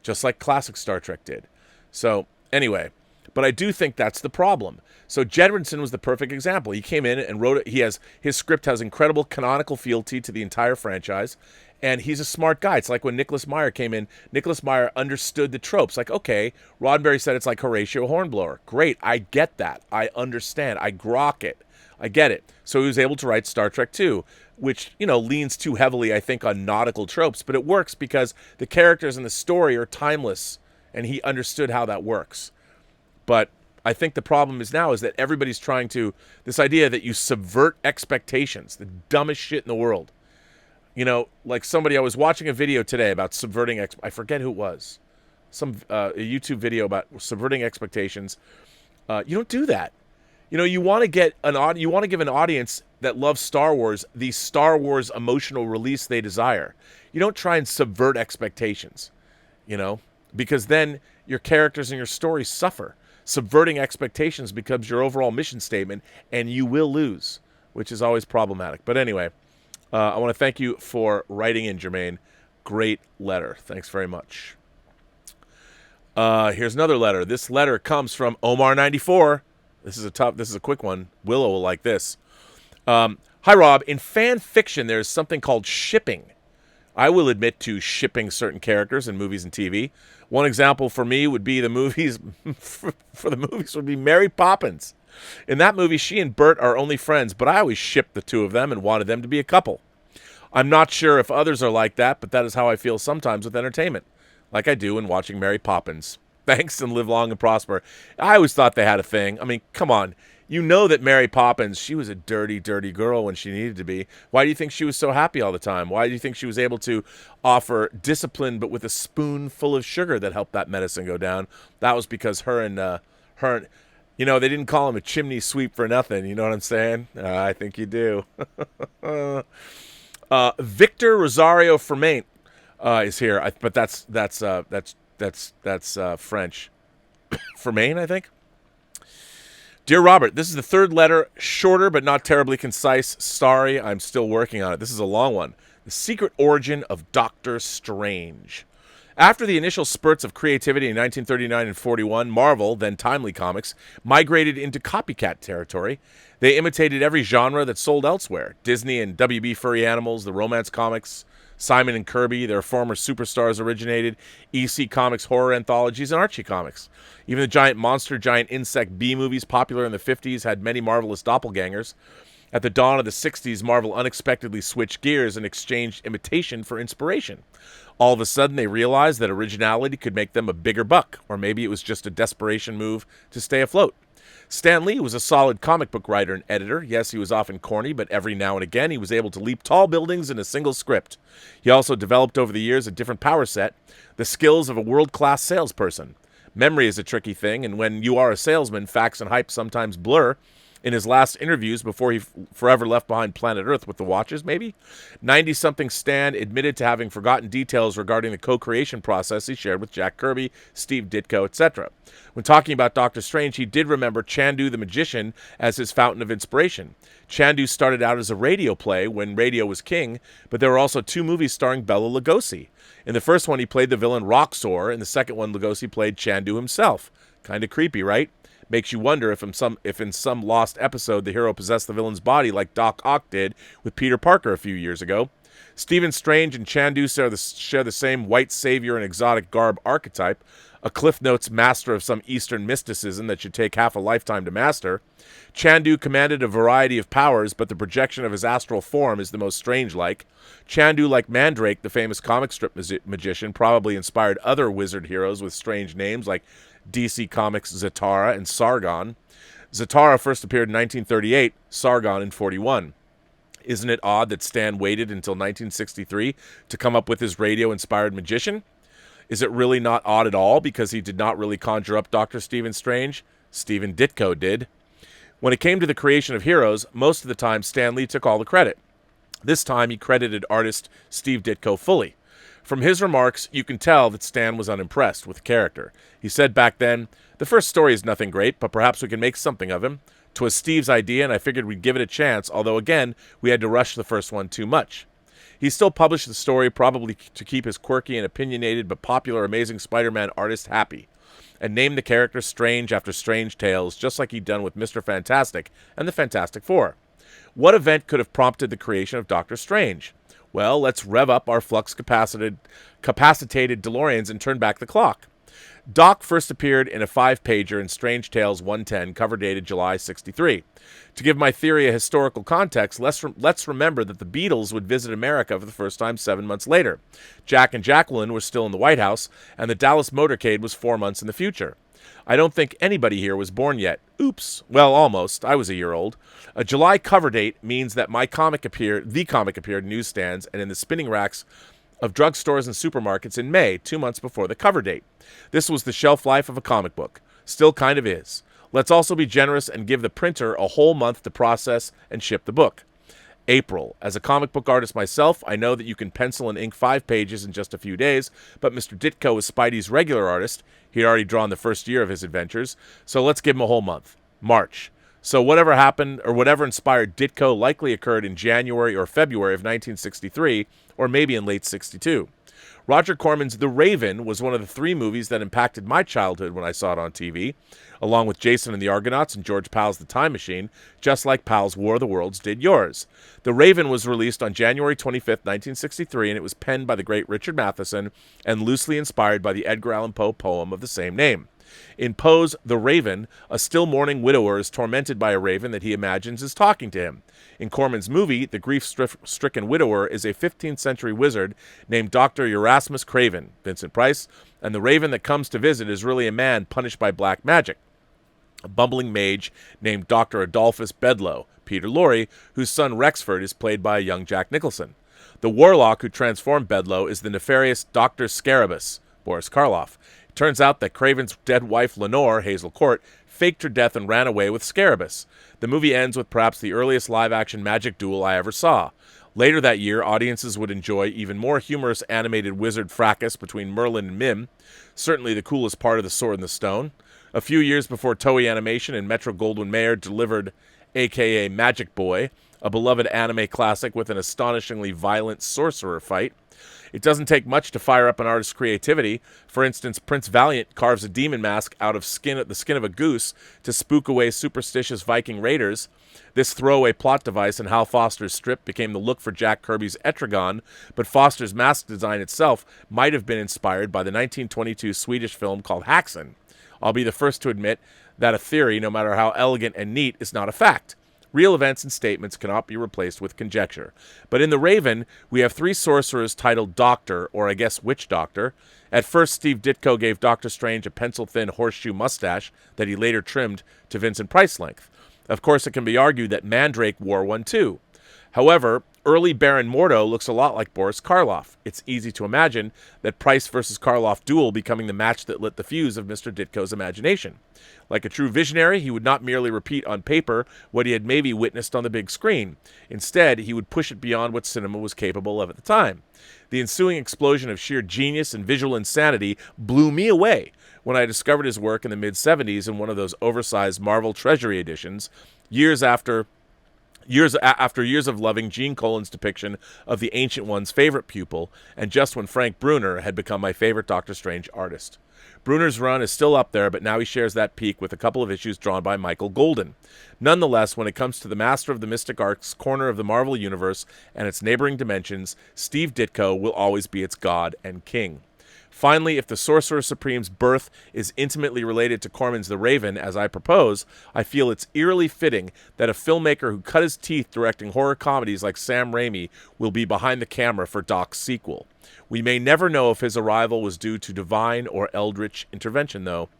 just like classic Star Trek did. So anyway, but I do think that's the problem. So Jedrinson was the perfect example. He came in and wrote it. His script has incredible canonical fealty to the entire franchise. And he's a smart guy. It's like when Nicholas Meyer came in. Nicholas Meyer understood the tropes. Like, okay, Roddenberry said it's like Horatio Hornblower. Great, I get that. I understand. I grok it. I get it. So he was able to write Star Trek II, which, leans too heavily, I think, on nautical tropes. But it works because the characters in the story are timeless, and he understood how that works. But I think the problem is now is that everybody's trying to, this idea that you subvert expectations, the dumbest shit in the world. Like I was watching a video today about subverting, I forget who it was, a YouTube video about subverting expectations. You don't do that. You want to give an audience that loves Star Wars the Star Wars emotional release they desire. You don't try and subvert expectations, because then your characters and your stories suffer. Subverting expectations becomes your overall mission statement, and you will lose, which is always problematic. But anyway, I want to thank you for writing in, Jermaine. Great letter. Thanks very much. Here's another letter. This letter comes from Omar94. This is a quick one. Willow will like this. Hi, Rob. In fan fiction, there is something called shipping. I will admit to shipping certain characters in movies and TV. One example for me would be the movies. For the movies would be Mary Poppins. In that movie, she and Bert are only friends, but I always shipped the two of them and wanted them to be a couple. I'm not sure if others are like that, but that is how I feel sometimes with entertainment, like I do in watching Mary Poppins. Thanks, and live long and prosper. I always thought they had a thing. I mean, come on. You know that Mary Poppins, she was a dirty, dirty girl when she needed to be. Why do you think she was so happy all the time? Why do you think she was able to offer discipline but with a spoonful of sugar that helped that medicine go down? That was because her and they didn't call him a chimney sweep for nothing. You know what I'm saying? I think you do. Victor Rosario Fermain is here, but that's French. Fermain, I think. Dear Robert, this is the third letter, shorter but not terribly concise. Sorry, I'm still working on it. This is a long one. The secret origin of Doctor Strange. After the initial spurts of creativity in 1939 and 41, Marvel, then Timely Comics, migrated into copycat territory. They imitated every genre that sold elsewhere. Disney and WB Furry Animals, the Romance Comics, Simon and Kirby, their former superstars originated, EC Comics horror anthologies, and Archie Comics. Even the giant monster, giant insect B-movies popular in the 50s had many marvelous doppelgangers. At the dawn of the 60s, Marvel unexpectedly switched gears and exchanged imitation for inspiration. All of a sudden, they realized that originality could make them a bigger buck, or maybe it was just a desperation move to stay afloat. Stan Lee was a solid comic book writer and editor. Yes, he was often corny, but every now and again he was able to leap tall buildings in a single script. He also developed over the years a different power set, the skills of a world-class salesperson. Memory is a tricky thing, and when you are a salesman, facts and hype sometimes blur. In his last interviews before he forever left behind planet Earth with the Watchers, maybe, 90-something Stan admitted to having forgotten details regarding the co-creation process he shared with Jack Kirby, Steve Ditko, etc. When talking about Doctor Strange, he did remember Chandu the Magician as his fountain of inspiration. Chandu started out as a radio play when radio was king, but there were also two movies starring Bela Lugosi. In the first one, he played the villain Roxor. In the second one, Lugosi played Chandu himself. Kind of creepy, right? Makes you wonder if in some lost episode the hero possessed the villain's body like Doc Ock did with Peter Parker a few years ago. Stephen Strange and Chandu share the same white savior and exotic garb archetype, a Cliff Notes master of some Eastern mysticism that should take half a lifetime to master. Chandu commanded a variety of powers, but the projection of his astral form is the most strange-like. Chandu, like Mandrake, the famous comic strip magician, probably inspired other wizard heroes with strange names like DC Comics' Zatara and Sargon. Zatara first appeared in 1938, Sargon in 41. Isn't it odd that Stan waited until 1963 to come up with his radio-inspired magician? Is it really not odd at all because he did not really conjure up Dr. Stephen Strange? Stephen Ditko did. When it came to the creation of heroes, most of the time Stan Lee took all the credit. This time he credited artist Steve Ditko fully. From his remarks, you can tell that Stan was unimpressed with the character. He said back then, "The first story is nothing great, but perhaps we can make something of him. 'Twas Steve's idea, and I figured we'd give it a chance, although again, we had to rush the first one too much." He still published the story, probably to keep his quirky and opinionated but popular Amazing Spider-Man artist happy, and named the character Strange after Strange Tales, just like he'd done with Mr. Fantastic and the Fantastic Four. What event could have prompted the creation of Doctor Strange? Well, let's rev up our flux-capacitated DeLoreans and turn back the clock. Doc first appeared in a 5-pager in Strange Tales 110, cover dated July 63. To give my theory a historical context, let's remember that the Beatles would visit America for the first time 7 months later. Jack and Jacqueline were still in the White House, and the Dallas motorcade was 4 months in the future. I don't think anybody here was born yet. Oops. Well, almost. I was a year old. A July cover date means that the comic appeared in newsstands and in the spinning racks of drugstores and supermarkets in May, 2 months before the cover date. This was the shelf life of a comic book. Still kind of is. Let's also be generous and give the printer a whole month to process and ship the book. April. As a comic book artist myself, I know that you can pencil and ink 5 pages in just a few days, but Mr. Ditko is Spidey's regular artist. He had already drawn the first year of his adventures, so let's give him a whole month. March. So whatever happened, or whatever inspired Ditko likely occurred in January or February of 1963, or maybe in late 62. Roger Corman's The Raven was one of the 3 movies that impacted my childhood when I saw it on TV, along with Jason and the Argonauts and George Pal's The Time Machine, just like Pal's War of the Worlds did yours. The Raven was released on January 25th, 1963, and it was penned by the great Richard Matheson and loosely inspired by the Edgar Allan Poe poem of the same name. In Poe's The Raven, a still mourning widower is tormented by a raven that he imagines is talking to him. In Corman's movie, the grief-stricken widower is a 15th century wizard named Dr. Erasmus Craven, Vincent Price, and the raven that comes to visit is really a man punished by black magic, a bumbling mage named Dr. Adolphus Bedloe, Peter Lorre, whose son Rexford is played by a young Jack Nicholson. The warlock who transformed Bedloe is the nefarious Dr. Scarabus, Boris Karloff. It turns out that Craven's dead wife Lenore, Hazel Court, faked her death and ran away with Scarabus. The movie ends with perhaps the earliest live-action magic duel I ever saw. Later that year, audiences would enjoy even more humorous animated wizard fracas between Merlin and Mim, certainly the coolest part of The Sword and the Stone. A few years before Toei Animation and Metro-Goldwyn-Mayer delivered a.k.a. Magic Boy, a beloved anime classic with an astonishingly violent sorcerer fight. It doesn't take much to fire up an artist's creativity. For instance, Prince Valiant carves a demon mask out of the skin of a goose to spook away superstitious Viking raiders. This throwaway plot device in Hal Foster's strip became the look for Jack Kirby's Etrigan, but Foster's mask design itself might have been inspired by the 1922 Swedish film called Haxan. I'll be the first to admit that a theory, no matter how elegant and neat, is not a fact. Real events and statements cannot be replaced with conjecture. But in The Raven, we have 3 sorcerers titled Doctor, or I guess Witch Doctor. At first, Steve Ditko gave Doctor Strange a pencil-thin horseshoe mustache that he later trimmed to Vincent Price length. Of course, it can be argued that Mandrake wore one too. However, early Baron Mordo looks a lot like Boris Karloff. It's easy to imagine that Price versus Karloff duel becoming the match that lit the fuse of Mr. Ditko's imagination. Like a true visionary, he would not merely repeat on paper what he had maybe witnessed on the big screen. Instead, he would push it beyond what cinema was capable of at the time. The ensuing explosion of sheer genius and visual insanity blew me away when I discovered his work in the mid-70s in one of those oversized Marvel Treasury editions, years after years of loving Gene Colan's depiction of the Ancient One's favorite pupil, and just when Frank Brunner had become my favorite Doctor Strange artist. Brunner's run is still up there, but now he shares that peak with a couple of issues drawn by Michael Golden. Nonetheless, when it comes to the master of the Mystic Arts corner of the Marvel Universe and its neighboring dimensions, Steve Ditko will always be its god and king. Finally, if the Sorcerer Supreme's birth is intimately related to Corman's The Raven, as I propose, I feel it's eerily fitting that a filmmaker who cut his teeth directing horror comedies like Sam Raimi will be behind the camera for Doc's sequel. We may never know if his arrival was due to divine or eldritch intervention, though.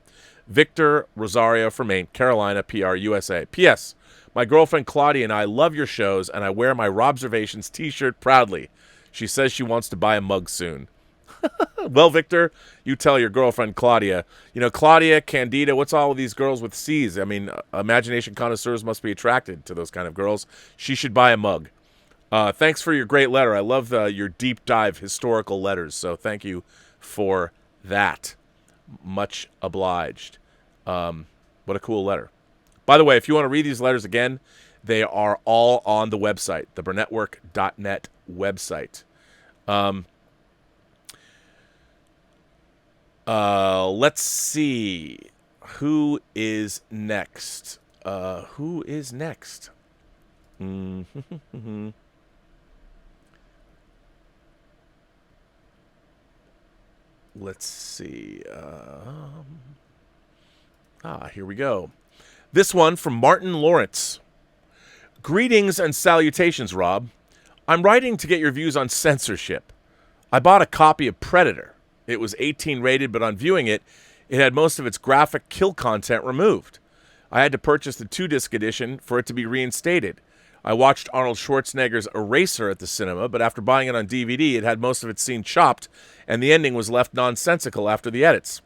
Victor Rosario from Maine, Carolina, PR, USA. P.S. My girlfriend Claudia and I love your shows, and I wear my Robservations t-shirt proudly. She says she wants to buy a mug soon. Well, Victor, you tell your girlfriend Claudia. You know, Claudia, Candida, what's all of these girls with C's? I mean, imagination connoisseurs must be attracted to those kind of girls. She should buy a mug. Thanks for your great letter. I love your deep dive historical letters, so thank you for that. Much obliged. What a cool letter. By the way, if you want to read these letters again, they are all on the website, the Burnettwork.net website. Let's see. Who is next? Who is next? let's see. Here we go. This one from Martin Lawrence. Greetings and salutations, Rob. I'm writing to get your views on censorship. I bought a copy of Predator. It was 18 rated, but on viewing it, it had most of its graphic kill content removed. I had to purchase the 2-disc edition for it to be reinstated. I watched Arnold Schwarzenegger's Eraser at the cinema, but after buying it on DVD, it had most of its scene chopped, and the ending was left nonsensical after the edits.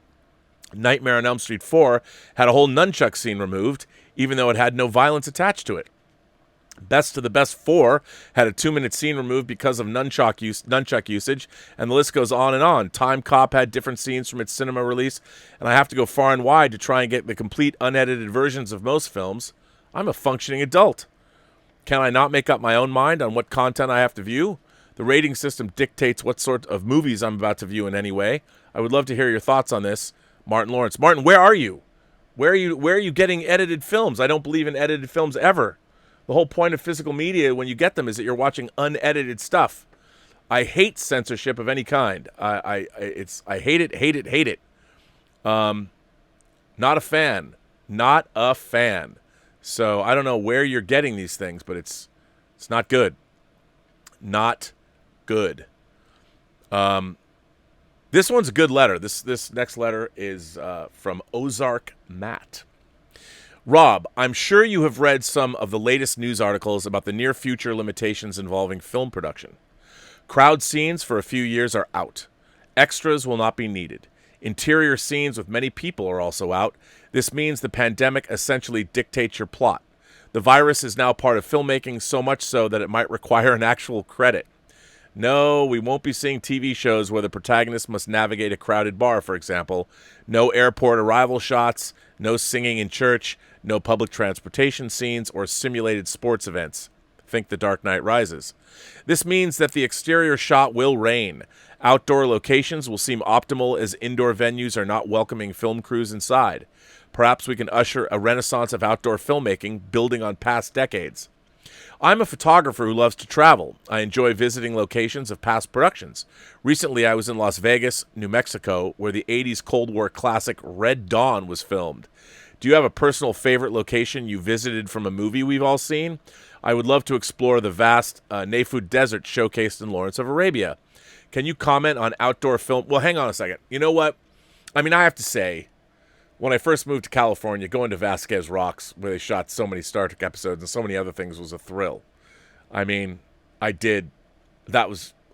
Nightmare on Elm Street 4 had a whole nunchuck scene removed, even though it had no violence attached to it. Best of the Best 4 had a 2-minute scene removed because of nunchuck usage, and the list goes on and on. Time Cop had different scenes from its cinema release, and I have to go far and wide to try and get the complete unedited versions of most films. I'm a functioning adult. Can I not make up my own mind on what content I have to view? The rating system dictates what sort of movies I'm about to view in any way. I would love to hear your thoughts on this. Martin Lawrence. Martin, where are you? Where are you getting edited films? I don't believe in edited films ever. The whole point of physical media when you get them is that you're watching unedited stuff. I hate censorship of any kind. I hate it. Not a fan. Not a fan. So I don't know where you're getting these things, but it's not good. Not good. This one's a good letter. This next letter is from Ozark Matt. Rob, I'm sure you have read some of the latest news articles about the near future limitations involving film production. Crowd scenes for a few years are out. Extras will not be needed. Interior scenes with many people are also out. This means the pandemic essentially dictates your plot. The virus is now part of filmmaking, so much so that it might require an actual credit. No, we won't be seeing TV shows where the protagonist must navigate a crowded bar, for example. No airport arrival shots, no singing in church, no public transportation scenes, or simulated sports events. Think The Dark Knight Rises. This means that the exterior shot will reign. Outdoor locations will seem optimal as indoor venues are not welcoming film crews inside. Perhaps we can usher a renaissance of outdoor filmmaking, building on past decades. I'm a photographer who loves to travel. I enjoy visiting locations of past productions. Recently, I was in Las Vegas, New Mexico, where the 80s Cold War classic Red Dawn was filmed. Do you have a personal favorite location you visited from a movie we've all seen? I would love to explore the vast Nefud Desert showcased in Lawrence of Arabia. Can you comment on outdoor film? Well, hang on a second. You know what? I mean, I have to say, when I first moved to California, going to Vasquez Rocks, where they shot so many Star Trek episodes and so many other things, was a thrill. I mean, I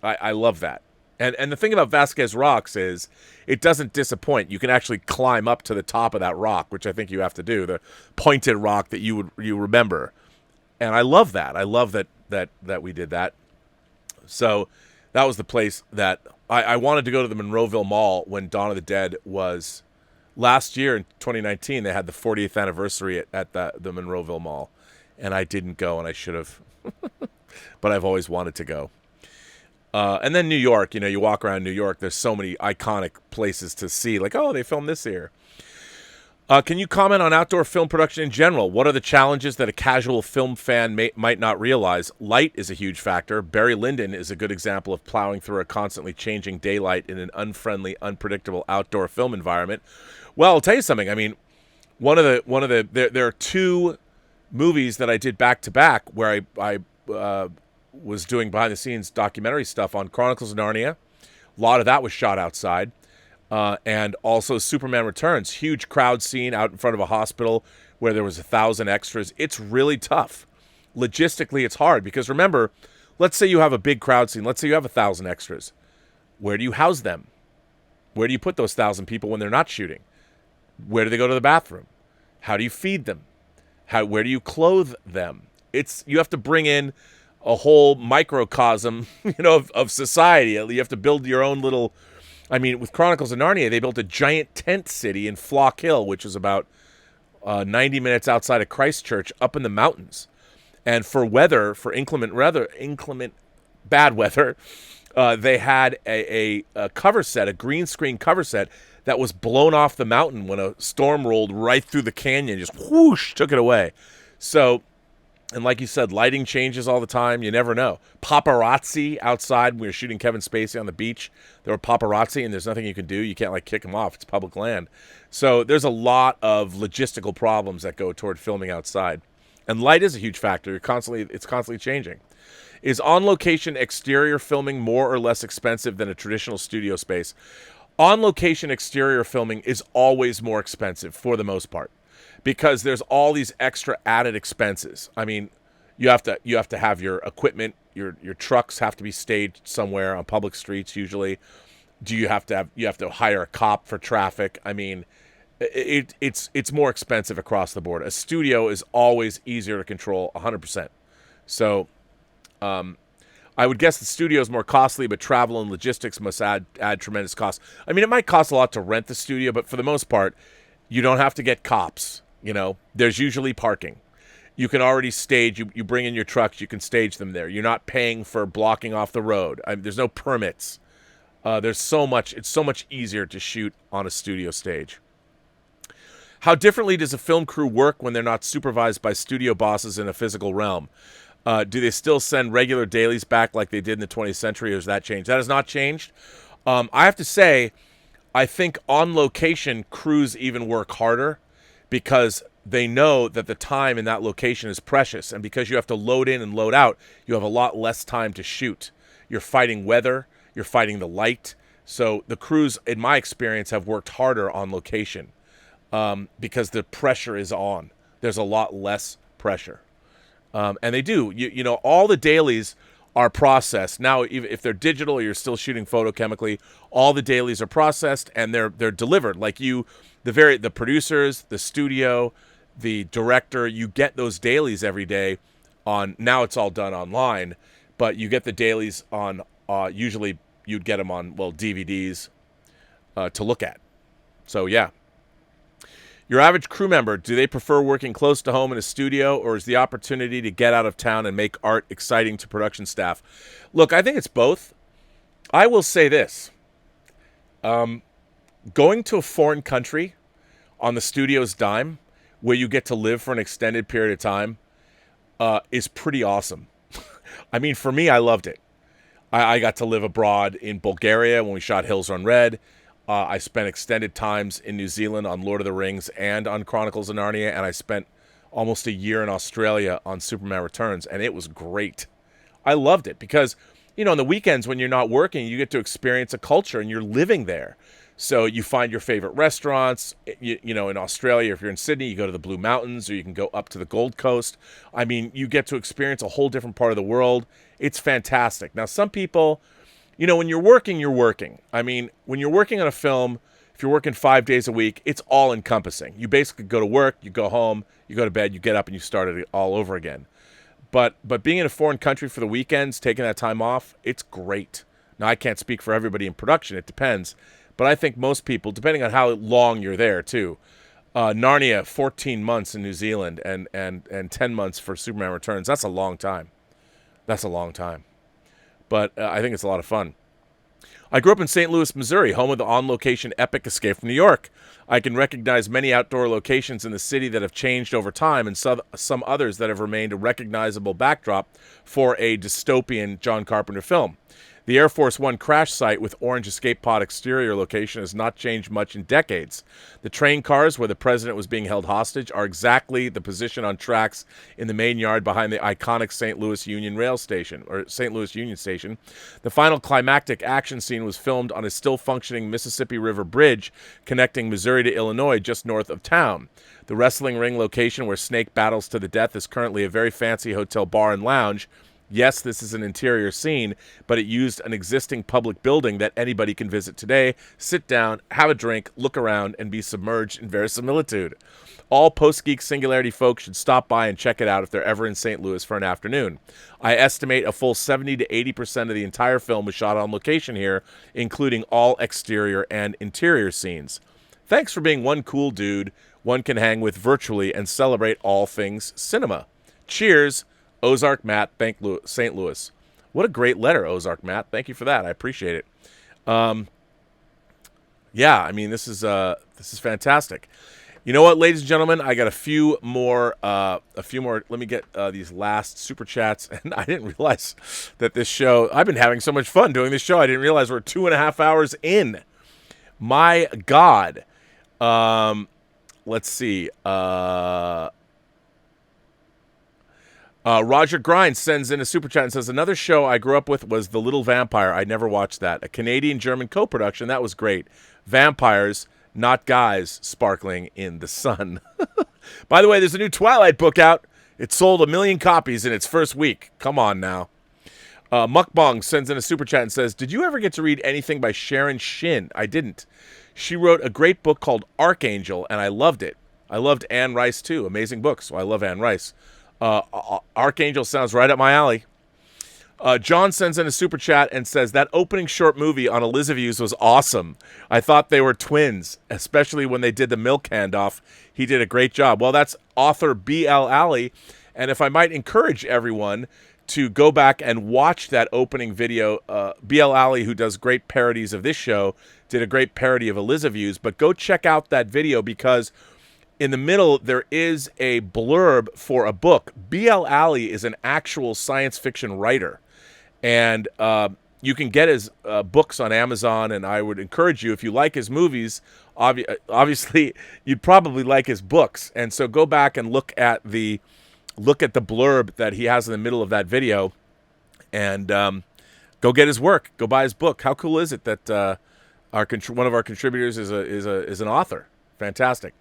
love that. And the thing about Vasquez Rocks is it doesn't disappoint. You can actually climb up to the top of that rock, which I think you have to do, the pointed rock that you remember. And I love that. I love that we did that. So that was the place that I wanted to go to the Monroeville Mall when Dawn of the Dead was last year in 2019. They had the 40th anniversary at the Monroeville Mall, and I didn't go, and I should have. But I've always wanted to go. And then New York, you walk around New York, there's so many iconic places to see. Like, oh, they filmed this here. Can you comment on outdoor film production in general? What are the challenges that a casual film fan might not realize? Light is a huge factor. Barry Lyndon is a good example of plowing through a constantly changing daylight in an unfriendly, unpredictable outdoor film environment. Well, I'll tell you something. I mean, there are two movies that I did back to back where I was doing behind the scenes documentary stuff on Chronicles of Narnia. A lot of that was shot outside. And also Superman Returns, huge crowd scene out in front of a hospital where there was 1,000 extras. It's really tough. Logistically, it's hard because remember, let's say you have a big crowd scene. Let's say you have 1,000 extras. Where do you house them? Where do you put those 1,000 people when they're not shooting? Where do they go to the bathroom? How do you feed them? Where do you clothe them? You have to bring in a whole microcosm, of society. You have to build your own little. I mean, with Chronicles of Narnia, they built a giant tent city in Flock Hill, which is about 90 minutes outside of Christchurch, up in the mountains. And for inclement bad weather, they had a cover set, a green screen cover set that was blown off the mountain when a storm rolled right through the canyon, just whoosh, took it away. So And like you said, lighting changes all the time. You never know. Paparazzi outside when we were shooting Kevin Spacey on the beach. There were paparazzi, and there's nothing you can do. You can't, like, kick them off. It's public land. So there's a lot of logistical problems that go toward filming outside. And light is a huge factor. It's constantly changing. Is on-location exterior filming more or less expensive than a traditional studio space? On-location exterior filming is always more expensive for the most part, because there's all these extra added expenses. I mean, you have to have your equipment, your trucks have to be staged somewhere on public streets usually. You have to hire a cop for traffic. I mean, it's more expensive across the board. A studio is always easier to control 100%. So I would guess the studio is more costly, but travel and logistics must add tremendous costs. I mean, it might cost a lot to rent the studio, but for the most part, you don't have to get cops. You know, there's usually parking. You can already stage. You bring in your trucks. You can stage them there. You're not paying for blocking off the road. There's no permits. There's so much. It's so much easier to shoot on a studio stage. How differently does a film crew work when they're not supervised by studio bosses in a physical realm? Do they still send regular dailies back like they did in the 20th century, or has that changed? That has not changed. I have to say, I think on location crews even work harder because they know that the time in that location is precious. And because you have to load in and load out, you have a lot less time to shoot. You're fighting weather. You're fighting the light. So the crews, in my experience, have worked harder on location because the pressure is on. There's a lot less pressure. And they do. You know, all the dailies are processed. Now, if they're digital, you're still shooting photochemically. All the dailies are processed and they're delivered. Like the producers, the studio, the director, you get those dailies every day on. Now it's all done online, but you get the dailies on. Usually, you'd get them on DVDs to look at. So yeah. Your average crew member, do they prefer working close to home in a studio, or is the opportunity to get out of town and make art exciting to production staff? Look, I think it's both. I will say this. Going to a foreign country on the studio's dime, where you get to live for an extended period of time, is pretty awesome. I mean, for me, I loved it. I got to live abroad in Bulgaria when we shot Hills Run Red. I spent extended times in New Zealand on Lord of the Rings and on Chronicles of Narnia, and I spent almost a year in Australia on Superman Returns, and it was great. I loved it because, you know, on the weekends when you're not working, you get to experience a culture and you're living there. So you find your favorite restaurants. You know, in Australia, if you're in Sydney, you go to the Blue Mountains, or you can go up to the Gold Coast. I mean, you get to experience a whole different part of the world. It's fantastic. Now, some people, you know, when you're working, you're working. I mean, when you're working on a film, if you're working 5 days a week, it's all encompassing. You basically go to work, you go home, you go to bed, you get up, and you start it all over again. But being in a foreign country for the weekends, taking that time off, it's great. Now, I can't speak for everybody in production. It depends. But I think most people, depending on how long you're there, too. Narnia, 14 months in New Zealand and 10 months for Superman Returns. That's a long time. That's a long time. But I think it's a lot of fun. I grew up in St. Louis, Missouri, home of the on-location epic Escape from New York. I can recognize many outdoor locations in the city that have changed over time, and some others that have remained a recognizable backdrop for a dystopian John Carpenter film. The Air Force One crash site with orange escape pod exterior location has not changed much in decades. The train cars where the president was being held hostage are exactly the position on tracks in the main yard behind the iconic St. Louis Union Rail Station, or St. Louis Union Station. The final climactic action scene was filmed on a still-functioning Mississippi River bridge connecting Missouri to Illinois just north of town. The wrestling ring location where Snake battles to the death is currently a very fancy hotel bar and lounge. Yes, this is an interior scene, but it used an existing public building that anybody can visit today, sit down, have a drink, look around, and be submerged in verisimilitude. All Post-Geek Singularity folks should stop by and check it out if they're ever in St. Louis for an afternoon. I estimate a full 70 to 80% of the entire film was shot on location here, including all exterior and interior scenes. Thanks for being one cool dude one can hang with virtually and celebrate all things cinema. Cheers! Ozark Matt, St. Louis. What a great letter, Ozark Matt. Thank you for that. I appreciate it. Yeah, I mean, this is fantastic. You know what, ladies and gentlemen? I got a few more. Let me get these last super chats, and I didn't realize that this show. I've been having so much fun doing this show. I didn't realize we're 2.5 hours in. My God. Let's see. Roger Grind sends in a super chat and says, another show I grew up with was The Little Vampire. I never watched that. A Canadian-German co-production. That was great. Vampires, not guys, sparkling in the sun. By the way, there's a new Twilight book out. It sold 1 million copies in its first week. Come on now. Mukbong sends in a super chat and says, did you ever get to read anything by Sharon Shin? I didn't. She wrote a great book called Archangel, and I loved it. I loved Anne Rice, too. Amazing book, so I love Anne Rice. Archangel sounds right up my alley. John sends in a super chat and says, that opening short movie on Elizabeth's was awesome. I thought they were twins, especially when they did the milk handoff. He did a great job. Well, that's author B.L. Alley, and if I might encourage everyone to go back and watch that opening video, B.L. Alley, who does great parodies of this show, did a great parody of Elizabeth's, but go check out that video because in the middle, there is a blurb for a book. B.L. Alley is an actual science fiction writer. And you can get his books on Amazon, and I would encourage you, if you like his movies, obviously you'd probably like his books. And so go back and look at the blurb that he has in the middle of that video, and go get his work. Go buy his book. How cool is it that one of our contributors is an author? Fantastic.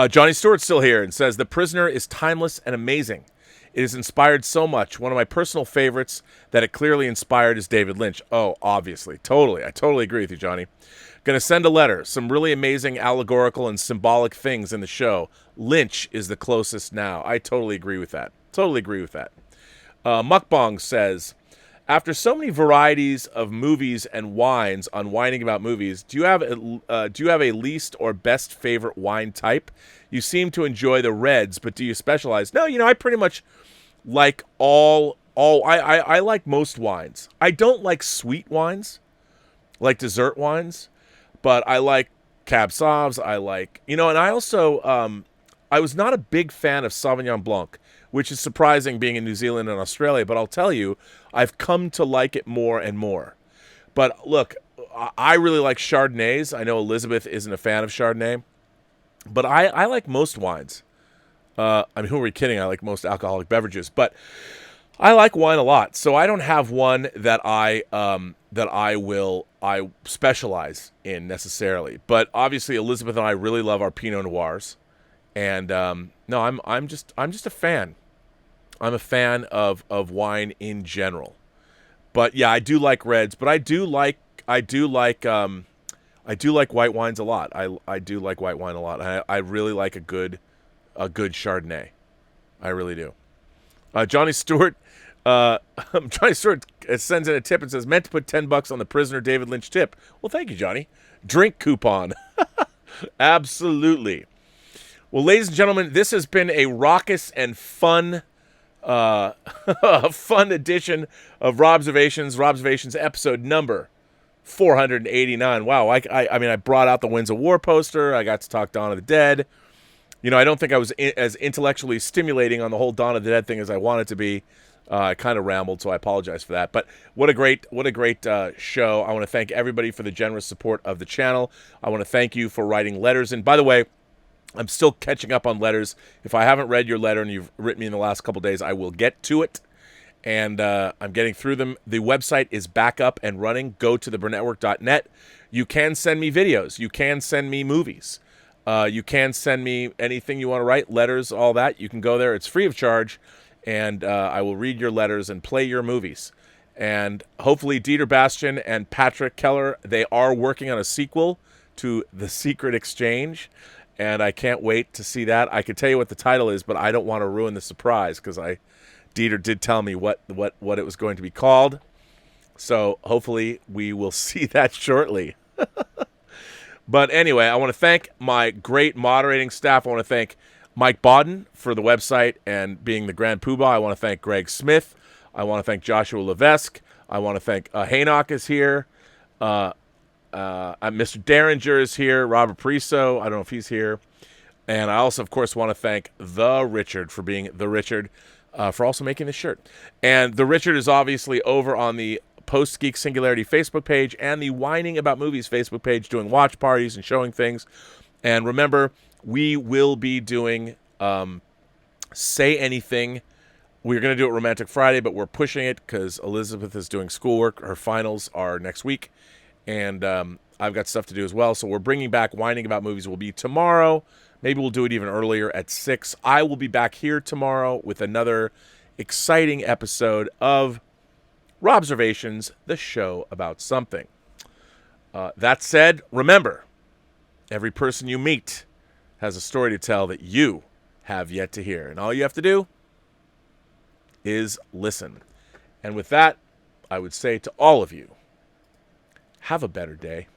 Johnny Stewart's still here and says, The Prisoner is timeless and amazing. It has inspired so much. One of my personal favorites that it clearly inspired is David Lynch. Oh, obviously. Totally. I totally agree with you, Johnny. Going to send a letter. Some really amazing allegorical and symbolic things in the show. Lynch is the closest now. I totally agree with that. Totally agree with that. Mukbong says, after so many varieties of movies and wines on whining about movies, do you have a least or best favorite wine type? You seem to enjoy the reds, but do you specialize? No, I pretty much like I like most wines. I don't like sweet wines, like dessert wines, but I like Cab Sauves. I like, and I also, I was not a big fan of Sauvignon Blanc, which is surprising being in New Zealand and Australia, but I'll tell you, I've come to like it more and more. But look, I really like Chardonnays. I know Elizabeth isn't a fan of Chardonnay, but I like most wines. I mean, who are we kidding? I like most alcoholic beverages, but I like wine a lot. So I don't have one that I specialize in necessarily. But obviously, Elizabeth and I really love our Pinot Noirs, and no, I'm just a fan. I'm a fan of wine in general. But yeah, I do like reds, but I do like white wines a lot. I do like white wine a lot. I really like a good Chardonnay. I really do. Johnny Stewart sends in a tip and says, meant to put $10 on the Prisoner David Lynch tip. Well, thank you, Johnny. Drink coupon. Absolutely. Well, ladies and gentlemen, this has been a raucous and fun fun edition of Robservations episode number 489. Wow, I mean, I brought out the Winds of War poster. I got to talk Dawn of the Dead. I don't think I was as intellectually stimulating on the whole Dawn of the Dead thing as I wanted to be. I kind of rambled, so I apologize for that. But what a great show. I want to thank everybody for the generous support of the channel. I want to thank you for writing letters. And by the way, I'm still catching up on letters. If I haven't read your letter and you've written me in the last couple days, I will get to it. And I'm getting through them. The website is back up and running. Go to Burnettwork.net. You can send me videos. You can send me movies. You can send me anything you want to write, letters, all that. You can go there. It's free of charge. And I will read your letters and play your movies. And hopefully Dieter Bastian and Patrick Keller, they are working on a sequel to The Secret Exchange. And I can't wait to see that. I could tell you what the title is, but I don't want to ruin the surprise because Dieter did tell me what it was going to be called. So hopefully we will see that shortly. But anyway, I want to thank my great moderating staff. I want to thank Mike Bodden for the website and being the Grand Poobah. I want to thank Greg Smith. I want to thank Joshua Levesque. I want to thank Haynock is here. Mr. Derringer is here. Robert Priso, I don't know if he's here. And I also, of course, want to thank the Richard for being the Richard, for also making this shirt. And the Richard is obviously over on the Post-Geek Singularity Facebook page and the Whining About Movies Facebook page, doing watch parties and showing things. And remember, we will be doing Say Anything. We're going to do it Romantic Friday, but we're pushing it because Elizabeth is doing schoolwork. Her finals are next week. And I've got stuff to do as well. So we're bringing back Whining About Movies. Will be tomorrow. Maybe we'll do it even earlier at 6. I will be back here tomorrow with another exciting episode of Robservations, the show about something. That said, remember, every person you meet has a story to tell that you have yet to hear. And all you have to do is listen. And with that, I would say to all of you, have a better day.